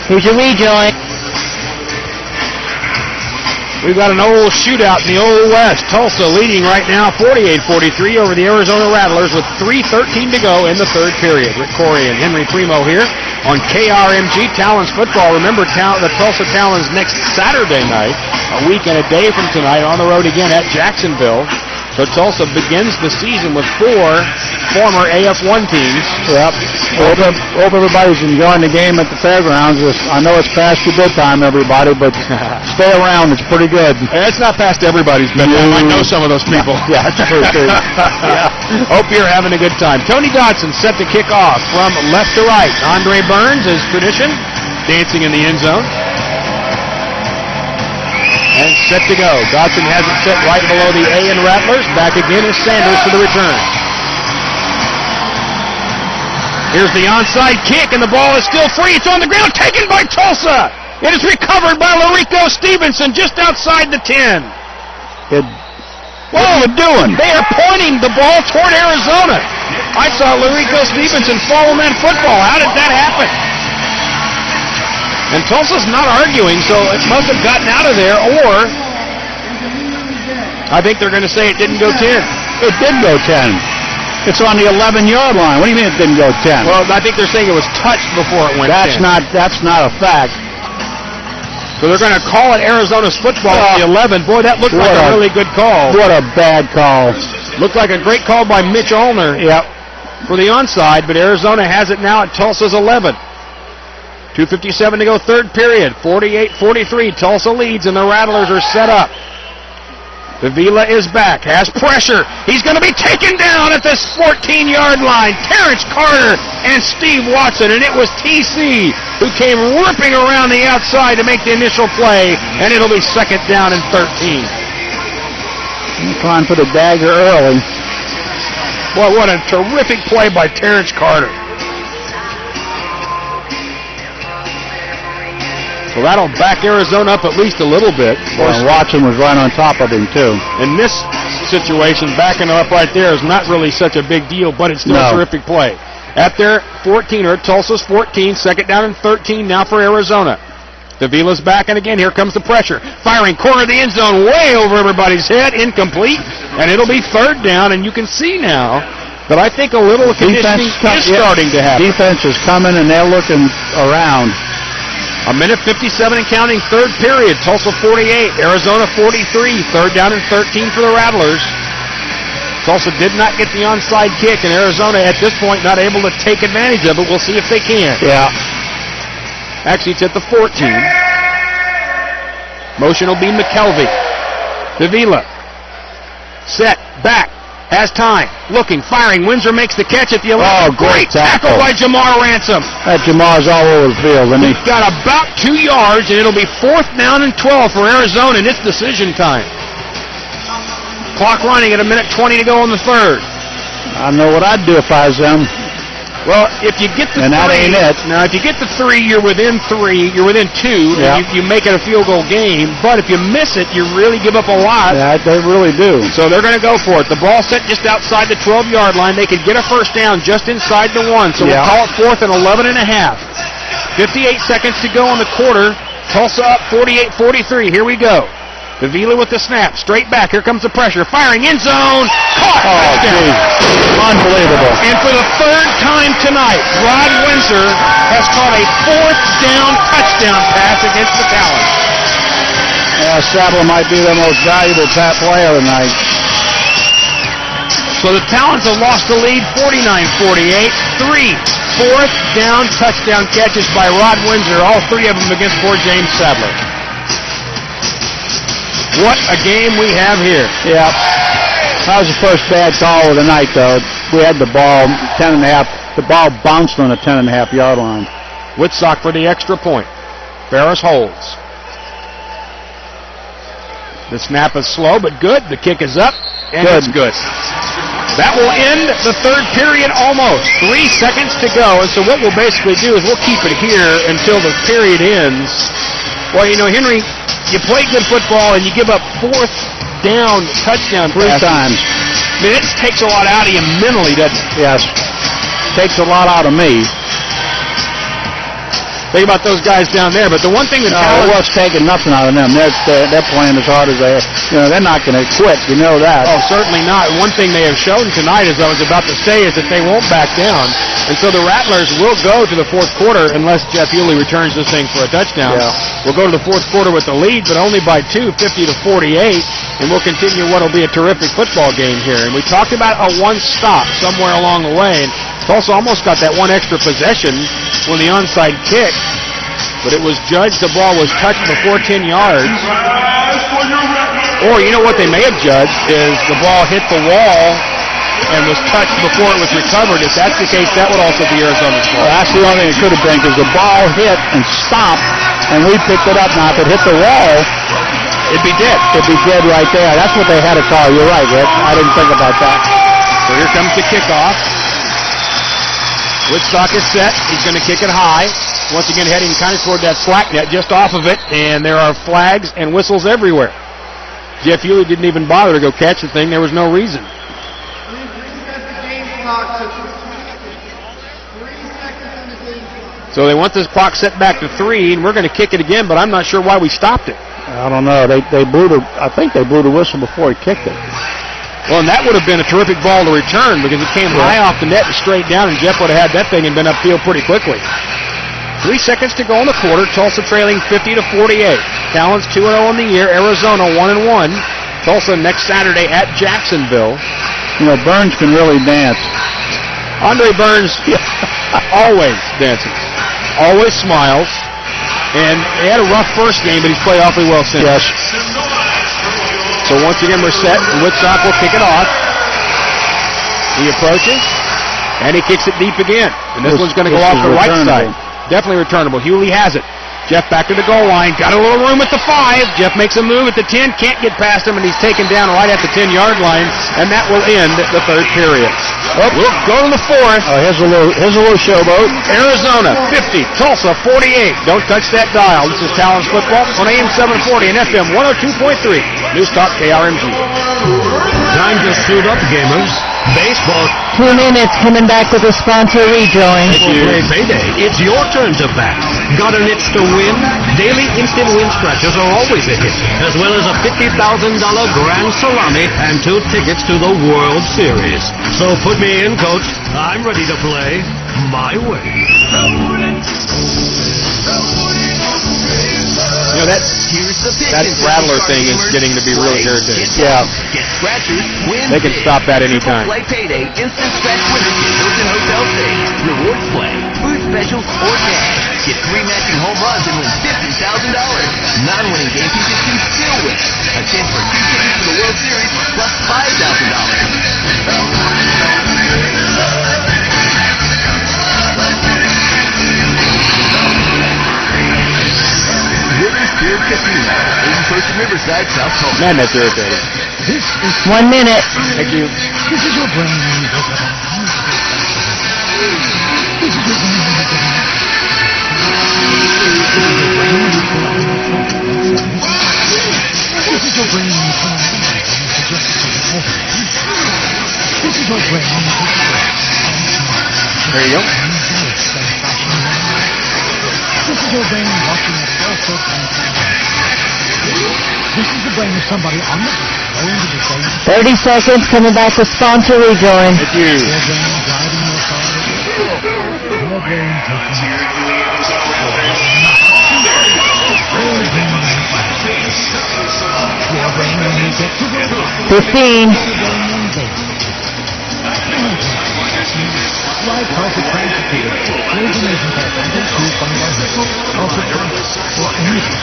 Here's your rejoin. We've got an old shootout in the Old West. Tulsa leading right now 48-43 over the Arizona Rattlers with 3:13 to go in the third period. Rick Corey and Henry Primo here on KRMG Talons football. Remember the Tulsa Talons next Saturday night, a week and a day from tonight, on the road again at Jacksonville. So Tulsa begins the season with 4 former AF1 teams. Yep. Hope everybody's enjoying the game at the fairgrounds. I know it's past your bedtime, everybody, but stay around. It's pretty good. It's not past everybody's bedtime. I know some of those people. Yeah, that's true, too. Hope you're having a good time. Tony Dodson set to kick off from left to right. Andre Burns, as tradition, dancing in the end zone. And set to go. Dodson has it set right below the A in Rattlers. Back again is Sanders for the return. Here's the onside kick, and the ball is still free. It's on the ground, taken by Tulsa. It is recovered by Larico Stevenson just outside the 10. What are you doing? They are pointing the ball toward Arizona. I saw Larico Stevenson fall on that football. How did that happen? And Tulsa's not arguing, so it must have gotten out of there, or I think they're going to say it didn't go 10. It did go 10. It's on the 11-yard line. What do you mean it didn't go 10? Well, I think they're saying it was touched before it went 10. That's not a fact. So they're going to call it Arizona's football at the 11. Boy, that looked like a really good call. What a bad call. Looked like a great call by Mitch Allner. Yep. For the onside, but Arizona has it now at Tulsa's 11. 2:57 to go, third period. 48-43. Tulsa leads, and the Rattlers are set up. Davila is back, has pressure. He's going to be taken down at this 14-yard line. Terrence Carter and Steve Watson, and it was TC who came ripping around the outside to make the initial play, and it'll be second down and 13. Trying for the dagger early. Boy, what a terrific play by Terrence Carter. So that'll back Arizona up at least a little bit. Well, Watson was right on top of him, too. In this situation, backing him up right there is not really such a big deal, but it's still a terrific play. At their 14, or Tulsa's 14, second down and 13 now for Arizona. Davila's back, and again, here comes the pressure. Firing corner of the end zone way over everybody's head, incomplete, and it'll be third down, and you can see now that I think a little conditioning is starting to happen. Defense is coming, and they're looking around. A minute 57 and counting, third period. Tulsa 48, Arizona 43. Third down and 13 for the Rattlers. Tulsa did not get the onside kick, and Arizona at this point not able to take advantage of it. We'll see if they can. Yeah. Actually, it's at the 14. Motion will be McKelvey. Davila. Set. Back. Has time. Looking. Firing. Windsor makes the catch at the 11. Oh, great tackle by Jamar Ransom. That Jamar's all over the field, isn't he? He's got about 2 yards, and it'll be fourth down and 12 for Arizona, and it's decision time. Clock running at a minute 20 to go in the third. I know what I'd do if I was them. Well, if you get the 3, that ain't it. Now, if you get the 3, you're within 3. You're within 2. Yeah. You make it a field goal game. But if you miss it, you really give up a lot. Yeah, they really do. So they're going to go for it. The ball set just outside the 12-yard line. They could get a first down just inside the 1. So we'll call it fourth and 11 and a half. 58 seconds to go in the quarter. Tulsa up 48-43. Here we go. Davila with the snap. Straight back. Here comes the pressure. Firing in zone. Caught. Oh, geez. Unbelievable. And for the third time tonight, Rod Windsor has caught a fourth down touchdown pass against the Talons. Yeah, Sadler might be their most valuable player tonight. So the Talons have lost the lead 49-48. 3 fourth down touchdown catches by Rod Windsor. All 3 of them against poor James Sadler. What a game we have here. Yeah. That was the first bad call of the night, though. We had the ball 10.5. The ball bounced on the 10.5-yard line. Whitsock for the extra point. Ferris holds. The snap is slow but good. The kick is up, and it's good. That will end the third period almost. 3 seconds to go, and so what we'll basically do is we'll keep it here until the period ends. Well, you know, Henry, you play good football and you give up fourth down touchdown 3 times. I mean, it takes a lot out of you mentally, doesn't it? Yes. Takes a lot out of me. Think about those guys down there, but the one thing that it was taking nothing out of them. They're playing as hard as they, they're not going to quit. You know that. Oh, certainly not. One thing they have shown tonight, as I was about to say, is that they won't back down. And so the Rattlers will go to the fourth quarter unless Jeff Hewley returns this thing for a touchdown. Yeah. We'll go to the fourth quarter with the lead, but only by 2, 50-48, and we'll continue what will be a terrific football game here. And we talked about a one-stop somewhere along the way, and Tulsa almost got that one extra possession when the onside kick, but it was judged the ball was touched before 10 yards. Or, you know what they may have judged is the ball hit the wall and was touched before it was recovered. If that's the case, that would also be Arizona's ball. Well, that's the only thing it could have been, because the ball hit and stopped, and we picked it up. Now, if it hit the wall, it'd be dead. It'd be dead right there. That's what they had to call. You're right, Rick. I didn't think about that. So here comes the kickoff. Whitsock is set. He's going to kick it high. Once again, heading kind of toward that slack net, just off of it, and there are flags and whistles everywhere. Jeff Hewley didn't even bother to go catch the thing. There was no reason. So they want this clock set back to 3, and we're going to kick it again, but I'm not sure why we stopped it. I don't know. I think they blew the whistle before he kicked it. Well, and that would have been a terrific ball to return because it came high off the net and straight down, and Jeff would have had that thing and been upfield pretty quickly. 3 seconds to go in the quarter. Tulsa trailing 50-48. Talons 2-0 on the year. Arizona 1-1. Tulsa next Saturday at Jacksonville. You know, Burns can really dance. Andre Burns always dances, always smiles, and he had a rough first game, but he's played awfully well since. Yes. So once again, we're set, and Whitsock will kick it off. He approaches, and he kicks it deep again. And this one's going to go off the right side. Definitely returnable. Hewley has it. Jeff back to the goal line. Got a little room at the 5. Jeff makes a move at the 10. Can't get past him, and he's taken down right at the 10-yard line. And that will end the third period. We'll go to the fourth. Here's a little showboat. Arizona 50, Tulsa 48. Don't touch that dial. This is Talons football on AM 740 and FM 102.3. News Talk KRMG. Time to suit up, gamers. Baseball. 2 minutes coming back with a sponsor rejoin. Play payday. It's your turn to bat. Got an itch to win? Daily instant win scratchers are always a hit, as well as a $50,000 grand salami and 2 tickets to the World Series. So put me in, Coach. I'm ready to play my way. You know, that Rattler thing is getting to be really irritating. Yeah. Get scratchers, win. They can stop that anytime. Play payday, instant scratch winners get Hilton Hotel stays, rewards play, food specials, or cash. Get 3 matching home runs and win $50,000. Non-winning game pieces can still win. A chance for 2 tickets to the World Series plus $5,000. Casino, 81st and Riverside, South Tulsa. Man, that's irritating. 1 minute. Thank you. This is your brain when you wake up. This is your brain when you get up. This is your brain when you turn on. This is your brain when you take a breath. There you go. This is your brain watching a self-help. This is the brain of somebody on the going to the brain. 30 seconds coming back with sponsor rejoin. Thank you. Your brain driving your car. Your brain taking your brain when you get to the 15. Live Tulsa Transportation. Information technology to fund our Tulsa Transit or anything.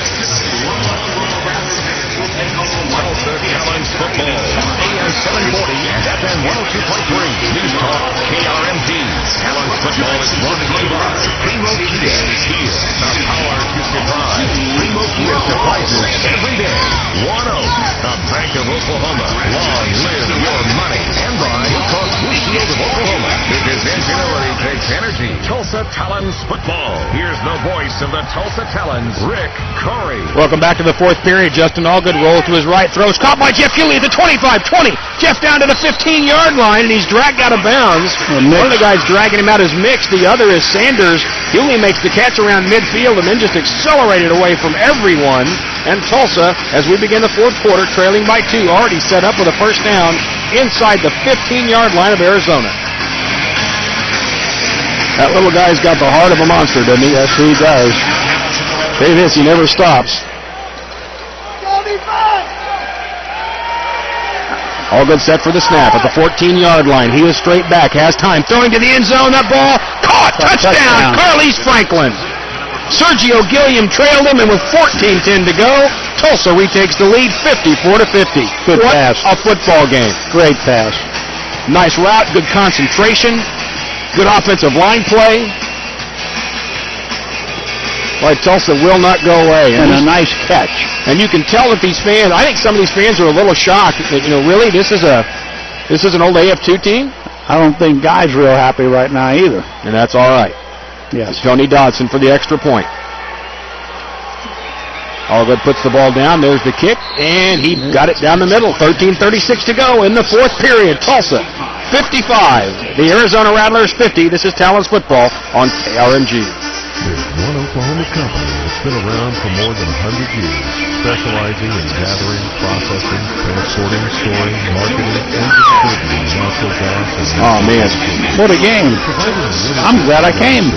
Tulsa Talons football. AM 740 and FM 102.3. News Talk KRMG. Talons football is brought to you by Primo Kia. Kia, the power to surprise. Primo Kia surprises every day. One Oak, the Bank of Oklahoma. Long live your money. And by Blue Cross Blue Shield of Oklahoma. Because ingenuity takes energy. Tulsa Talons football. Here's the voice of the Tulsa Talons, Rick Corey. Welcome back to the fourth period. Justin Allgood rolls to his right, throws, caught by Jeff Hewley at the 25-20. Jeff down to the 15-yard line, and he's dragged out of bounds. One of the guys dragging him out is Mix. The other is Sanders. Hewley makes the catch around midfield and then just accelerated away from everyone. And Tulsa, as we begin the fourth quarter, trailing by 2, already set up with a first down inside the 15-yard line of Arizona. That little guy's got the heart of a monster, doesn't he? Yes, he does. Davis, he never stops. Allgood set for the snap at the 14-yard line. He is straight back, has time, throwing to the end zone. That ball caught, touchdown, Carlise Franklin. Sergio Gilliam trailed him, and with 14:10 to go, Tulsa retakes the lead 54-50. Good pass. A football game. Great pass. Nice route, good concentration, good offensive line play. Boy, Tulsa will not go away. And a nice catch. And you can tell that these fans, I think some of these fans are a little shocked that, really, this is an old AF2 team? I don't think Guy's real happy right now either. And that's all right. Yes. Tony Dodson for the extra point. Allgood puts the ball down. There's the kick, and he got it down the middle. 13:36 to go in the fourth period. Tulsa 55. The Arizona Rattlers 50. This is Talons football on KRMG. There's one Oklahoma company that's been around for more than 100 years, specializing in gathering, processing, transporting, storing, marketing, and distributing natural gas and oh, man. What a game. I'm glad I came.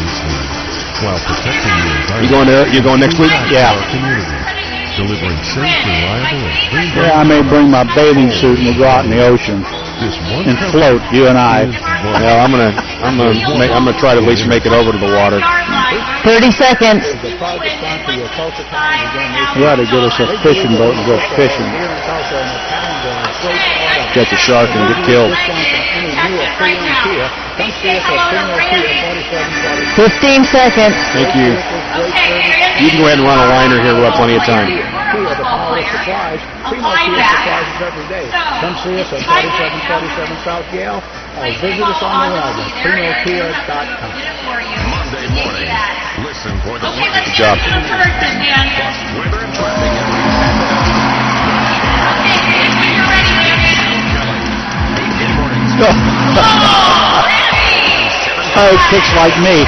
While protecting the environment. You going next week? Yeah. Delivering safe, reliable, and clean. Yeah, I may bring my bathing suit and we'll go out in the ocean and float, you and I. Well, I'm gonna try to at least make it over to the water. 30 seconds. You ought to get us a fishing boat and go fishing. Catch a shark and get killed. 15 seconds. Thank you. You can go ahead and run a liner here. We'll have plenty of time. Come see us at 4747 South Yale or visit us on the web at PrimoKia.com. Monday morning, listen for the Good job. weather and traffic Oh, kicks like me.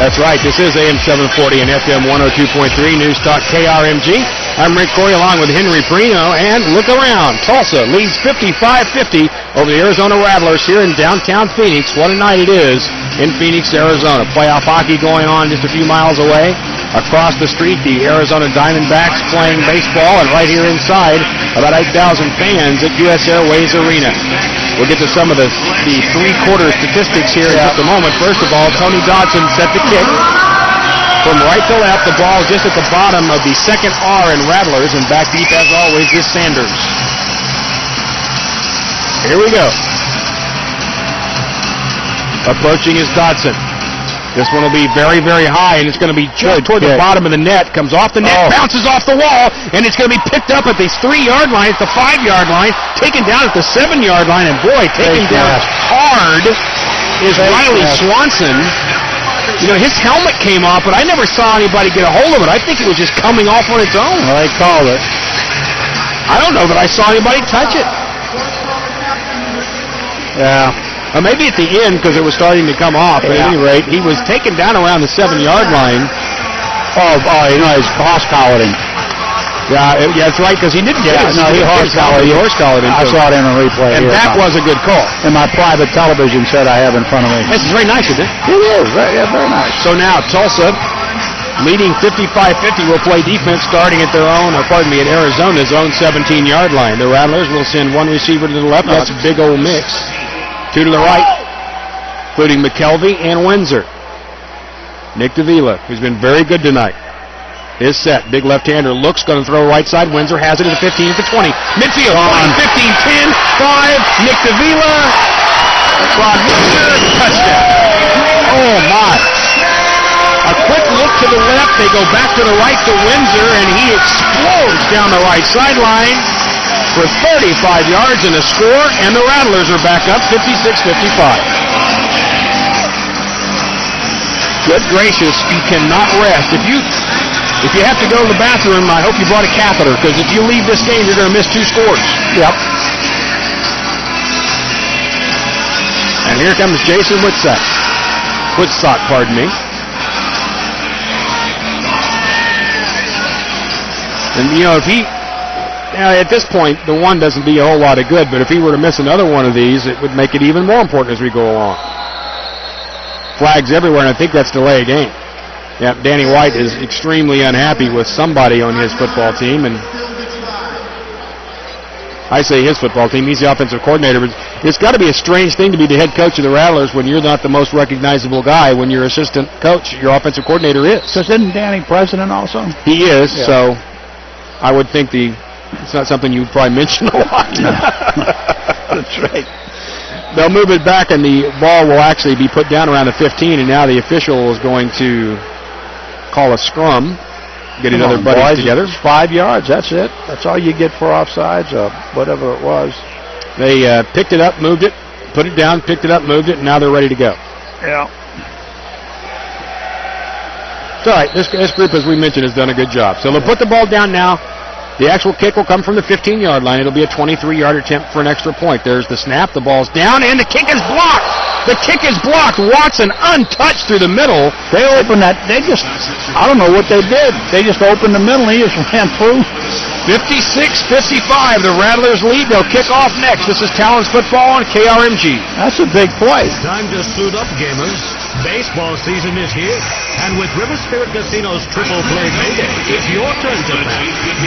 That's right. This is AM 740 and FM 102.3 News Talk KRMG. I'm Rick Corey along with Henry Perino, and look around. Tulsa leads 55-50 over the Arizona Rattlers here in downtown Phoenix. What a night it is in Phoenix, Arizona. Playoff hockey going on just a few miles away. Across the street, the Arizona Diamondbacks playing baseball, and right here inside, about 8,000 fans at U.S. Airways Arena. We'll get to some of the three-quarter statistics here in just a moment. First of all, Tony Dodson set the kick. From right to left, the ball just at the bottom of the second R in Rattlers, and back deep, as always, is Sanders. Here we go. Approaching is Dodson. This one will be very, very high, and it's going to be just toward the bottom of the net. Comes off the net, bounces off the wall, and it's going to be picked up at the 3-yard line, at the 5-yard line, taken down at the 7-yard line, and boy, taken down hard is Riley Swanson. You know, his helmet came off, but I never saw anybody get a hold of it. I think it was just coming off on its own. Well, they called it. I don't know that I saw anybody touch it. Yeah. Or maybe at the end because it was starting to come off. At any rate, he was taken down around the 7-yard line. Oh, you know, he's horse-collared him. Yeah, that's right, because he didn't get it. No, he horse-collared him. I saw it in a replay. And that was a good call. And my private television set I have in front of me. This is very nice, isn't it? It is. Very nice. So now, Tulsa, leading 55-50, will play defense starting at their own, at Arizona's own 17-yard line. The Rattlers will send one receiver to the left. That's a big old mix. Two to the right, including McKelvey and Windsor. Nick Davila, who's been very good tonight, is set. Big left-hander looks, going to throw right side. Windsor has it at the 15, at the 20. Midfield, 15, 10, 5. Nick Davila Rod Windsor, touchdown. Oh, my. A quick look to the left. They go back to the right to Windsor, and he explodes down the right sideline for 35 yards and a score, and the Rattlers are back up 56-55. Good gracious, you cannot rest. If you have to go to the bathroom, I hope you brought a catheter, because if you leave this game, you're going to miss 2 scores. Yep. And here comes Jason Witzak, pardon me. And, at this point, the one doesn't do a whole lot of good, but if he were to miss another one of these, it would make it even more important as we go along. Flags everywhere, and I think that's delay a game. Yeah, Danny White is extremely unhappy with somebody on his football team, and I say his football team, he's the offensive coordinator, but it's got to be a strange thing to be the head coach of the Rattlers when you're not the most recognizable guy when your assistant coach, your offensive coordinator is. Because isn't Danny president also? He is, so I would think it's not something you would probably mention a lot. That's right. They'll move it back, and the ball will actually be put down around the 15, and now the official is going to call a scrum, getting other buddies together. It's 5 yards, that's it. That's all you get for offsides or whatever it was. They picked it up, moved it, put it down, picked it up, moved it, and now they're ready to go. Yeah. It's all right. This group, as we mentioned, has done a good job. So they'll put the ball down now. The actual kick will come from the 15-yard line. It'll be a 23-yard attempt for an extra point. There's the snap. The ball's down, and the kick is blocked. The kick is blocked. Watson untouched through the middle. They opened that. I don't know what they did. They just opened the middle, and he just ran through. 56-55. The Rattlers lead. They'll kick off next. This is Talons football on KRMG. That's a big play. Time to suit up, gamers. Baseball season is here, and with River Spirit Casino's triple play payday, it's your turn to bat.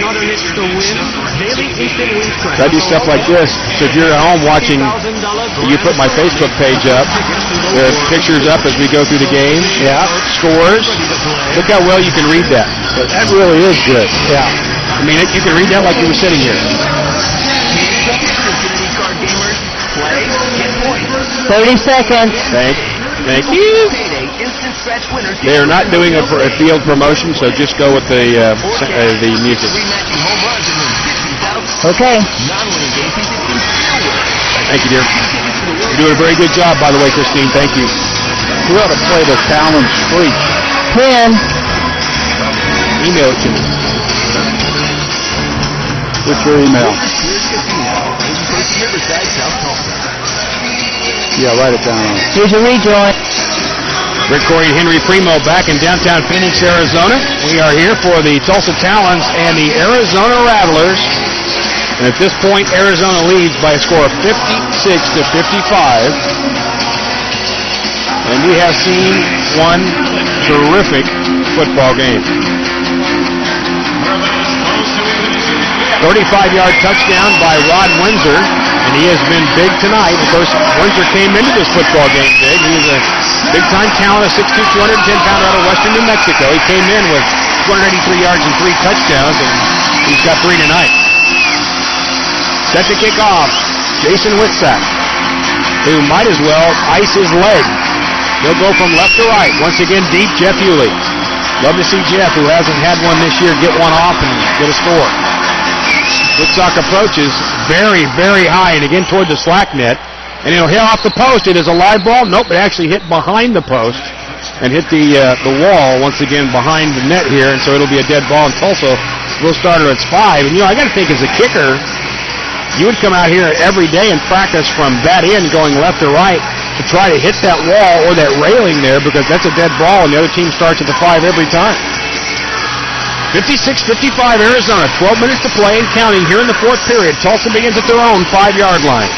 Got an itch to win? Daily instant win scratch. I do stuff like this. So if you're at home watching, you put my Facebook page up. There's pictures up as we go through the game. Yeah. Scores. Look how well you can read that. That really is good. Yeah. I mean, you can read that like you were sitting here. 30 seconds. Thank you. They are not doing a field promotion, so just go with the music. Okay. Thank you, dear. You're doing a very good job, by the way, Christine. Thank you. We ought to play the Talons Screech. 10. Email it to me. What's your email? Yeah, write it down. Here's your rejoin. Rick Corey and Henry Primo back in downtown Phoenix, Arizona. We are here for the Tulsa Talons and the Arizona Rattlers. And at this point, Arizona leads by a score of 56-55. And we have seen one terrific football game. 35-yard touchdown by Rod Windsor, and he has been big tonight. Of course, Windsor came into this football game big. He is a big-time talent, a 6'2", 210-pounder out of western New Mexico. He came in with 283 yards and 3 touchdowns, and he's got 3 tonight. Set to kick off, Jason Witzak, who might as well ice his leg. He'll go from left to right. Once again, deep, Jeff Hewley. Love to see Jeff, who hasn't had one this year, get one off and get a score. Witzak approaches very, very high and again toward the slack net. And it'll hit off the post. It is a live ball. Nope, it actually hit behind the post and hit the wall once again behind the net here. And so it'll be a dead ball. And Tulsa will start her at 5. And, I got to think as a kicker, you would come out here every day and practice from that end going left to right to try to hit that wall or that railing there because that's a dead ball and the other team starts at the 5 every time. 56-55 Arizona, 12 minutes to play and counting here in the 4th period. Tulsa begins at their own 5-yard line.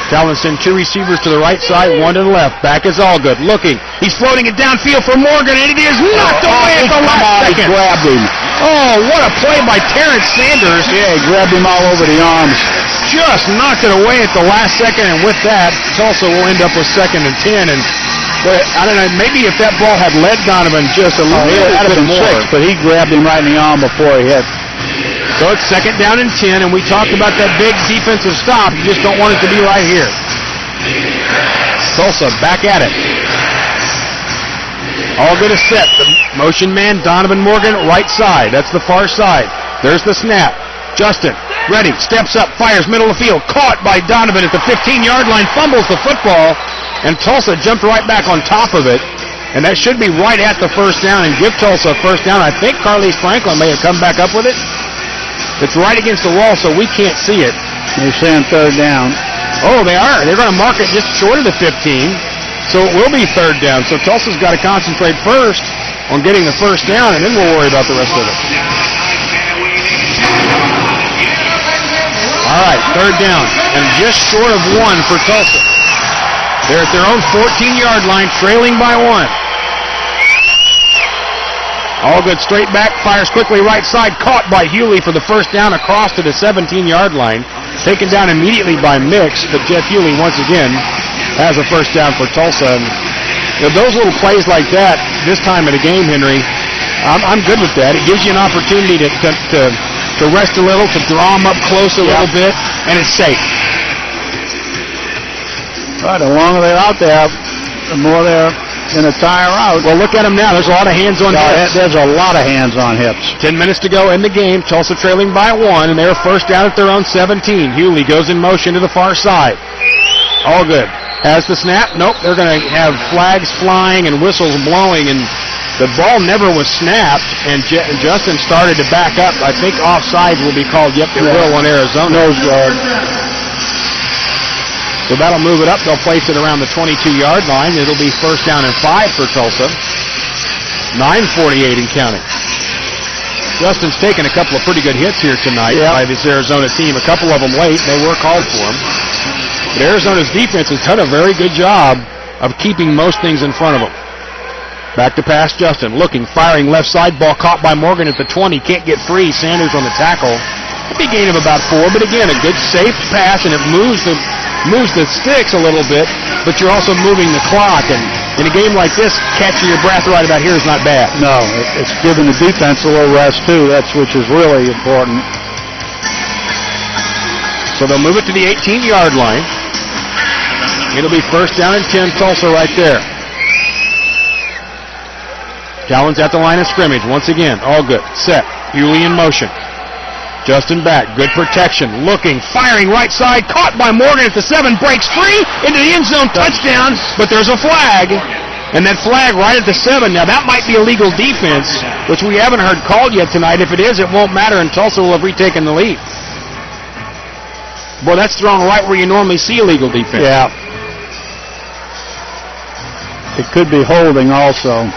Talons send 2 receivers to the right side, 1 to the left. Back is all good. Looking. He's floating it downfield for Morgan, and it is knocked away at the last second. He grabbed him. Oh, what a play by Terrence Sanders. Yeah, he grabbed him all over the arms. Just knocked it away at the last second, and with that, Tulsa will end up with 2nd and 10. And but I don't know, maybe if that ball had led Donovan just a little bit more. But he grabbed him right in the arm before he hit. So it's 2nd down and 10, and we talked about that big defensive stop. You just don't want it to be right here. Tulsa back at it. All good is set. The motion man, Donovan Morgan, right side. That's the far side. There's the snap. Justin, ready, steps up, fires middle of the field. Caught by Donovan at the 15-yard line, fumbles the football, and Tulsa jumped right back on top of it. And that should be right at the first down and give Tulsa a first down. I think Carlise Franklin may have come back up with it. It's right against the wall, so we can't see it. They're saying 3rd down. Oh, they are. They're going to mark it just short of the 15. So it will be 3rd down. So Tulsa's got to concentrate first on getting the first down, and then we'll worry about the rest of it. All right, 3rd down, and just short of 1 for Tulsa. They're at their own 14-yard line, trailing by 1. All good, straight back, fires quickly right side, caught by Hewley for the first down across to the 17-yard line. Taken down immediately by Mix, but Jeff Hewley once again has a first down for Tulsa. And, those little plays like that this time of the game, Henry, I'm good with that. It gives you an opportunity to rest a little, to draw them up close a little bit, and it's safe. Right, the longer they're out there, the more they're going to tire out. Well, look at them now. There's a lot of hands on hips. There's a lot of hands on hips. 10 minutes to go in the game. Tulsa trailing by 1, and they're first down at their own 17. Hewley goes in motion to the far side. All good. Has the snap? Nope. They're going to have flags flying and whistles blowing, and the ball never was snapped, and Justin started to back up. I think offsides will be called. Yep, it will on Arizona. Nose guard. So that'll move it up. They'll place it around the 22-yard line. It'll be first down and 5 for Tulsa. 9:48 and counting. Justin's taken a couple of pretty good hits here tonight by this Arizona team. A couple of them late. They were called for them. But Arizona's defense has done a very good job of keeping most things in front of them. Back to pass, Justin. Looking, firing left side. Ball caught by Morgan at the 20. Can't get free. Sanders on the tackle. A big gain of about 4, but again, a good safe pass, and it moves the sticks a little bit, but you're also moving the clock. And in a game like this, catching your breath right about here is not bad. No, it's giving the defense a little rest too. Which is really important. So they'll move it to the 18-yard line. It'll be first down and 10, Tulsa right there. Talons at the line of scrimmage once again. All good. Set. Hewley in motion. Justin back, good protection, looking, firing right side, caught by Morgan at the 7, breaks free, into the end zone, touchdown, but there's a flag, and that flag right at the 7. Now that might be illegal defense, which we haven't heard called yet tonight. If it is, it won't matter, and Tulsa will have retaken the lead. Boy, that's thrown right where you normally see illegal defense. Yeah. It could be holding also.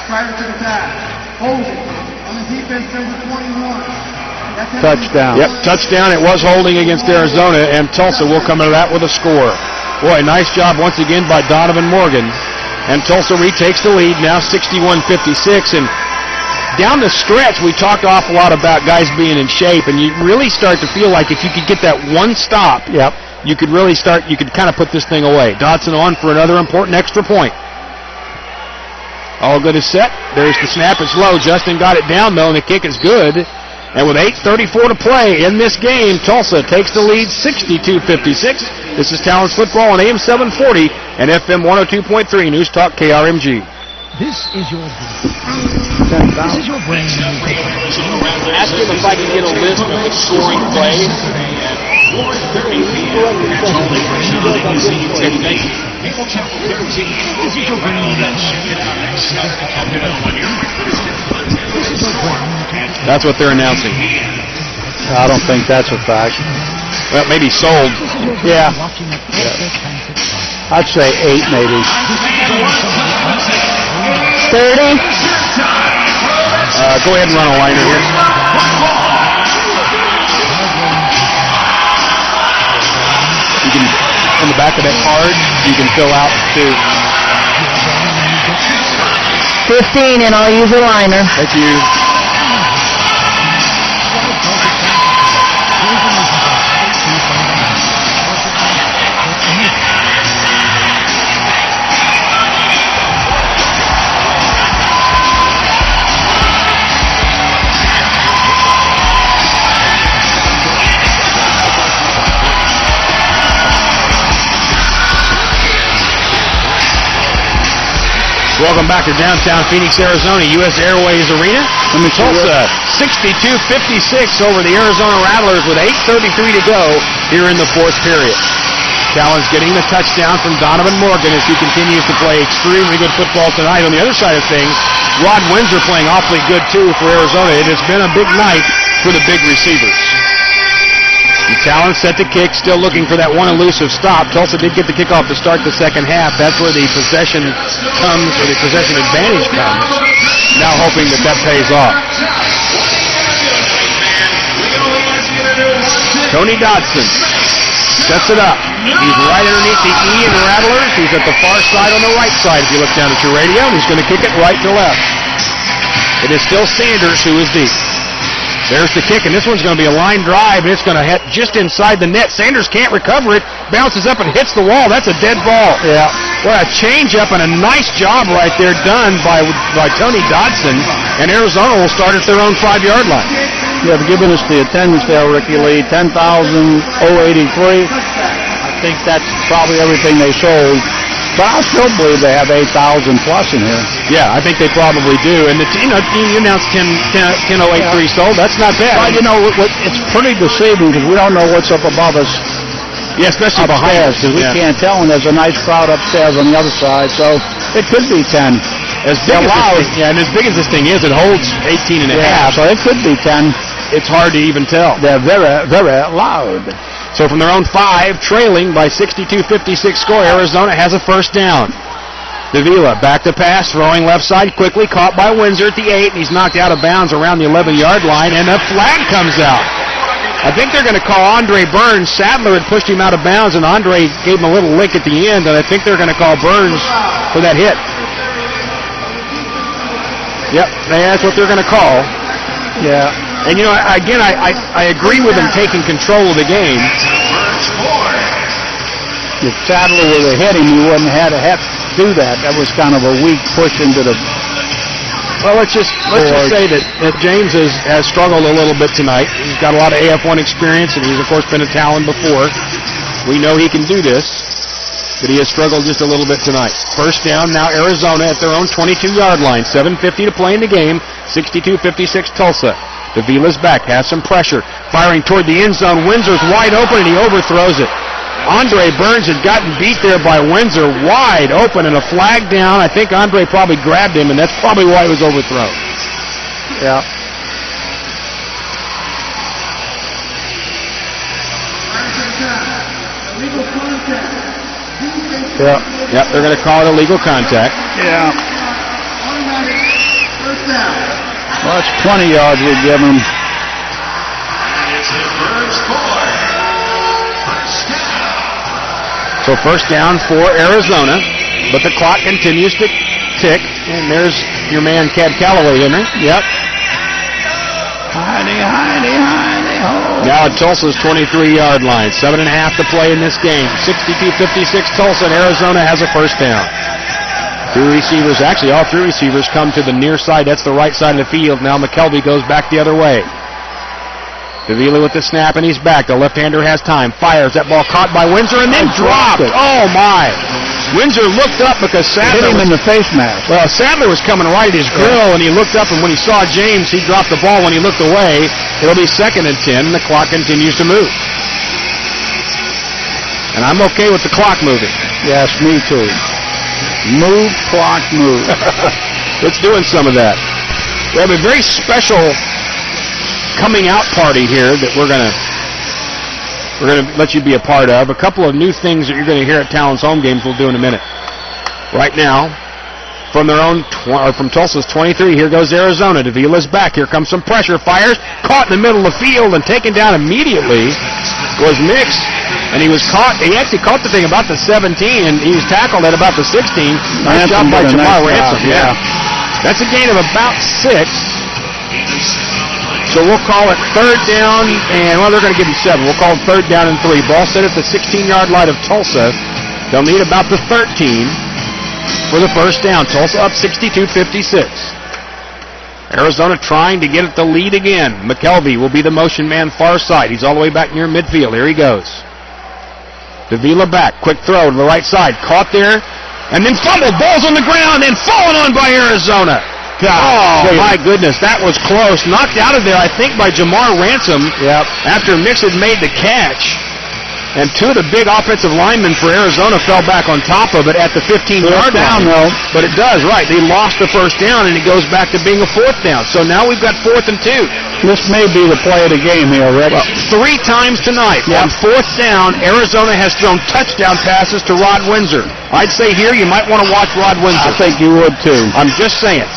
Prior to the pass, holding on the defense number 21. Touchdown. Yep, touchdown. It was holding against Arizona, and Tulsa will come out of that with a score. Boy, nice job once again by Donovan Morgan. And Tulsa retakes the lead, now 61-56. And down the stretch, we talked an awful lot about guys being in shape, and you really start to feel like if you could get that one stop, you could really start, you could kind of put this thing away. Dotson on for another important extra point. All good is set. There's the snap. It's low. Justin got it down, though, and the kick is good. And with 8:34 to play in this game, Tulsa takes the lead 62-56. This is Talons football on AM 740 and FM 102.3 News Talk KRMG. This is your brain. This is your brain. Ask him if I can get a list of the scoring plays. That's what they're announcing. I don't think that's a fact. Well, maybe sold. Yeah. I'd say 8 maybe. 30. Go ahead and run a liner here. You can, on the back of that card, you can fill out to 15, and I'll use a liner. Thank you. Welcome back to downtown Phoenix, Arizona, U.S. Airways Arena. Tulsa 62-56 over the Arizona Rattlers with 8:33 to go here in the fourth period. Talons getting the touchdown from Donovan Morgan as he continues to play extremely good football tonight. On the other side of things, Rod Windsor playing awfully good too for Arizona. It has been a big night for the big receivers. The Talons set to kick, still looking for that one elusive stop. Tulsa did get the kickoff to start the second half. That's where the possession comes, or the possession advantage comes. Now hoping that that pays off. Tony Dodson sets it up. He's right underneath the E in Rattlers. He's at the far side on the right side if you look down at your radio. And he's going to kick it right to left. It is still Sanders who is deep. There's the kick, and this one's going to be a line drive, and it's going to hit just inside the net. Sanders can't recover it, bounces up and hits the wall. That's a dead ball. Yeah. What a change-up and a nice job right there done by Tony Dodson, and Arizona will start at their own 5-yard line. You have given us the attendance there, Ricky Lee, 10,083. I think that's probably everything they sold. But I still believe they have 8,000 plus in here. Yeah, I think they probably do. And you announced 10,083 sold. That's not bad. But it's pretty deceiving because we don't know what's up above us. Yeah, especially behind us because we can't tell. And there's a nice crowd upstairs on the other side, so it could be 10. As big as big as this thing is, it holds 18 and a half. So it could be 10. It's hard to even tell. They're very, very loud. So from their own 5, trailing by 62-56 score, Arizona has a first down. Davila back to pass, throwing left side quickly, caught by Windsor at the 8, and he's knocked out of bounds around the 11-yard line, and a flag comes out. I think they're going to call Andre Burns. Sadler had pushed him out of bounds, and Andre gave him a little lick at the end, and I think they're going to call Burns for that hit. Yep, that's what they're going to call. Yeah. And, again, I agree with them taking control of the game. If Sadler would have hit him, he wouldn't have to do that. That was kind of a weak push into the... Well, let's just say that James has struggled a little bit tonight. He's got a lot of AF1 experience, and he's, of course, been a Talon before. We know he can do this, but he has struggled just a little bit tonight. First down, now Arizona at their own 22-yard line. 7:50 to play in the game. 62-56 Tulsa. Davila's back, has some pressure. Firing toward the end zone. Windsor's wide open, and he overthrows it. Andre Burns had gotten beat there by Windsor, wide open, and a flag down. I think Andre probably grabbed him, and that's probably why he was overthrown. Yeah. Yeah. Yep, they're going to call it illegal contact. Yeah. Well, that's 20 yards we'd give them. So first down for Arizona, but the clock continues to tick, and there's your man, Cad Calloway, Henry. Yep. Heidi, ho. Now at Tulsa's 23-yard line. 7.5 to play in this game. 62-56 Tulsa, and Arizona has a first down. All three receivers come to the near side. That's the right side of the field. Now McKelvey goes back the other way. Davila with the snap, and he's back. The left-hander has time. Fires. That ball caught by Windsor and then dropped. Oh, my. Windsor looked up because Sadler hit him in the face mask. Well, Sadler was coming right at his grill, and he looked up, and when he saw James, he dropped the ball. When he looked away, it'll be 2nd and 10. The clock continues to move. And I'm okay with the clock moving. Yes, me too. Move, clock, move. It's doing some of that. We have a very special coming out party here that we're gonna let you be a part of. A couple of new things that you're going to hear at Talon's home games we'll do in a minute. Right now, from Tulsa's 23, here goes Arizona. Davila's back. Here comes some pressure. Fires. Caught in the middle of the field and taken down immediately was Nix. And he was caught. He actually caught the thing about the 17, and he was tackled at about the 16. Nice job by Jamar Ransom. Yeah. That's a gain of about 6. So we'll call it third down, and, they're going to give him 7. We'll call it third down and 3. Ball set at the 16-yard line of Tulsa. They'll need about the 13 for the first down. Tulsa up 62-56. Arizona trying to get at the lead again. McKelvey will be the motion man far side. He's all the way back near midfield. Here he goes. Davila back. Quick throw to the right side. Caught there And then fumbled. Ball's on the ground and fallen on by Arizona. God, my goodness, that was close. Knocked out of there, I think, by Jamar Ransom. Yep. After Mix had made the catch. And two of the big offensive linemen for Arizona fell back on top of it at the 15-yard line. Though. But it does, right. They lost the first down, and it goes back to being a fourth down. So now we've got 4th and 2. This may be the play of the game here, Rick. Well, 3 times tonight on 4th down, Arizona has thrown touchdown passes to Rod Windsor. I'd say here you might want to watch Rod Windsor. I think you would, too. I'm just saying.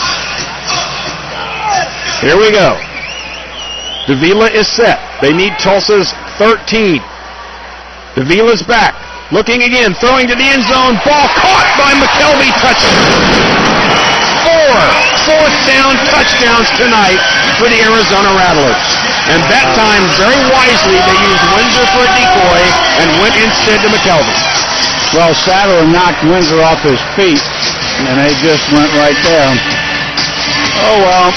Here we go. Davila is set. They need Tulsa's 13. Davila's back. Looking again. Throwing to the end zone. Ball caught by McKelvey. Touchdown. 4 4th down touchdowns tonight for the Arizona Rattlers. And that time, very wisely, they used Windsor for a decoy and went instead to McKelvey. Well, Sadler knocked Windsor off his feet, and they just went right there. Oh, well.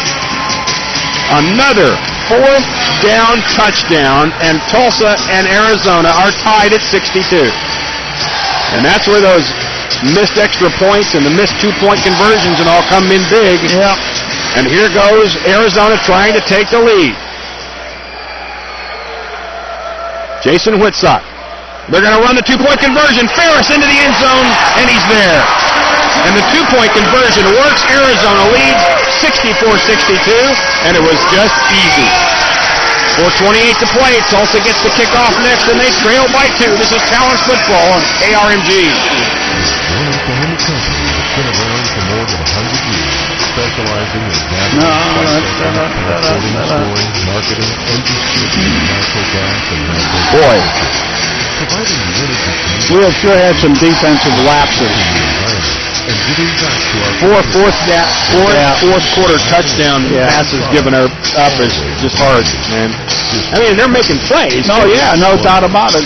Another 4th down touchdown, and Tulsa and Arizona are tied at 62. And that's where those missed extra points and the missed 2-point conversions and all come in big. Yep. And here goes Arizona trying to take the lead. Jason Whitsock. They're going to run the 2-point conversion. Ferris into the end zone, and he's there. And the 2-point conversion works. Arizona leads 64-62, and it was just easy. 4:28 to play. Tulsa gets the kickoff next, and they trail by 2. This is Talons football on KRMG. One Oklahoma company that's been around for more than 100 years, specializing in gathering, transporting, storing, marketing, and distributing natural gas and natural Boy. providing the energy We have sure had some defensive lapses. and giving back to our Fourth quarter touchdown passes given up is just hard, man. I mean, they're making plays. No, yeah, no doubt about it.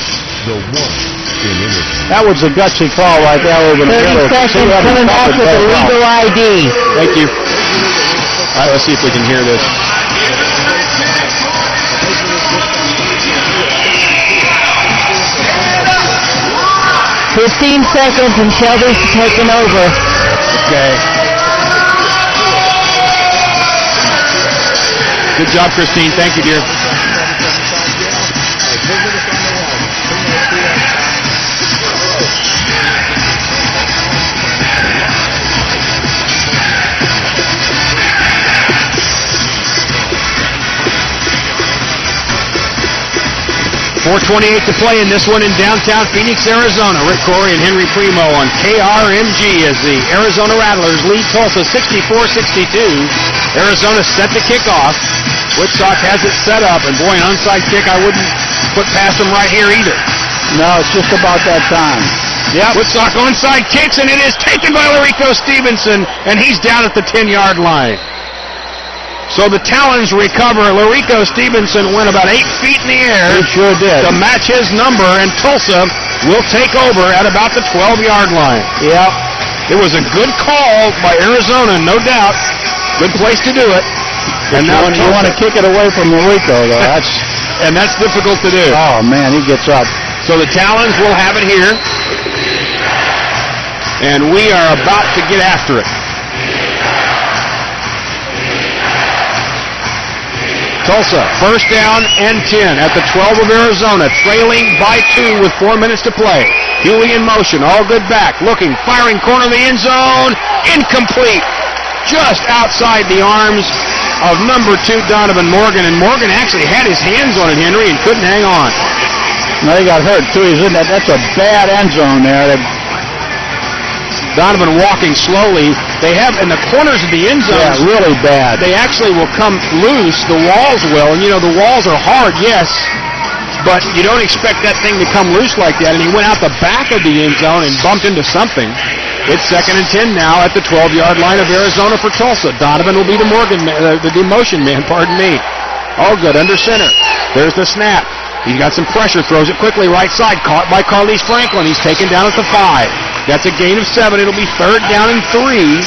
the one in energy. That was a gutsy call right there over the 30 middle. seconds coming back with a legal ID. Thank you. All right, let's see if we can hear this. 15 seconds and Shelby's taking over. Okay. Good job, Christine. Thank you, dear. 4:28 to play in this one in downtown Phoenix, Arizona. Rick Corey and Henry Primo on KRMG as the Arizona Rattlers lead Tulsa 64-62. Arizona set the kickoff. Whitsock has it set up, and boy, an onside kick I wouldn't put past him right here either. No, it's just about that time. Yeah, Whitsock onside kicks, and it is taken by Larico Stevenson, and he's down at the 10-yard line. So the Talons recover. Larico Stevenson went about 8 feet in the air. He sure did. To match his number, and Tulsa will take over at about the 12-yard line. Yep. It was a good call by Arizona, no doubt. Good place to do it. And now you want to kick it away from Larico, though. And that's difficult to do. Oh, man, he gets up. So the Talons will have it here. And we are about to get after it. Tulsa, first down and 10 at the 12 of Arizona, trailing by 2 with 4 minutes to play. Huey in motion, all good back, looking, firing, corner of the end zone, incomplete. Just outside the arms of number 2, Donovan Morgan, and Morgan actually had his hands on it, Henry, and couldn't hang on. No, he got hurt, too. He's in that. That's a bad end zone there. Donovan walking slowly. They have in the corners of the end zone. Yeah, really bad. They actually will come loose. The walls will. And, you know, the walls are hard, yes, but you don't expect that thing to come loose like that. And he went out the back of the end zone and bumped into something. It's 2nd and 10 now at the 12-yard line of Arizona for Tulsa. Donovan will be the motion man, pardon me. All good, under center. There's the snap. He's got some pressure, throws it quickly right side, caught by Carlise Franklin. He's taken down at the 5. That's a gain of 7. It'll be 3rd down and 3.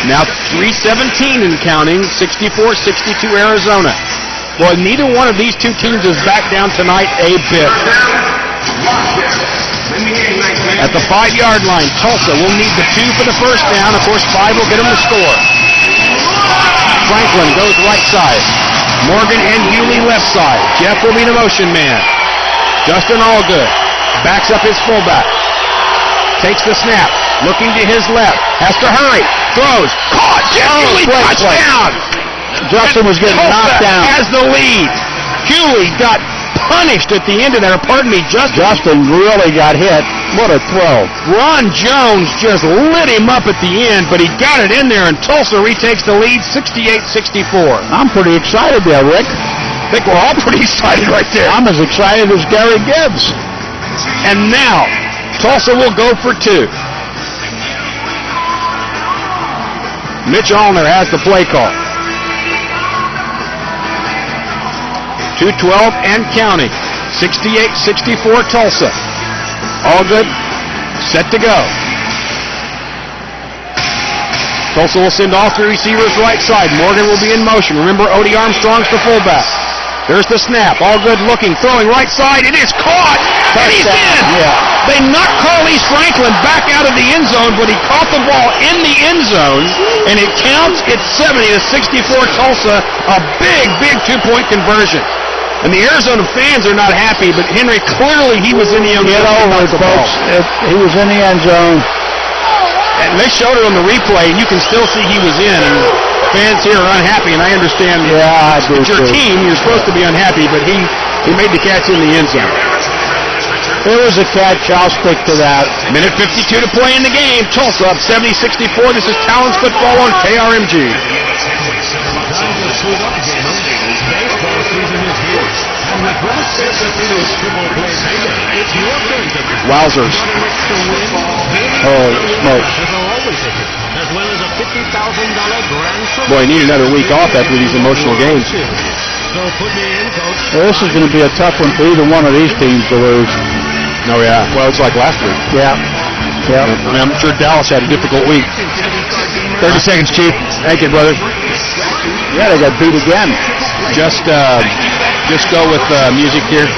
Now 3:17 and counting, 64-62 Arizona. Well, neither one of these two teams is back down tonight a bit. At the 5-yard line, Tulsa will need the 2 for the first down. Of course, 5 will get them to score. Franklin goes right side. Morgan and Hewley left side. Jeff will be the motion man. Justin Allgood backs up his fullback. Takes the snap. Looking to his left. Has to hurry. Throws. Caught. Jeff Hewley, touchdown. Justin was getting knocked down. Has the lead. Hewley got punished at the end of there. Pardon me, Justin really got hit. What a throw. Ron Jones just lit him up at the end, but he got it in there, and Tulsa retakes the lead 68-64. I'm pretty excited there, Rick. I think we're all pretty excited right there. I'm as excited as Gary Gibbs. And now, Tulsa will go for 2. Mitch Allner has the play call. 2:12 and counting. 68-64 Tulsa. All good. Set to go. Tulsa will send all 3 receivers right side. Morgan will be in motion. Remember, Odie Armstrong's the fullback. There's the snap. All good looking. Throwing right side. It is caught. And he's in. Yeah. They knocked Carlise Franklin back out of the end zone, but he caught the ball in the end zone, and it counts. It's 70-64 Tulsa. A big 2-point conversion. And the Arizona fans are not happy, but Henry, clearly he was in the end zone. Get over it, folks. He was in the end zone. And they showed it on the replay, and you can still see he was in. And fans here are unhappy, and I understand. Yeah, I do it's your too. team. You're supposed to be unhappy, but he made the catch in the end zone. It was a catch. I'll stick to that. Minute 52 to play in the game. Tulsa up 70-64. This is Talons football on KRMG. Wowzers. Oh, smokes. Boy, need another week off after these emotional games. Well, this is going to be a tough one for either one of these teams to lose. Oh, yeah. Well, it's like last week. Yeah. Yeah. I mean, I'm sure Dallas had a difficult week. 30 seconds, Chief. Thank you, brother. Yeah, they got beat again. Just go with music here. $15.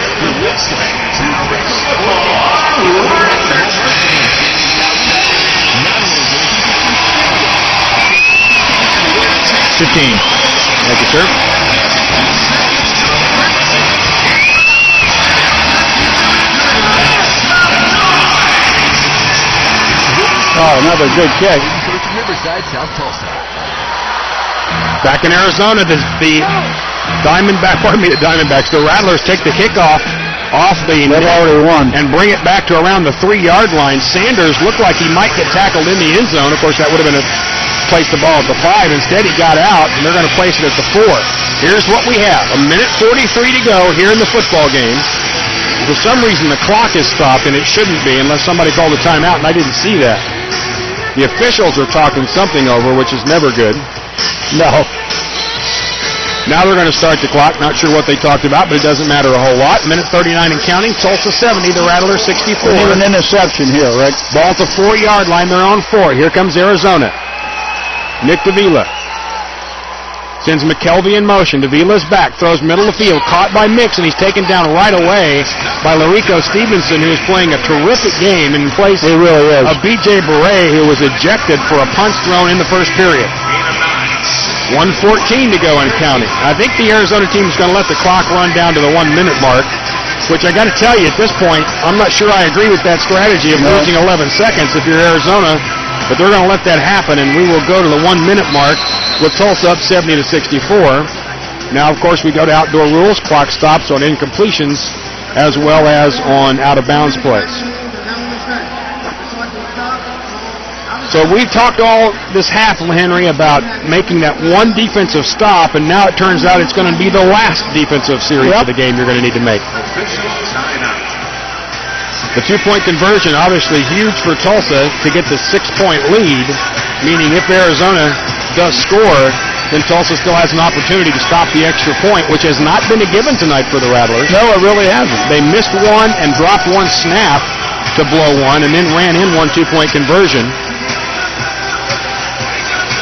Thank you, sir. Oh, another good kick. Riverside, South Tulsa. Back in Arizona, the Diamondbacks, the Rattlers take the kickoff off the net already won and bring it back to around the 3-yard line. Sanders looked like he might get tackled in the end zone. Of course, that would have been a place the ball at the 5. Instead, he got out, and they're going to place it at the 4. Here's what we have. 1:43 to go here in the football game. For some reason, the clock is stopped, and it shouldn't be unless somebody called a timeout, and I didn't see that. The officials are talking something over, which is never good. No. Now they're going to start the clock. Not sure what they talked about, but it doesn't matter a whole lot. 1:39 and counting. Tulsa 70, the Rattlers 64. We need an interception here, Rick. Ball at the 4-yard line. They're on 4. Here comes Arizona. Nick Davila sends McKelvey in motion. Davila's back. Throws middle of the field. Caught by Mix, and he's taken down right away by Larico Stevenson, who is playing a terrific game in place of B.J. Beret, who was ejected for a punch thrown in the first period. 1:14 to go and counting. I think the Arizona team is going to let the clock run down to the 1-minute mark, which I got to tell you at this point, I'm not sure I agree with that strategy of losing 11 seconds if you're Arizona, but they're going to let that happen, and we will go to the 1-minute mark with Tulsa up 70-64. Now, of course, we go to outdoor rules. Clock stops on incompletions as well as on out-of-bounds plays. So we've talked all this half, Henry, about making that one defensive stop, and now it turns out it's going to be the last defensive series of the game you're going to need to make. The 2-point conversion, obviously huge for Tulsa to get the 6-point lead, meaning if Arizona does score, then Tulsa still has an opportunity to stop the extra point, which has not been a given tonight for the Rattlers. No, it really hasn't. They missed one and dropped one snap to blow one, and then ran in one 2-point conversion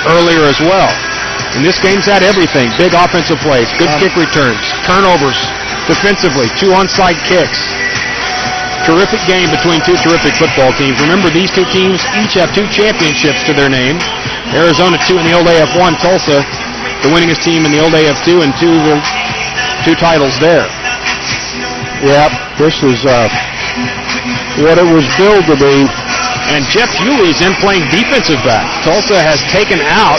earlier as well. And this game's had everything. Big offensive plays, good kick returns, turnovers defensively, 2 onside kicks. Terrific game between two terrific football teams. Remember, these two teams each have 2 championships to their name. Arizona 2 in the old AF1, Tulsa, the winningest team in the old AF2, and 2 titles there. Yep, this is what it was billed to be. And Jeff Hewley's in playing defensive back. Tulsa has taken out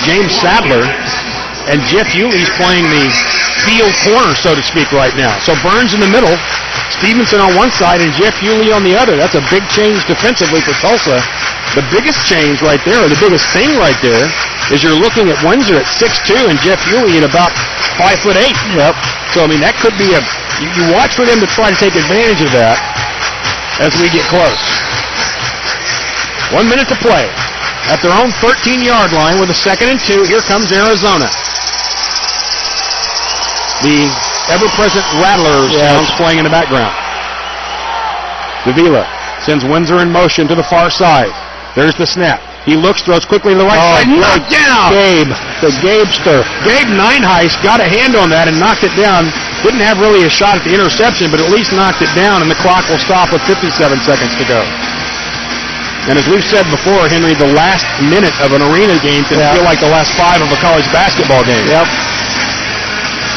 James Sadler, and Jeff Hewley's playing the field corner, so to speak, right now. So Burns in the middle, Stevenson on one side, and Jeff Hewley on the other. That's a big change defensively for Tulsa. The biggest change right there, or the biggest thing right there, is you're looking at Windsor at 6'2", and Jeff Hewley at about 5'8". Yep. So, I mean, that could be you watch for them to try to take advantage of that as we get close. 1 minute to play. At their own 13-yard line with a 2nd and 2, here comes Arizona. The ever-present Rattlers sounds playing in the background. Davila sends Windsor in motion to the far side. There's the snap. He looks, throws quickly to the right side. Knocked down! Gabe, the Gabester. Gabe Nineheist got a hand on that and knocked it down. Didn't have really a shot at the interception, but at least knocked it down, and the clock will stop with 57 seconds to go. And as we've said before, Henry, the last minute of an arena game can feel like the last 5 of a college basketball game. Yep.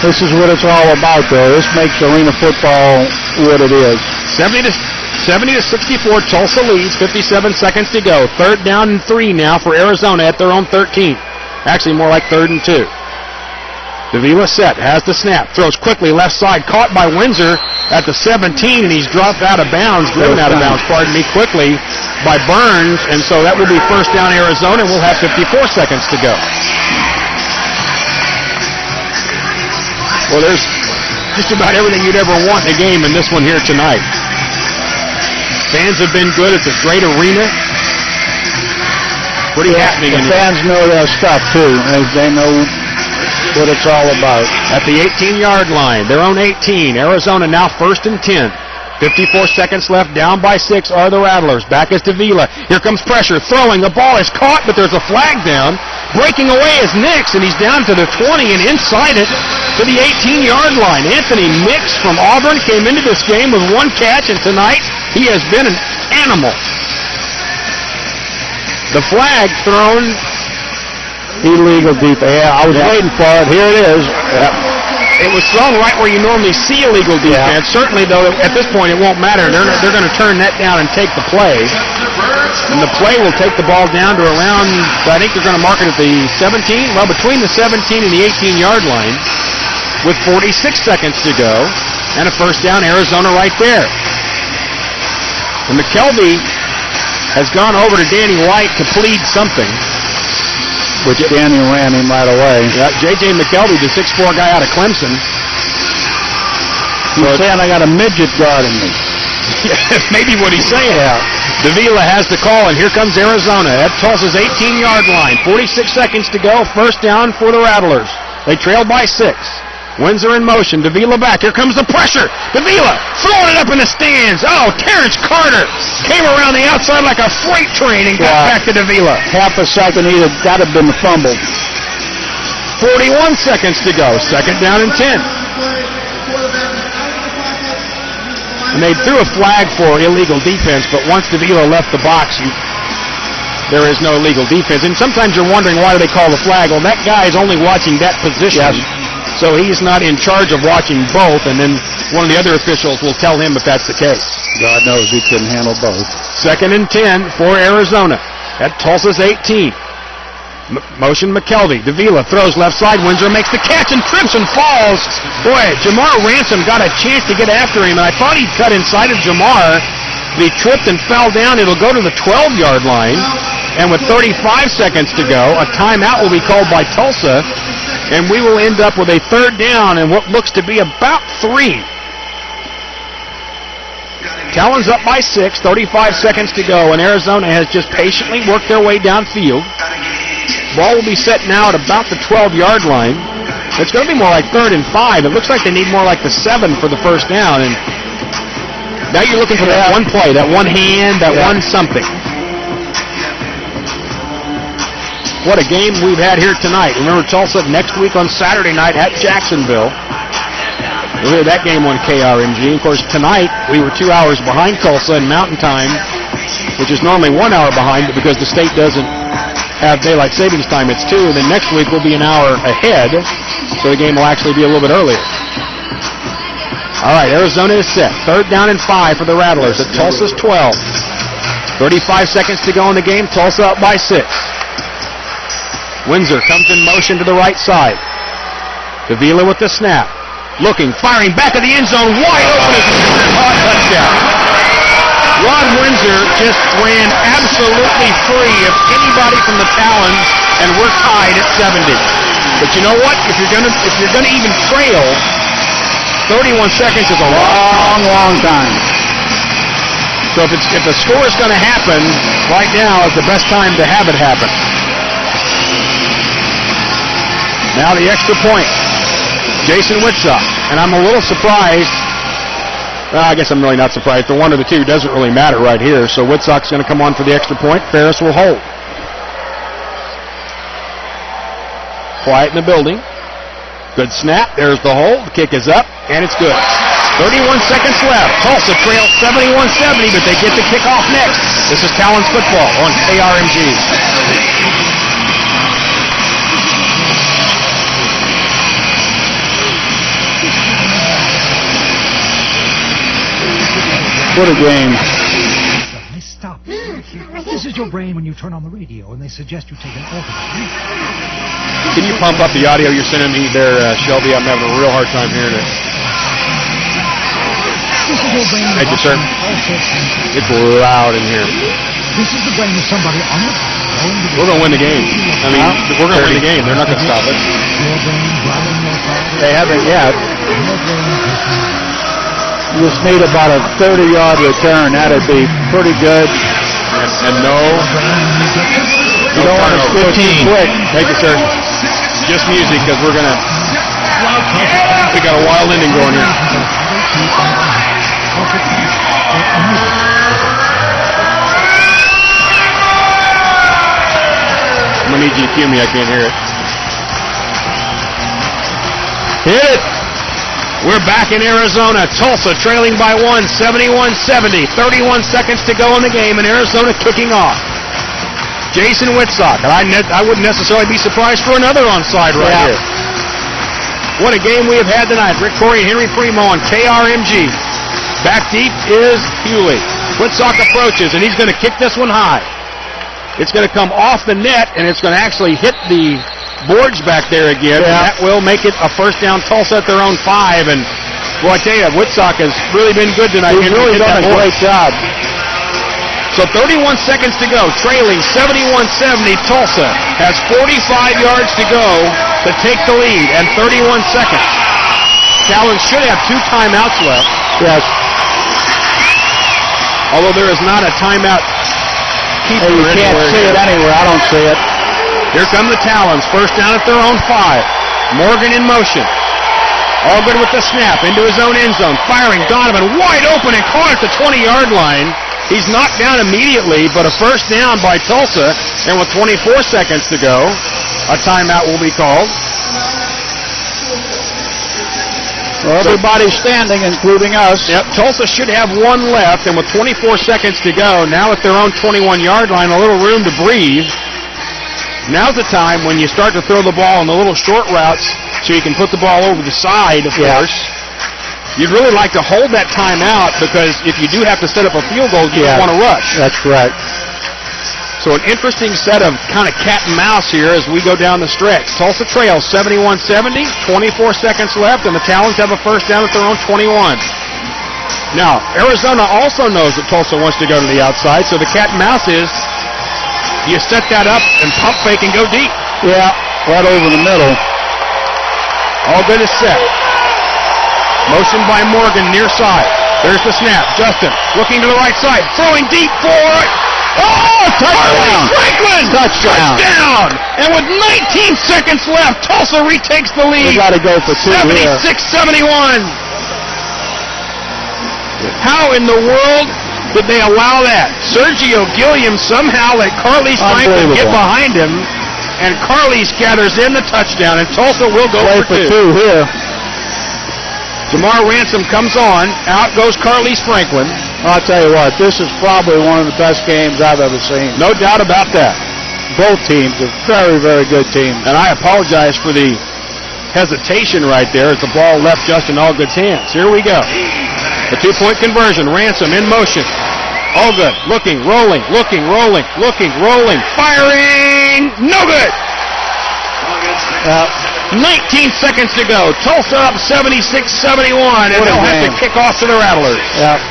This is what it's all about, though. This makes arena football what it is. 70 to 64, Tulsa leads, 57 seconds to go. 3rd down and 3 now for Arizona at their own 13. Actually, more like 3rd and 2. Davila set, has the snap, throws quickly left side, caught by Windsor at the 17, and he's dropped out of bounds, driven out of bounds, quickly by Burns, and so that will be 1st down Arizona, and we'll have 54 seconds to go. Well, there's just about everything you'd ever want in a game in this one here tonight. Fans have been good. It's a great arena. Pretty happening. The fans know their stuff, too. They know what it's all about. At the 18-yard line, their own 18. Arizona now 1st and 10. 54 seconds left. Down by 6 are the Rattlers. Back is Davila. Here comes pressure. Throwing. The ball is caught, but there's a flag down. Breaking away is Nix, and he's down to the 20 and inside it to the 18-yard line. Anthony Nix from Auburn came into this game with 1 catch, and tonight he has been an animal. The flag thrown. Illegal defense. Yeah, I was waiting for it. Here it is. Yep. It was thrown right where you normally see illegal defense. Yeah. Certainly, though, at this point it won't matter. They're going to turn that down and take the play. And the play will take the ball down to around, I think they're going to mark it at the 17. Well, between the 17 and the 18-yard line with 46 seconds to go. And a 1st down, Arizona right there. And McKelvey has gone over to Danny White to plead something. Which Danny ran him right away. Yeah, J.J. McKelvey, the 6'4" guy out of Clemson. He's saying I got a midget guarding me. Maybe what he's saying. Yeah. Davila has the call, and here comes Arizona at Tulsa's 18-yard line. 46 seconds to go. 1st down for the Rattlers. They trail by 6. Windsor in motion. Davila back. Here comes the pressure. Davila throwing it up in the stands. Oh, Terrence Carter came around the outside like a freight train and got back to Davila. Half a second, he'd have got to have been fumbled. 41 seconds to go. 2nd down and 10. And they threw a flag for illegal defense, but once Davila left the box, there is no illegal defense. And sometimes you're wondering why do they call the flag. Well, that guy is only watching that position. Yes. So he's not in charge of watching both, and then one of the other officials will tell him if that's the case. God knows he couldn't handle both. 2nd and 10 for Arizona at Tulsa's 18. Motion McKelvey. Davila throws left side. Windsor makes the catch and trips and falls. Boy, Jamar Ransom got a chance to get after him, and I thought he'd cut inside of Jamar. But he tripped and fell down. It'll go to the 12-yard line. And with 35 seconds to go, a timeout will be called by Tulsa. And we will end up with a 3rd down and what looks to be about 3. Talons up by 6, 35 seconds to go, and Arizona has just patiently worked their way downfield. Ball will be set now at about the 12-yard line. It's going to be more like 3rd and 5. It looks like they need more like the 7 for the 1st down. And now you're looking for that one play, that one hand, that one something. What a game we've had here tonight. Remember, Tulsa next week on Saturday night at Jacksonville. We'll hear that game on KRMG. Of course, tonight we were 2 hours behind Tulsa in Mountain Time, which is normally 1 hour behind, but because the state doesn't have daylight savings time, it's 2. And then next week we'll be an hour ahead, so the game will actually be a little bit earlier. All right, Arizona is set. 3rd down and 5 for the Rattlers at Tulsa's 12. 35 seconds to go in the game. Tulsa up by 6. Windsor comes in motion to the right side. Davila with the snap. Looking, firing back of the end zone. Wide open as a touchdown. Rod Windsor just ran absolutely free of anybody from the Talons, and we're tied at 70. But you know what? If you're gonna even trail, 31 seconds is a long time. So if the score is going to happen, right now is the best time to have it happen. Now the extra point. Jason Whitsock. And I'm a little surprised. Well, I guess I'm really not surprised. The one of the two doesn't really matter right here. So Whitsock's going to come on for the extra point. Ferris will hold. Quiet in the building. Good snap. There's the hold. The kick is up, and it's good. 31 seconds left. Tulsa trails 71-70, but they get the kickoff next. This is Talons football on KRMG. What a game. Stop. This is your brain when you turn on the radio and they suggest you take an alternate. Can you pump up the audio you're sending me there, Shelby? I'm having a real hard time hearing it. This is your brain. Thank you, sir. It's loud in here. This is the brain of somebody on the phone. We're going to win the game. I mean, we're going to win the game. They're not going to stop us. They haven't yet. You just need about a 30-yard return. That'd be pretty good. And no. You don't want to switch too quick. Thank you, sir. Just music, because we got a wild ending going here. I'm going to need you to cue me. I can't hear it. Hit it! We're back in Arizona. Tulsa trailing by 1, 71-70. 31 seconds to go in the game, and Arizona kicking off. Jason Whitsock, and I wouldn't necessarily be surprised for another onside right here. What a game we have had tonight. Rick Corey and Henry Primo on KRMG. Back deep is Hewley. Whitsock approaches, and he's going to kick this one high. It's going to come off the net, and it's going to actually hit the boards back there again. And that will make it a first down. Tulsa at their own 5. And, boy, I tell you, Whitsock has really been good tonight. He's really done a great job. So 31 seconds to go, trailing 71-70. Tulsa has 45 yards to go to take the lead, and 31 seconds. Talons should have 2 timeouts left. Yes. Although there is not a timeout keeper you can't see it anywhere. I don't see it. Here come the Talons, first down at their own 5. Morgan in motion. All good with the snap, into his own end zone. Firing, Donovan wide open and caught at the 20-yard line. He's knocked down immediately, but a first down by Tulsa. And with 24 seconds to go, a timeout will be called. Well, everybody's standing, including us. Yep, Tulsa should have 1 left, and with 24 seconds to go, now at their own 21-yard line, a little room to breathe. Now's the time when you start to throw the ball on the little short routes so you can put the ball over the side, of course. You'd really like to hold that timeout because if you do have to set up a field goal, you don't want to rush. That's correct. So an interesting set of kind of cat and mouse here as we go down the stretch. Tulsa trails 71-70, 24 seconds left, and the Talons have a first down at their own 21. Now, Arizona also knows that Tulsa wants to go to the outside, so the cat and mouse is you set that up and pump fake and go deep. Yeah, right over the middle. All good is set. Motion by Morgan near side. There's the snap. Justin looking to the right side. Throwing deep for it. Oh, touchdown. Franklin. Touchdown. And with 19 seconds left, Tulsa retakes the lead. We got to go for 2 here. 76-71. How in the world did they allow that? Sergio Gilliam somehow let Carlise Franklin get behind him, and Carlise gathers in the touchdown, and Tulsa will go for 2 here. Jamar Ransom comes on. Out goes Carlise Franklin. I'll tell you what, this is probably one of the best games I've ever seen. No doubt about that. Both teams are very, very good teams. And I apologize for the hesitation right there as the ball left Justin Allgood's hands. Here we go. The two-point conversion. Ransom in motion. Allgood looking, rolling, firing, no good. 19 seconds to go. Tulsa up 76-71, and they'll have to kick off to the Rattlers. Yep.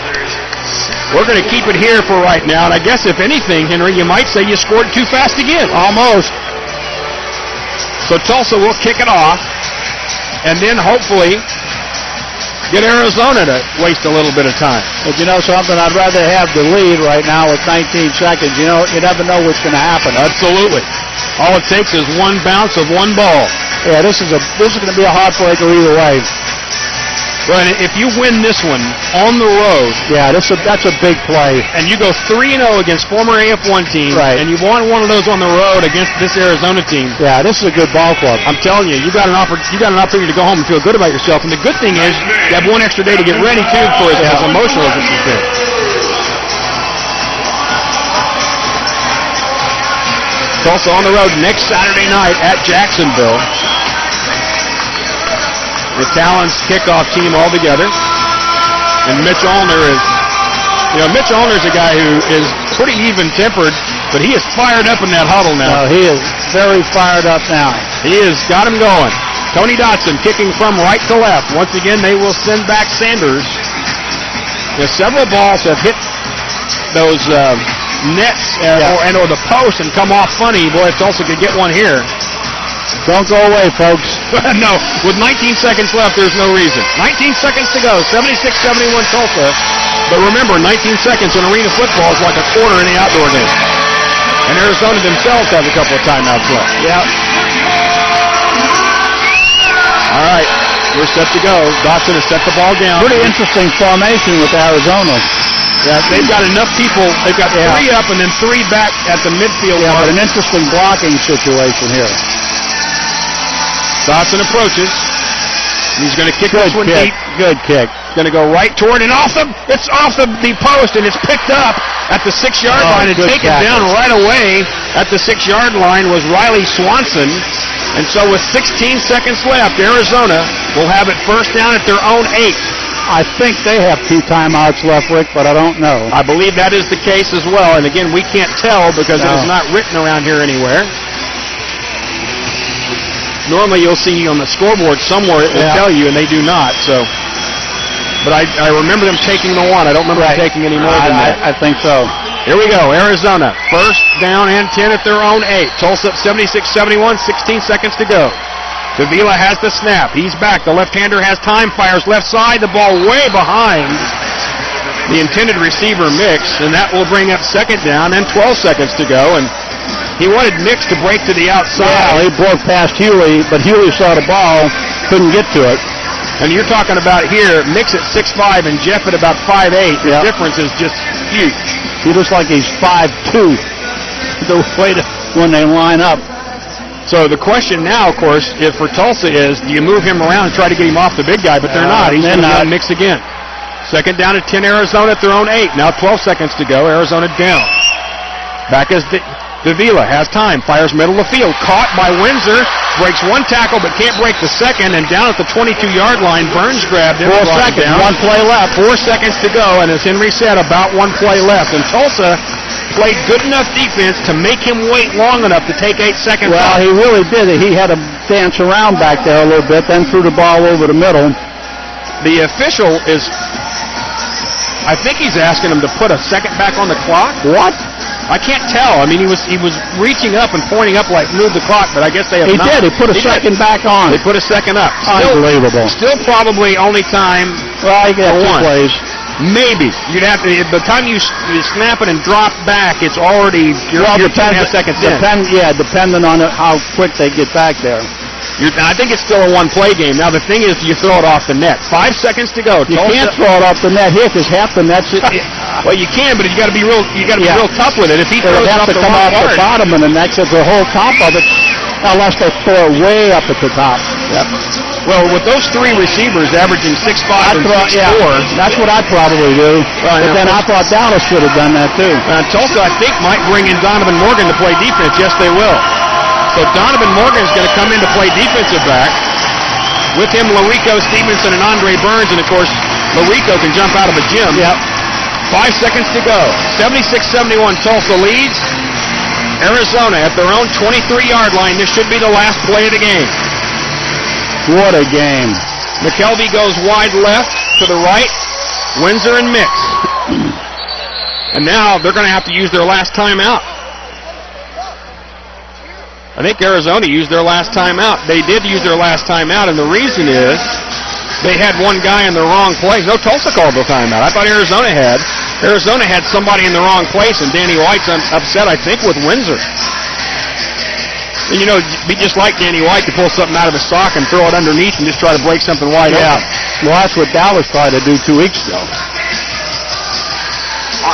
We're going to keep it here for right now, and I guess if anything, Henry, you might say you scored too fast again. Almost. So Tulsa will kick it off, and then hopefully get Arizona to waste a little bit of time. But you know something? I'd rather have the lead right now with 19 seconds. You know, you never know what's going to happen. Absolutely. All it takes is one bounce of one ball. Yeah, this is going to be a heartbreaker either way. Right, if you win this one on the road, yeah, that's a big play. And you go 3-0 against former AF1 teams, right, and you won one of those on the road against this Arizona team. Yeah, this is a good ball club. I'm telling you, you got an opportunity to go home and feel good about yourself. And the good thing is, you have one extra day to get ready too for as emotional as this has been. Tulsa on the road next Saturday night at Jacksonville. The Talons kickoff team all together. And Mitch Allner is, Mitch Allner's a guy who is pretty even-tempered, but he is fired up in that huddle now. He is very fired up now. He has got him going. Tony Dotson kicking from right to left. Once again, they will send back Sanders. Several balls have hit those nets or the post and come off funny. Boy, if Tulsa could get one here. Don't go away, folks. No, with 19 seconds left, there's no reason. 19 seconds to go, 76-71 Tulsa. But remember, 19 seconds in arena football is like a quarter in the outdoor game. And Arizona themselves have a couple of timeouts left. Yeah. All right, we're set to go. Dotson has set the ball down. Pretty interesting formation with Arizona. Yeah, they've got enough people. They've got 3 up and then 3 back at the midfield. Yeah, but an interesting blocking situation here. Dotson approaches. He's going to kick this one deep. Good kick. Going to go right toward it. It's off the post, and it's picked up at the 6-yard line and taken down right away at the 6-yard line was Riley Swanson. And so with 16 seconds left, Arizona will have it first down at their own 8. I think they have 2 timeouts left, Rick, but I don't know. I believe that is the case as well. And again, we can't tell because it is not written around here anywhere. Normally you'll see on the scoreboard somewhere it will tell you, and they do not. So, but I remember them taking the 1. I don't remember them taking any more than that. I think so. Here we go. Arizona, first down and 10 at their own 8. Tulsa up 76-71, 16 seconds to go. Davila has the snap. He's back. The left-hander has time, fires left side. The ball way behind the intended receiver, Mix, and that will bring up second down and 12 seconds to go. And he wanted Mix to break to the outside. Yeah, he broke past Huey, but Huey saw the ball, couldn't get to it. And you're talking about here, Mix at 6'5" and Jeff at about 5'8". The difference is just huge. He looks like he's 5'2", the way when they line up. So the question now, of course, for Tulsa is, do you move him around and try to get him off the big guy? But they're not. He's going to Mix again. Second down at 10, Arizona at their own 8. Now 12 seconds to go. Arizona down. Back as Davila has time. Fires middle of the field. Caught by Windsor. Breaks 1 tackle but can't break the second. And down at the 22-yard line, Burns grabbed him. 4 seconds. Down. 1 play left. 4 seconds to go. And as Henry said, about 1 play left. And Tulsa played good enough defense to make him wait long enough to take 8 seconds off. He really did. He had to dance around back there a little bit, then threw the ball over the middle. The official is, I think he's asking him to put a second back on the clock. What? I can't tell. I mean, he was reaching up and pointing up like move the clock, but I guess they have not. He did. He put a second back on. They put a second up. Unbelievable. Still probably only time. Well, he got 2 plays. Maybe. You'd have to, by the time you snap it and drop back, it's already, you're 2.5 seconds in. Depending on how quick they get back there. I think it's still a 1-play game. Now, the thing is, you throw it off the net. 5 seconds to go. You can't throw it off the net here because half the net's... Well, you can, but you got to be real tough with it. If he throws it off the bottom of the net, it's the whole top of it, unless they throw it way up at the top. Yep. Well, with those three receivers averaging 6'5" and 6'4", that's what I'd probably do. But then I thought Dallas should have done that too. Tulsa, I think, might bring in Donovan Morgan to play defense. Yes, they will. So Donovan Morgan is going to come in to play defensive back. With him, Larico, Stevenson, and Andre Burns. And, of course, Larico can jump out of a gym. Yep. 5 seconds to go. 76-71, Tulsa leads. Arizona at their own 23-yard line. This should be the last play of the game. What a game. McKelvey goes wide left to the right. Windsor and Mix. And now they're going to have to use their last timeout. I think Arizona used their last timeout. They did use their last timeout, and the reason is they had one guy in the wrong place. No, Tulsa called the timeout. I thought Arizona had. Arizona had somebody in the wrong place, and Danny White's upset, I think, with Windsor. And, you know, it'd be just like Danny White to pull something out of his sock and throw it underneath and just try to break something wide open. Well, that's what Dallas tried to do 2 weeks ago.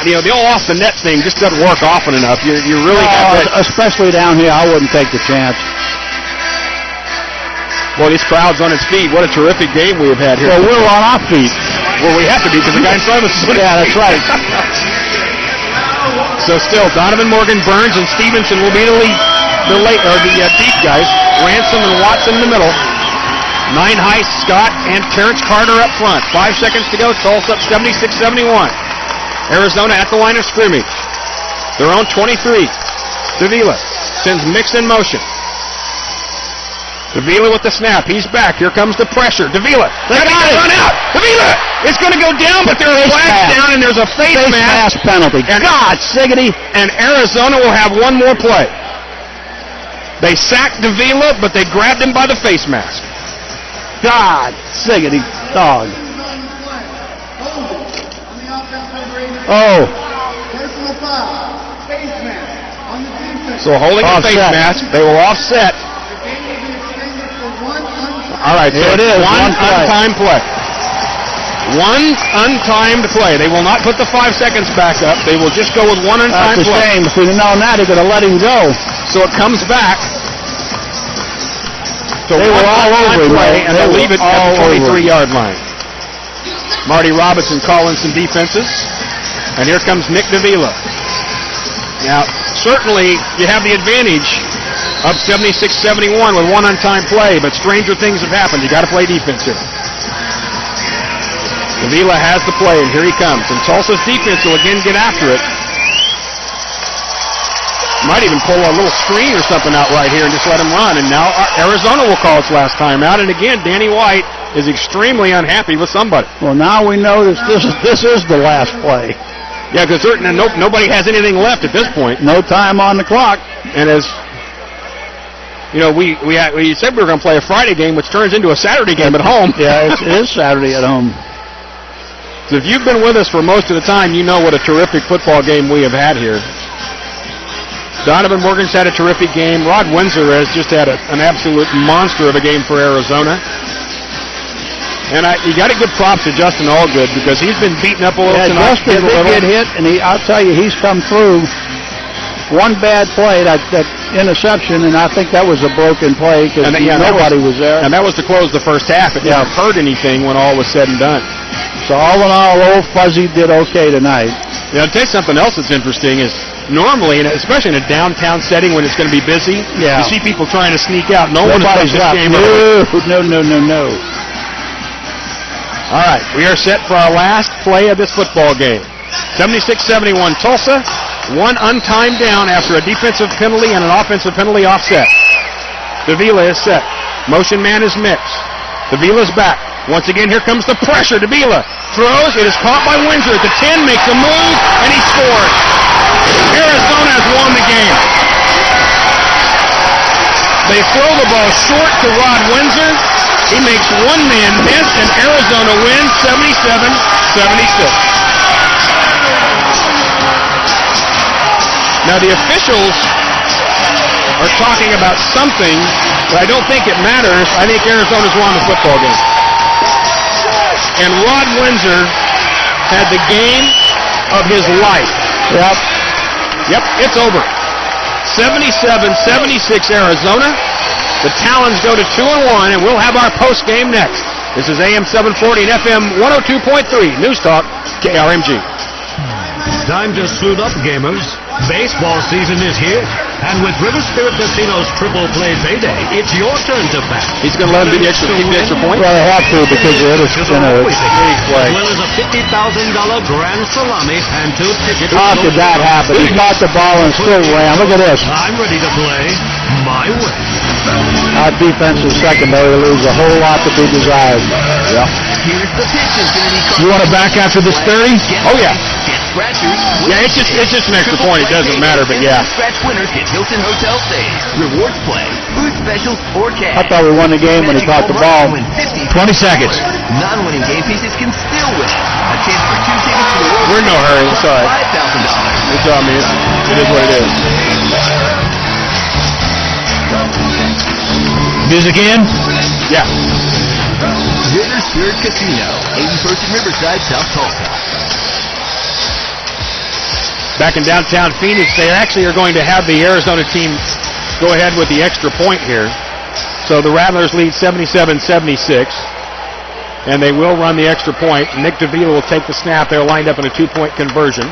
You know, the old off-the-net thing just doesn't work often enough. You really especially down here, I wouldn't take the chance. Boy, this crowd's on its feet. What a terrific game we have had here. Well, we're on our feet. Well, we have to be because the guy in front of us is Yeah, that's right. So still, Donovan Morgan, Burns, and Stevenson will be the deep guys. Ransom and Watson in the middle. Nine Heiss, Scott, and Terrence Carter up front. 5 seconds to go. Tulsa up 76-71. Arizona at the line of scrimmage. Their own 23. Davila sends Mix in motion. Davila with the snap. He's back. Here comes the pressure. Davila. They got it. Run out. Davila. It's going to go down, but there's a flag down, and there's a face mask penalty. And God, siggity. And Arizona will have one more play. They sacked Davila, but they grabbed him by the face mask. God, siggity dog. Oh. So holding a face mask, they will offset. All right, so it is. One untimed play. One untimed play. They will not put the 5 seconds back up. They will just go with one untimed play. That's a shame. If we'd have known that, they're going to let him go. So it comes back. So they were all over play, and they'll leave it at the 23-yard line. Marty Robinson calling some defenses. And here comes Nick Davila. Now, certainly you have the advantage up 76-71 with one untimed play, but stranger things have happened. You got to play defense here. Davila has the play, and here he comes. And Tulsa's defense will again get after it. Might even pull a little screen or something out right here and just let him run. And now Arizona will call its last timeout. And again, Danny White is extremely unhappy with somebody. Well, now we know this is the last play. Yeah, because nobody has anything left at this point. No time on the clock. And as you know, we said we were going to play a Friday game, which turns into a Saturday game at home. Yeah, it is Saturday at home. So if you've been with us for most of the time, you know what a terrific football game we have had here. Donovan Morgan's had a terrific game. Rod Windsor has just had an absolute monster of a game for Arizona. And you got to give props to Justin Allgood because he's been beaten up a little tonight. Justin did get hit, and I'll tell you, he's come through. One bad play, that interception, and I think that was a broken play because nobody was there. And that was to close the first half. It didn't hurt anything when all was said and done. So all in all, Old Fuzzy did okay tonight. Yeah, I'll tell you something else that's interesting is normally, especially in a downtown setting when it's going to be busy, you see people trying to sneak out. Nobody's left. No. All right, we are set for our last play of this football game. 76-71 Tulsa. One untimed down after a defensive penalty and an offensive penalty offset. Davila is set. Motion man is mixed. Davila's back. Once again, here comes the pressure. Davila throws. It is caught by Windsor at the 10, makes a move, and he scores. Arizona has won the game. They throw the ball short to Rod Windsor. He makes one man miss, and Arizona wins 77-76. Now the officials are talking about something, but I don't think it matters. I think Arizona's won the football game. And Rod Windsor had the game of his life. Yep, it's over. 77-76 Arizona. The Talons go to 2-1, and we'll have our post game next. This is AM 740 and FM 102.3 News Talk KRMG. Time to suit up, gamers. Baseball season is here, and with River Spirit Casino's triple play payday, it's your turn to bat. He's going to let him do the extra point? Well, they have to because they're in a As well as a $50,000 grand salami and 2 tickets. How could that happen? He caught the ball and still ran. Look at this. I'm ready to play my way. Our defensive secondary leaves a whole lot to be desired. Yeah. Here's the pitch, Infinity Card. You want to back after this 30? Oh, yeah. Get scratchers. Yeah, it's just an extra point. It doesn't matter, but yeah. Scratch winners get Hilton Hotel stays, rewards play, food specials, or cash. I thought we won the game when he caught the ball. 20 seconds. Non-winning game pieces can still win. A chance for 2 tickets to the World We're in no hurry. It's all right. $5,000. It's on me. It is what it is. Music in? Yeah. River Spirit Casino, 81st and Riverside, South Tulsa. Back in downtown Phoenix, they actually are going to have the Arizona team go ahead with the extra point here. So the Rattlers lead 77-76, and they will run the extra point. Nick Davila will take the snap. They're lined up in a 2-point conversion.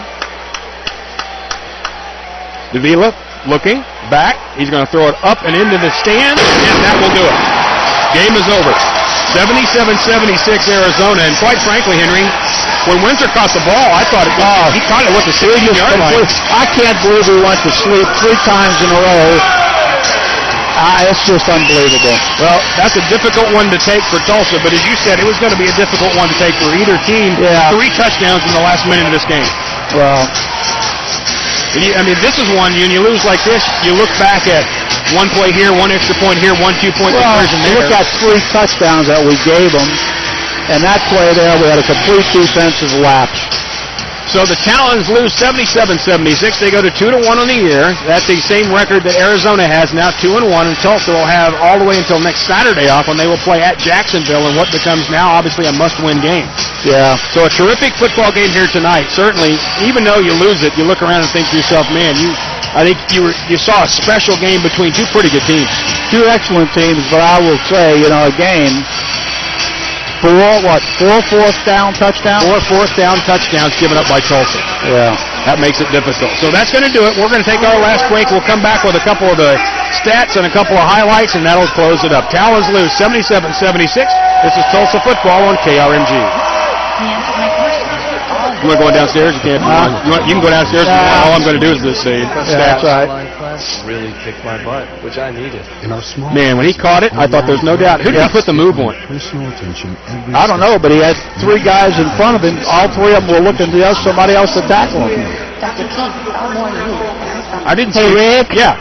Davila looking, back. He's going to throw it up and into the stands, and that will do it. Game is over. 77-76 Arizona, and quite frankly, Henry, when Windsor caught the ball, I thought he caught it with the 60-yard line. I can't believe we went to sleep 3 times in a row. It's just unbelievable. Well, that's a difficult one to take for Tulsa, but as you said, it was going to be a difficult one to take for either team. Yeah. 3 touchdowns in the last minute of this game. Well, this is one, and you lose like this, you look back at 1 play here, 1 extra point here, 1 2-point conversion there. Look at 3 touchdowns that we gave them, and that play there, we had a complete defensive lapse. So the Talons lose 77-76. They go to 2-1 on the year. That's the same record that Arizona has now, 2-1, and Tulsa will have all the way until next Saturday off when they will play at Jacksonville in what becomes now obviously a must-win game. Yeah. So a terrific football game here tonight. Certainly, even though you lose it, you look around and think to yourself, man, I think you saw a special game between 2 pretty good teams. 2 excellent teams, but I will say, again, 4 fourth down touchdowns? 4 fourth down touchdowns given up by Tulsa. Yeah. That makes it difficult. So that's going to do it. We're going to take our last break. We'll come back with a couple of the stats and a couple of highlights, and that'll close it up. Talons lose 77-76. This is Tulsa football on KRMG. You want to go downstairs? You can't. You can go downstairs. All I'm going to do is say stats. That's right. Really kicked my butt, which I needed. Man, when he caught it, I thought there's no doubt. Who did he put the move on? I don't know, but he had 3 guys in front of him. All 3 of them were looking to somebody else to tackle him. I didn't see Rick? Yeah.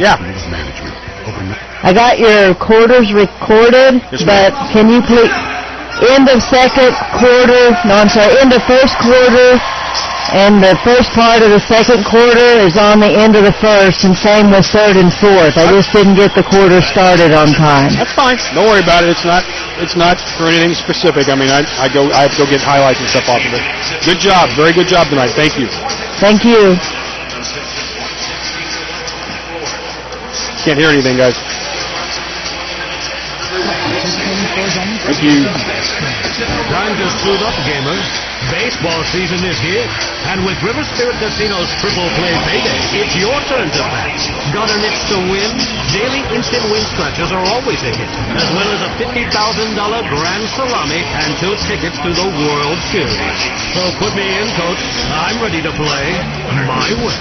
Yeah. I got your quarters recorded, but can you please, end of first quarter, and the first part of the second quarter is on the end of the first, and same with third and fourth. I just didn't get the quarter started on time. That's fine. Don't worry about it. It's not for anything specific. I mean, I have to go get highlights and stuff off of it. Good job. Very good job tonight. Thank you. Thank you. Can't hear anything, guys. Thank you. Time to suit up, gamers. Baseball season is here, and with River Spirit Casino's triple play payday, it's your turn to bat. Got an itch to win? Daily instant win scratchers are always a hit, as well as a $50,000 grand salami and 2 tickets to the World Series. So put me in, coach. I'm ready to play my way.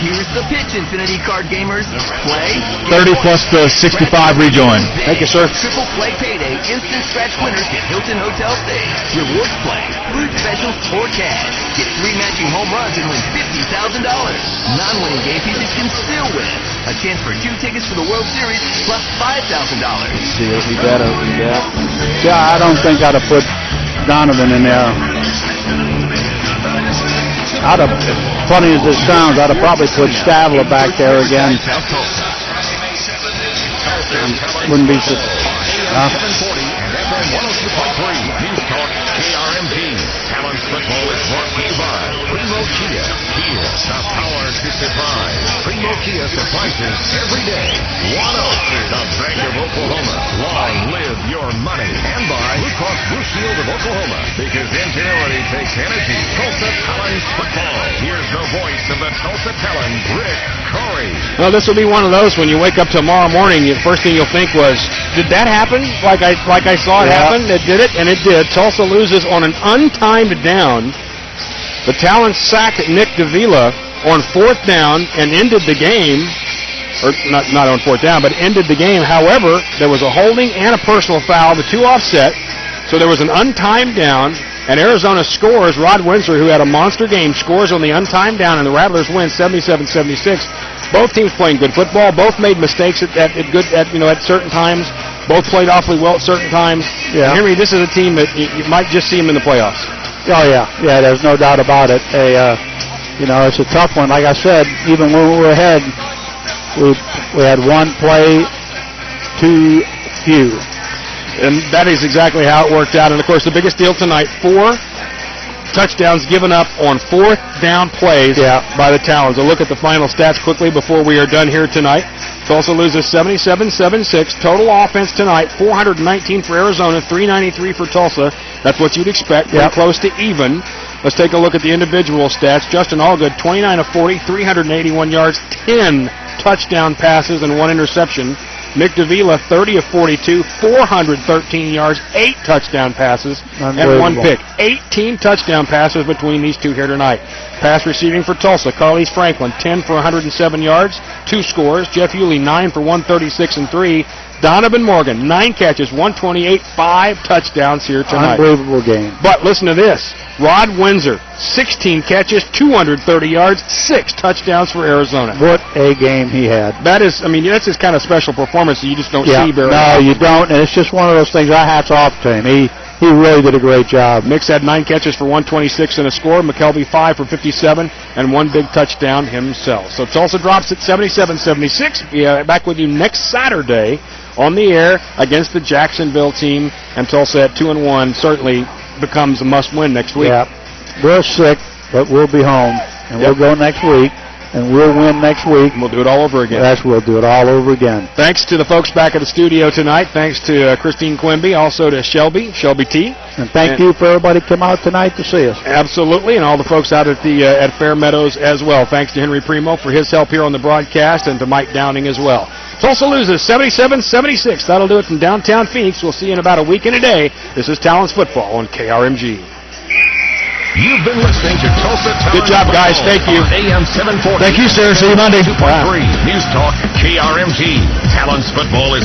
Here's the pitch, Infinity Card gamers. Play. 30 plus the 65 rejoin. Thank you, sir. Triple play payday. Instant scratch winners get Hilton Hotel stays, rewards play, food specials, or cash. Get 3 matching home runs and win $50,000. Non-winning game pieces can still win. A chance for 2 tickets for the World Series plus $5,000. See, we better. Yeah, I don't think I'd have put Donovan in there. Funny as this sounds, I'd have probably put Stavler back there again. Wouldn't be so. FM 102.3 News Talk KRMG. Talons football is brought to you by Primo Kia. Kia, the power to surprise. Primo Kia surprises every day. One Oak, the Bank of Oklahoma. Long live your money. And by Blue Cross Blue Shield of Oklahoma. Because ingenuity takes energy. Tulsa Talons football. Here's the voice of the Tulsa Talons, Rick Corey. Well, this will be one of those when you wake up tomorrow morning, the first thing you'll think was, did that happen? Like I saw it happen? It did it, and it did. Tulsa loses on an untimed down. The Talons sacked Nick Davila on 4th down and ended the game. Or not on 4th down, but ended the game. However, there was a holding and a personal foul, the two offset. So there was an untimed down, and Arizona scores. Rod Windsor, who had a monster game, scores on the untimed down, and the Rattlers win 77-76. Both teams playing good football. Both made mistakes at certain times. Both played awfully well at certain times. Yeah. And Henry, this is a team that you might just see them in the playoffs. Oh, yeah. Yeah, there's no doubt about it. It's a tough one. Like I said, even when we were ahead, we had one play too few. And that is exactly how it worked out. And, of course, the biggest deal tonight, 4 touchdowns given up on 4th down plays by the Talons. A look at the final stats quickly before we are done here tonight. Tulsa loses 77-76. Total offense tonight, 419 for Arizona, 393 for Tulsa. That's what you'd expect. Pretty close to even. Let's take a look at the individual stats. Justin Allgood, 29 of 40, 381 yards, 10 touchdown passes, and 1 interception. Nick Davila, 30 of 42, 413 yards, 8 touchdown passes, and 1 pick. 18 touchdown passes between these two here tonight. Pass receiving for Tulsa, Carlise Franklin, 10 for 107 yards, 2 scores. Jeff Yulee, 9 for 136 and 3. Donovan Morgan, 9 catches, 128, 5 touchdowns here tonight. Unbelievable game. But listen to this. Rod Windsor, 16 catches, 230 yards, 6 touchdowns for Arizona. What a game he had. That's his kind of special performance that you just don't see very often. No, you don't, and it's just one of those things. Our hats off to him. He really did a great job. Mix had 9 catches for 126 and a score. McKelvey 5 for 57 and 1 big touchdown himself. So Tulsa drops at 77-76. Be back with you next Saturday on the air against the Jacksonville team, and Tulsa at 2-1 certainly becomes a must-win next week. Yeah, we're sick, but we'll be home, and we'll go next week, and we'll win next week. And we'll do it all over again. Yes, we'll do it all over again. Thanks to the folks back at the studio tonight. Thanks to Christine Quimby, also to Shelby T. And thank you for everybody come out tonight to see us. Absolutely, and all the folks out at the at Fair Meadows as well. Thanks to Henry Primo for his help here on the broadcast, and to Mike Downing as well. Tulsa loses 77-76. That'll do it from downtown Phoenix. We'll see you in about a week and a day. This is Talons Football on KRMG. You've been listening to Tulsa Talons. Good job, guys. Thank you. AM 740. Thank you, sir. See you Monday. 2.3 News Talk KRMG. Talons Football is